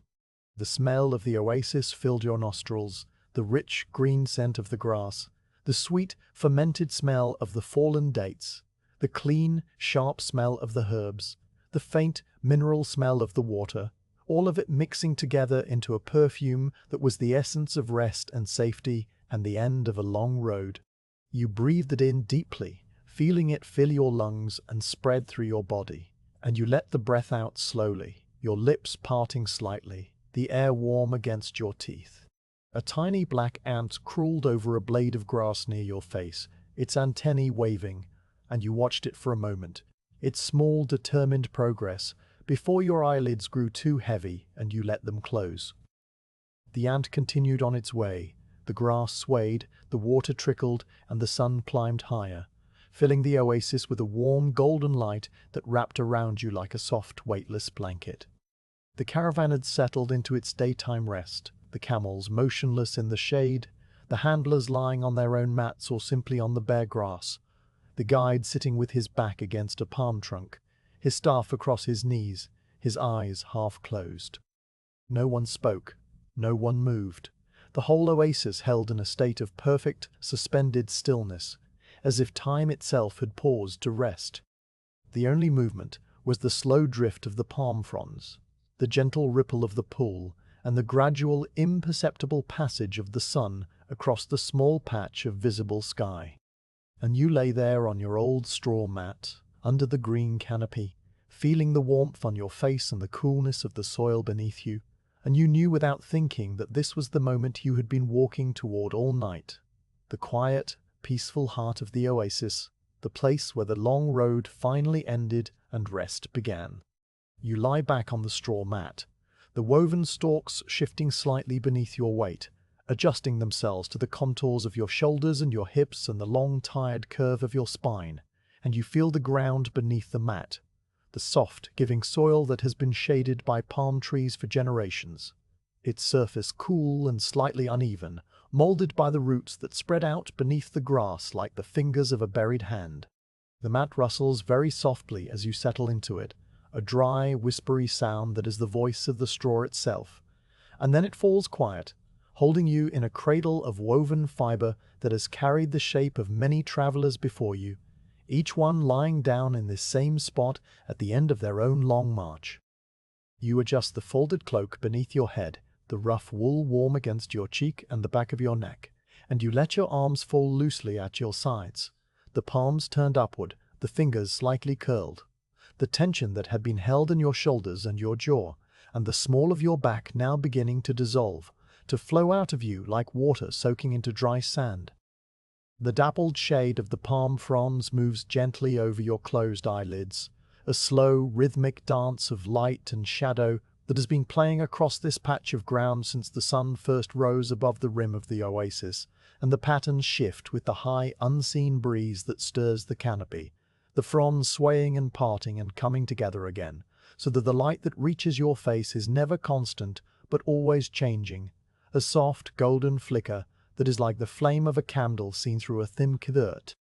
The smell of the oasis filled your nostrils, the rich green scent of the grass, the sweet, fermented smell of the fallen dates, the clean, sharp smell of the herbs, the faint, mineral smell of the water, all of it mixing together into a perfume that was the essence of rest and safety and the end of a long road. You breathed it in deeply, feeling it fill your lungs and spread through your body, and you let the breath out slowly, your lips parting slightly, the air warm against your teeth. A tiny black ant crawled over a blade of grass near your face, its antennae waving, and you watched it for a moment, its small, determined progress, before your eyelids grew too heavy and you let them close. The ant continued on its way. The grass swayed, the water trickled, and the sun climbed higher, filling the oasis with a warm, golden light that wrapped around you like a soft, weightless blanket. The caravan had settled into its daytime rest, the camels motionless in the shade, the handlers lying on their own mats or simply on the bare grass, the guide sitting with his back against a palm trunk, his staff across his knees, his eyes half closed. No one spoke, no one moved. The whole oasis held in a state of perfect, suspended stillness, as if time itself had paused to rest. The only movement was the slow drift of the palm fronds, the gentle ripple of the pool, and the gradual, imperceptible passage of the sun across the small patch of visible sky. And you lay there on your old straw mat, under the green canopy, feeling the warmth on your face and the coolness of the soil beneath you, and you knew without thinking that this was the moment you had been walking toward all night, the quiet, peaceful heart of the oasis, the place where the long road finally ended and rest began. You lie back on the straw mat, the woven stalks shifting slightly beneath your weight, adjusting themselves to the contours of your shoulders and your hips and the long, tired curve of your spine, and you feel the ground beneath the mat, the soft, giving soil that has been shaded by palm trees for generations. Its surface cool and slightly uneven, molded by the roots that spread out beneath the grass like the fingers of a buried hand. The mat rustles very softly as you settle into it, a dry, whispery sound that is the voice of the straw itself, and then it falls quiet, holding you in a cradle of woven fiber that has carried the shape of many travelers before you, each one lying down in this same spot at the end of their own long march. You adjust the folded cloak beneath your head, the rough wool warm against your cheek and the back of your neck, and you let your arms fall loosely at your sides, the palms turned upward, the fingers slightly curled. The tension that had been held in your shoulders and your jaw, and the small of your back now beginning to dissolve, to flow out of you like water soaking into dry sand. The dappled shade of the palm fronds moves gently over your closed eyelids, a slow, rhythmic dance of light and shadow that has been playing across this patch of ground since the sun first rose above the rim of the oasis, and the patterns shift with the high, unseen breeze that stirs the canopy, the fronds swaying and parting and coming together again, so that the light that reaches your face is never constant, but always changing, a soft, golden flicker that is like the flame of a candle seen through a thin cuvert.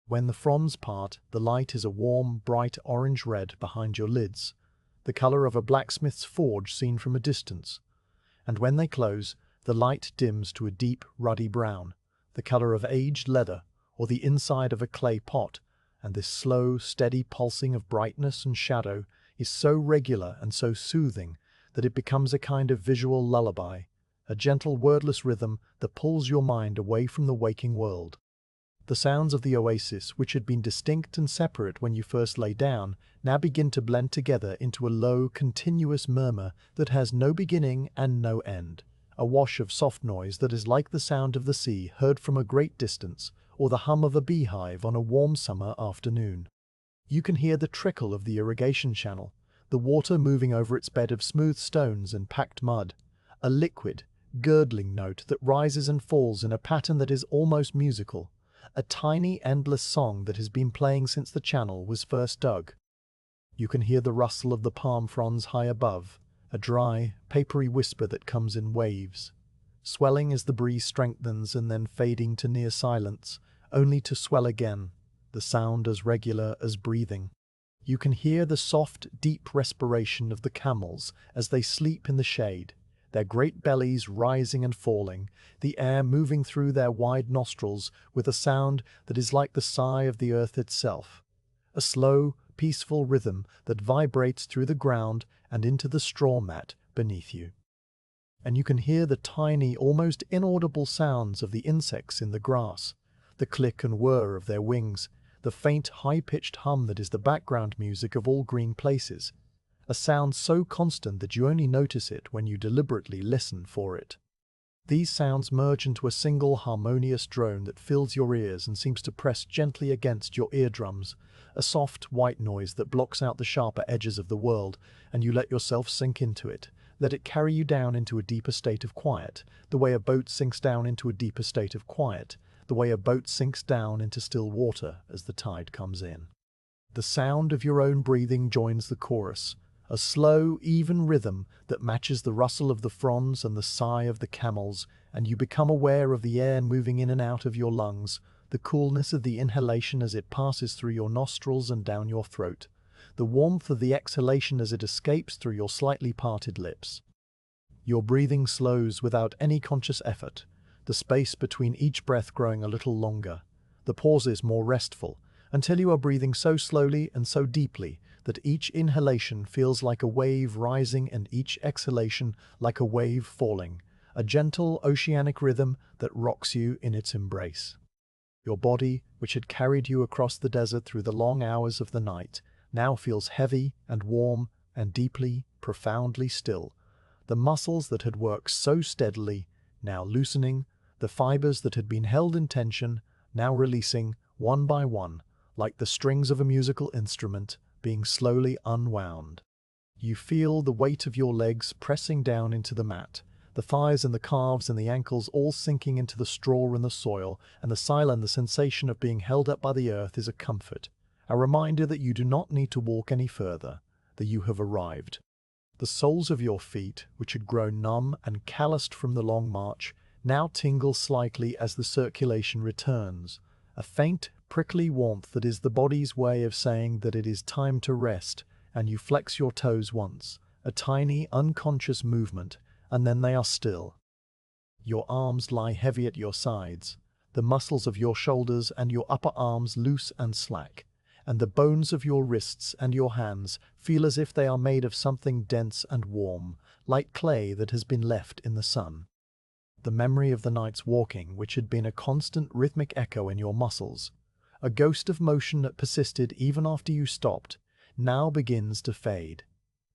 When the fronds part, the light is a warm, bright orange-red behind your lids, the color of a blacksmith's forge seen from a distance, and when they close, the light dims to a deep, ruddy brown, the color of aged leather or the inside of a clay pot, and this slow, steady pulsing of brightness and shadow is so regular and so soothing that it becomes a kind of visual lullaby, a gentle wordless rhythm that pulls your mind away from the waking world. The sounds of the oasis, which had been distinct and separate when you first lay down, now begin to blend together into a low, continuous murmur that has no beginning and no end, a wash of soft noise that is like the sound of the sea heard from a great distance, or the hum of a beehive on a warm summer afternoon. You can hear the trickle of the irrigation channel, the water moving over its bed of smooth stones and packed mud, a liquid, gurgling note that rises and falls in a pattern that is almost musical, a tiny, endless song that has been playing since the channel was first dug. You can hear the rustle of the palm fronds high above, a dry, papery whisper that comes in waves, swelling as the breeze strengthens and then fading to near silence, only to swell again, the sound as regular as breathing. You can hear the soft, deep respiration of the camels as they sleep in the shade, their great bellies rising and falling, the air moving through their wide nostrils with a sound that is like the sigh of the earth itself, a slow, peaceful rhythm that vibrates through the ground and into the straw mat beneath you. And you can hear the tiny, almost inaudible sounds of the insects in the grass, the click and whir of their wings, the faint, high-pitched hum that is the background music of all green places, a sound so constant that you only notice it when you deliberately listen for it. These sounds merge into a single harmonious drone that fills your ears and seems to press gently against your eardrums, a soft, white noise that blocks out the sharper edges of the world, and you let yourself sink into it, let it carry you down into a deeper state of quiet, the way a boat sinks down into a deeper state of quiet, the way a boat sinks down into still water as the tide comes in. The sound of your own breathing joins the chorus, a slow, even rhythm that matches the rustle of the fronds and the sigh of the camels, and you become aware of the air moving in and out of your lungs, the coolness of the inhalation as it passes through your nostrils and down your throat, the warmth of the exhalation as it escapes through your slightly parted lips. Your breathing slows without any conscious effort, the space between each breath growing a little longer, the pauses more restful, until you are breathing so slowly and so deeply that each inhalation feels like a wave rising and each exhalation like a wave falling, a gentle oceanic rhythm that rocks you in its embrace. Your body, which had carried you across the desert through the long hours of the night, now feels heavy and warm and deeply, profoundly still. The muscles that had worked so steadily, now loosening, the fibers that had been held in tension, now releasing, one by one, like the strings of a musical instrument being slowly unwound. You feel the weight of your legs pressing down into the mat, the thighs and the calves and the ankles all sinking into the straw and the soil, and the sensation of being held up by the earth is a comfort, a reminder that you do not need to walk any further, that you have arrived. The soles of your feet, which had grown numb and calloused from the long march, now tingle slightly as the circulation returns, a faint, prickly warmth that is the body's way of saying that it is time to rest, and you flex your toes once, a tiny, unconscious movement, and then they are still. Your arms lie heavy at your sides, the muscles of your shoulders and your upper arms loose and slack, and the bones of your wrists and your hands feel as if they are made of something dense and warm, like clay that has been left in the sun. The memory of the night's walking, which had been a constant rhythmic echo in your muscles, a ghost of motion that persisted even after you stopped, now begins to fade,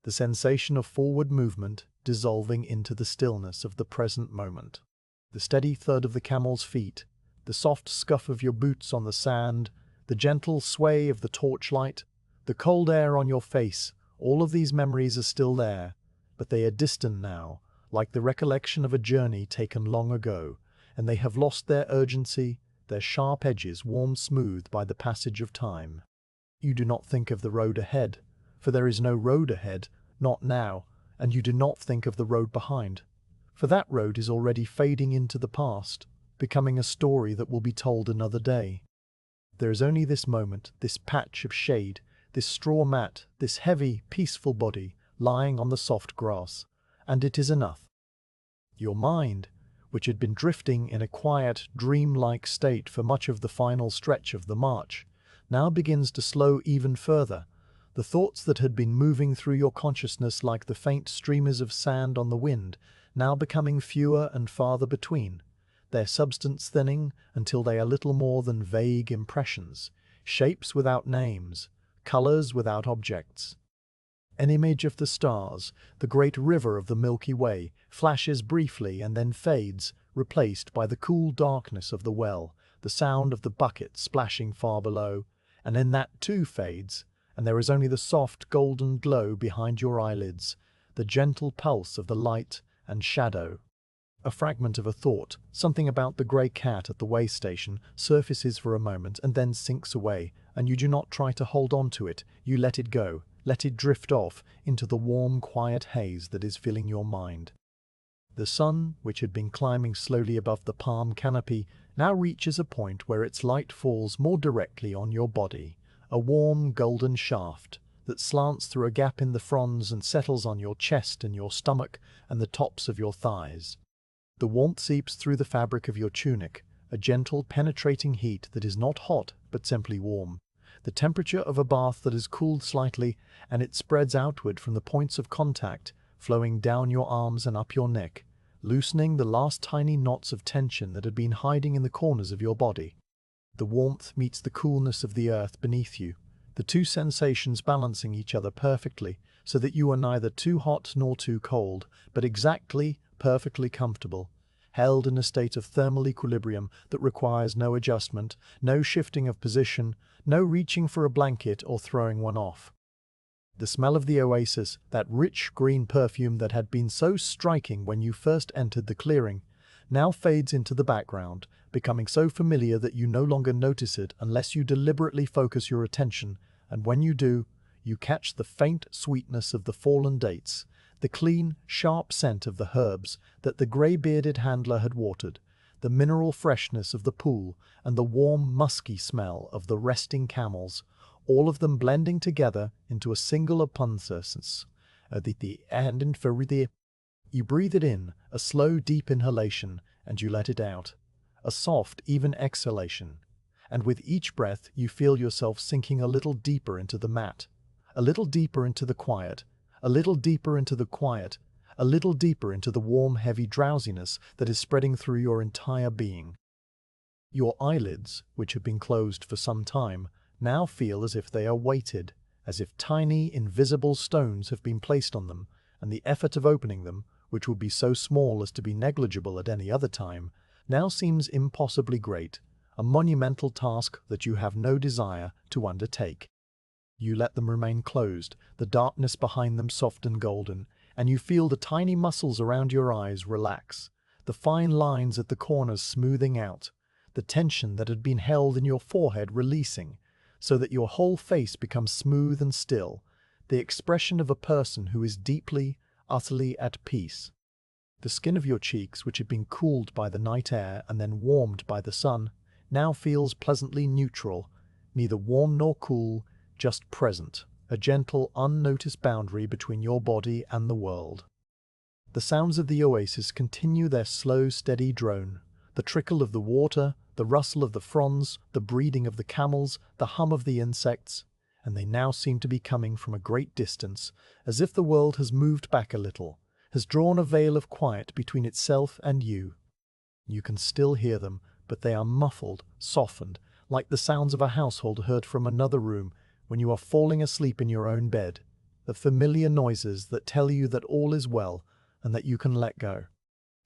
the sensation of forward movement dissolving into the stillness of the present moment. The steady thud of the camel's feet, the soft scuff of your boots on the sand, the gentle sway of the torchlight, the cold air on your face, all of these memories are still there, but they are distant now, like the recollection of a journey taken long ago, and they have lost their urgency, their sharp edges worn smooth by the passage of time. You do not think of the road ahead, for there is no road ahead, not now, and you do not think of the road behind, for that road is already fading into the past, becoming a story that will be told another day. There is only this moment, this patch of shade, this straw mat, this heavy, peaceful body lying on the soft grass, and it is enough. Your mind, which had been drifting in a quiet, dream-like state for much of the final stretch of the march, now begins to slow even further. The thoughts that had been moving through your consciousness like the faint streamers of sand on the wind, now becoming fewer and farther between, their substance thinning until they are little more than vague impressions, shapes without names, colors without objects. An image of the stars, the great river of the Milky Way, flashes briefly and then fades, replaced by the cool darkness of the well, the sound of the bucket splashing far below, and then that too fades, and there is only the soft golden glow behind your eyelids, the gentle pulse of the light and shadow. A fragment of a thought, something about the grey cat at the way station, surfaces for a moment and then sinks away, and you do not try to hold on to it, you let it go, let it drift off into the warm, quiet haze that is filling your mind. The sun, which had been climbing slowly above the palm canopy, now reaches a point where its light falls more directly on your body, a warm golden shaft that slants through a gap in the fronds and settles on your chest and your stomach and the tops of your thighs. The warmth seeps through the fabric of your tunic, a gentle, penetrating heat that is not hot but simply warm, the temperature of a bath that is cooled slightly, and it spreads outward from the points of contact, flowing down your arms and up your neck, loosening the last tiny knots of tension that had been hiding in the corners of your body. The warmth meets the coolness of the earth beneath you, the two sensations balancing each other perfectly, so that you are neither too hot nor too cold, but exactly, perfectly comfortable, held in a state of thermal equilibrium that requires no adjustment, no shifting of position, no reaching for a blanket or throwing one off. The smell of the oasis, that rich green perfume that had been so striking when you first entered the clearing, now fades into the background, becoming so familiar that you no longer notice it unless you deliberately focus your attention, and when you do, you catch the faint sweetness of the fallen dates, the clean, sharp scent of the herbs that the grey-bearded handler had watered, the mineral freshness of the pool, and the warm, musky smell of the resting camels, all of them blending together into a single abundance. You breathe it in, a slow, deep inhalation, and you let it out, a soft, even exhalation, and with each breath you feel yourself sinking a little deeper into the mat, a little deeper into the quiet, a little deeper into the quiet, a little deeper into the warm, heavy drowsiness that is spreading through your entire being. Your eyelids, which have been closed for some time, now feel as if they are weighted, as if tiny, invisible stones have been placed on them, and the effort of opening them, which would be so small as to be negligible at any other time, now seems impossibly great, a monumental task that you have no desire to undertake. You let them remain closed, the darkness behind them soft and golden, and you feel the tiny muscles around your eyes relax, the fine lines at the corners smoothing out, the tension that had been held in your forehead releasing, so that your whole face becomes smooth and still, the expression of a person who is deeply, utterly at peace. The skin of your cheeks, which had been cooled by the night air and then warmed by the sun, now feels pleasantly neutral, neither warm nor cool, just present, a gentle, unnoticed boundary between your body and the world. The sounds of the oasis continue their slow, steady drone, the trickle of the water, the rustle of the fronds, the breathing of the camels, the hum of the insects, and they now seem to be coming from a great distance, as if the world has moved back a little, has drawn a veil of quiet between itself and you. You can still hear them, but they are muffled, softened, like the sounds of a household heard from another room when you are falling asleep in your own bed, the familiar noises that tell you that all is well and that you can let go.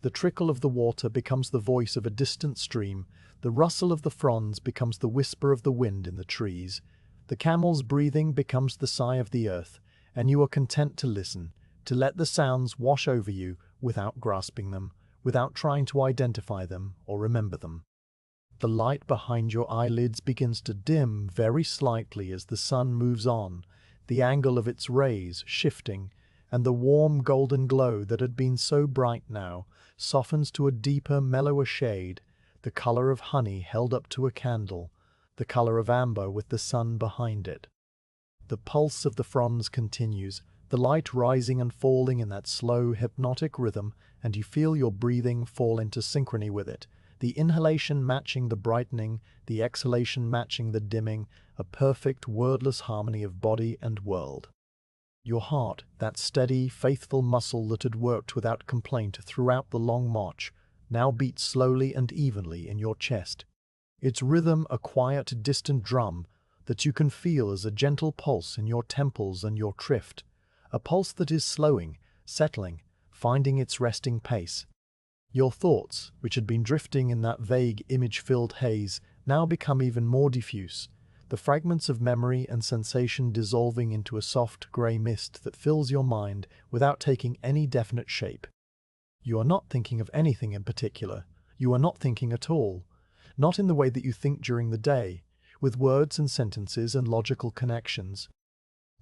The trickle of the water becomes the voice of a distant stream, the rustle of the fronds becomes the whisper of the wind in the trees, the camel's breathing becomes the sigh of the earth, and you are content to listen, to let the sounds wash over you without grasping them, without trying to identify them or remember them. The light behind your eyelids begins to dim very slightly as the sun moves on, the angle of its rays shifting, and the warm golden glow that had been so bright now softens to a deeper, mellower shade, the color of honey held up to a candle, the color of amber with the sun behind it. The pulse of the fronds continues, the light rising and falling in that slow, hypnotic rhythm, and you feel your breathing fall into synchrony with it, the inhalation matching the brightening, the exhalation matching the dimming, a perfect, wordless harmony of body and world. Your heart, that steady, faithful muscle that had worked without complaint throughout the long march, now beats slowly and evenly in your chest. Its rhythm a quiet, distant drum that you can feel as a gentle pulse in your temples and your thrift, a pulse that is slowing, settling, finding its resting pace. Your thoughts, which had been drifting in that vague, image-filled haze, now become even more diffuse, the fragments of memory and sensation dissolving into a soft grey mist that fills your mind without taking any definite shape. You are not thinking of anything in particular. You are not thinking at all. Not in the way that you think during the day, with words and sentences and logical connections.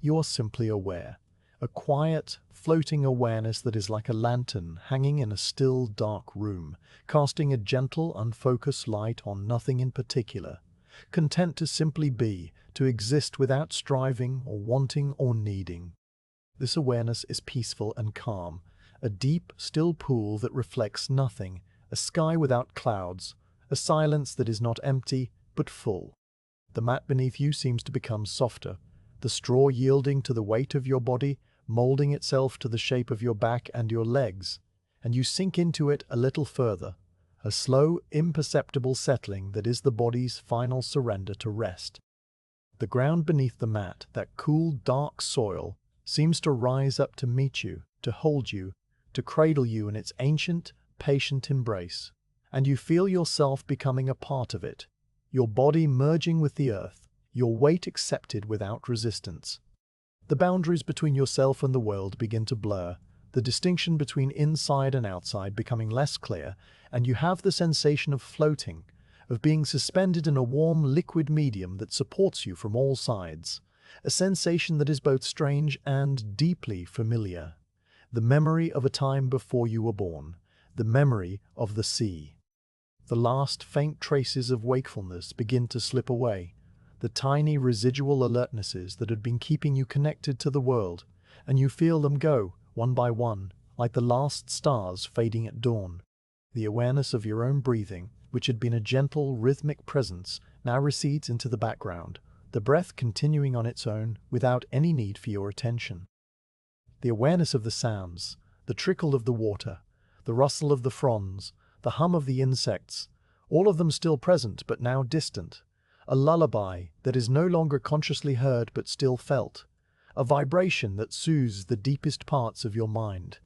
You are simply aware. A quiet, floating awareness that is like a lantern hanging in a still, dark room, casting a gentle, unfocused light on nothing in particular. Content to simply be, to exist without striving or wanting or needing. This awareness is peaceful and calm, a deep, still pool that reflects nothing, a sky without clouds, a silence that is not empty, but full. The mat beneath you seems to become softer, the straw yielding to the weight of your body, molding itself to the shape of your back and your legs, and you sink into it a little further, a slow, imperceptible settling that is the body's final surrender to rest. The ground beneath the mat, that cool, dark soil, seems to rise up to meet you, to hold you, to cradle you in its ancient, patient embrace, and you feel yourself becoming a part of it, your body merging with the earth, your weight accepted without resistance. The boundaries between yourself and the world begin to blur, the distinction between inside and outside becoming less clear, and you have the sensation of floating, of being suspended in a warm liquid medium that supports you from all sides, a sensation that is both strange and deeply familiar. The memory of a time before you were born, the memory of the sea. The last faint traces of wakefulness begin to slip away, the tiny residual alertnesses that had been keeping you connected to the world, and you feel them go, one by one, like the last stars fading at dawn. The awareness of your own breathing, which had been a gentle, rhythmic presence, now recedes into the background, the breath continuing on its own without any need for your attention. The awareness of the sounds, the trickle of the water, the rustle of the fronds, the hum of the insects, all of them still present but now distant, a lullaby that is no longer consciously heard but still felt, a vibration that soothes the deepest parts of your mind.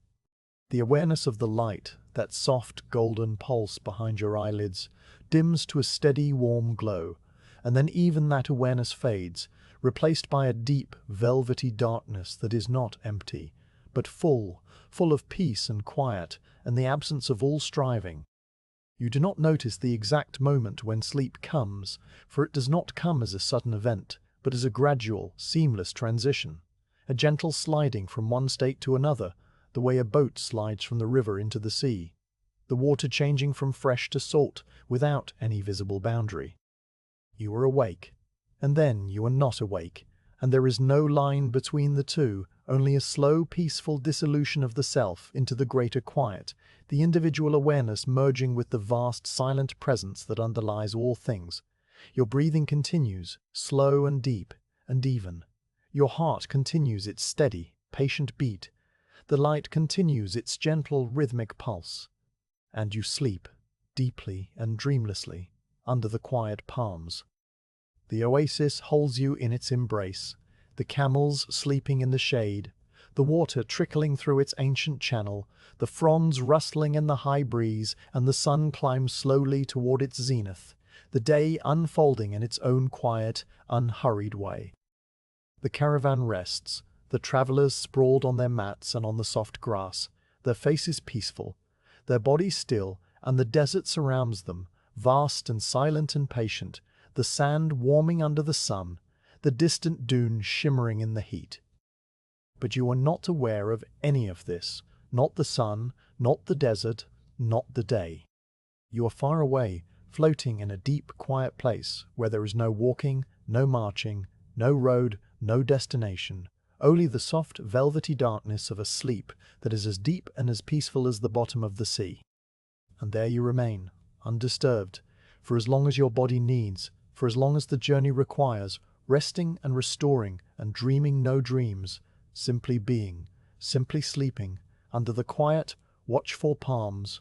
The awareness of the light, that soft golden pulse behind your eyelids, dims to a steady, warm glow, and then even that awareness fades, replaced by a deep, velvety darkness that is not empty, but full of peace and quiet and the absence of all striving. You do not notice the exact moment when sleep comes, for it does not come as a sudden event, but as a gradual, seamless transition, a gentle sliding from one state to another, the way a boat slides from the river into the sea, the water changing from fresh to salt without any visible boundary. You are awake, and then you are not awake, and there is no line between the two, only a slow, peaceful dissolution of the self into the greater quiet, the individual awareness merging with the vast, silent presence that underlies all things. Your breathing continues, slow and deep and even. Your heart continues its steady, patient beat. The light continues its gentle, rhythmic pulse. And you sleep, deeply and dreamlessly, under the quiet palms. The oasis holds you in its embrace, the camels sleeping in the shade, the water trickling through its ancient channel, the fronds rustling in the high breeze, and the sun climbs slowly toward its zenith, the day unfolding in its own quiet, unhurried way. The caravan rests, the travelers sprawled on their mats and on the soft grass, their faces peaceful, their bodies still, and the desert surrounds them, vast and silent and patient, the sand warming under the sun, the distant dune shimmering in the heat. But you are not aware of any of this, not the sun, not the desert, not the day. You are far away, floating in a deep, quiet place where there is no walking, no marching, no road, no destination, only the soft, velvety darkness of a sleep that is as deep and as peaceful as the bottom of the sea. And there you remain, undisturbed, for as long as your body needs, for as long as the journey requires, resting and restoring and dreaming no dreams, simply being, simply sleeping, under the quiet, watchful palms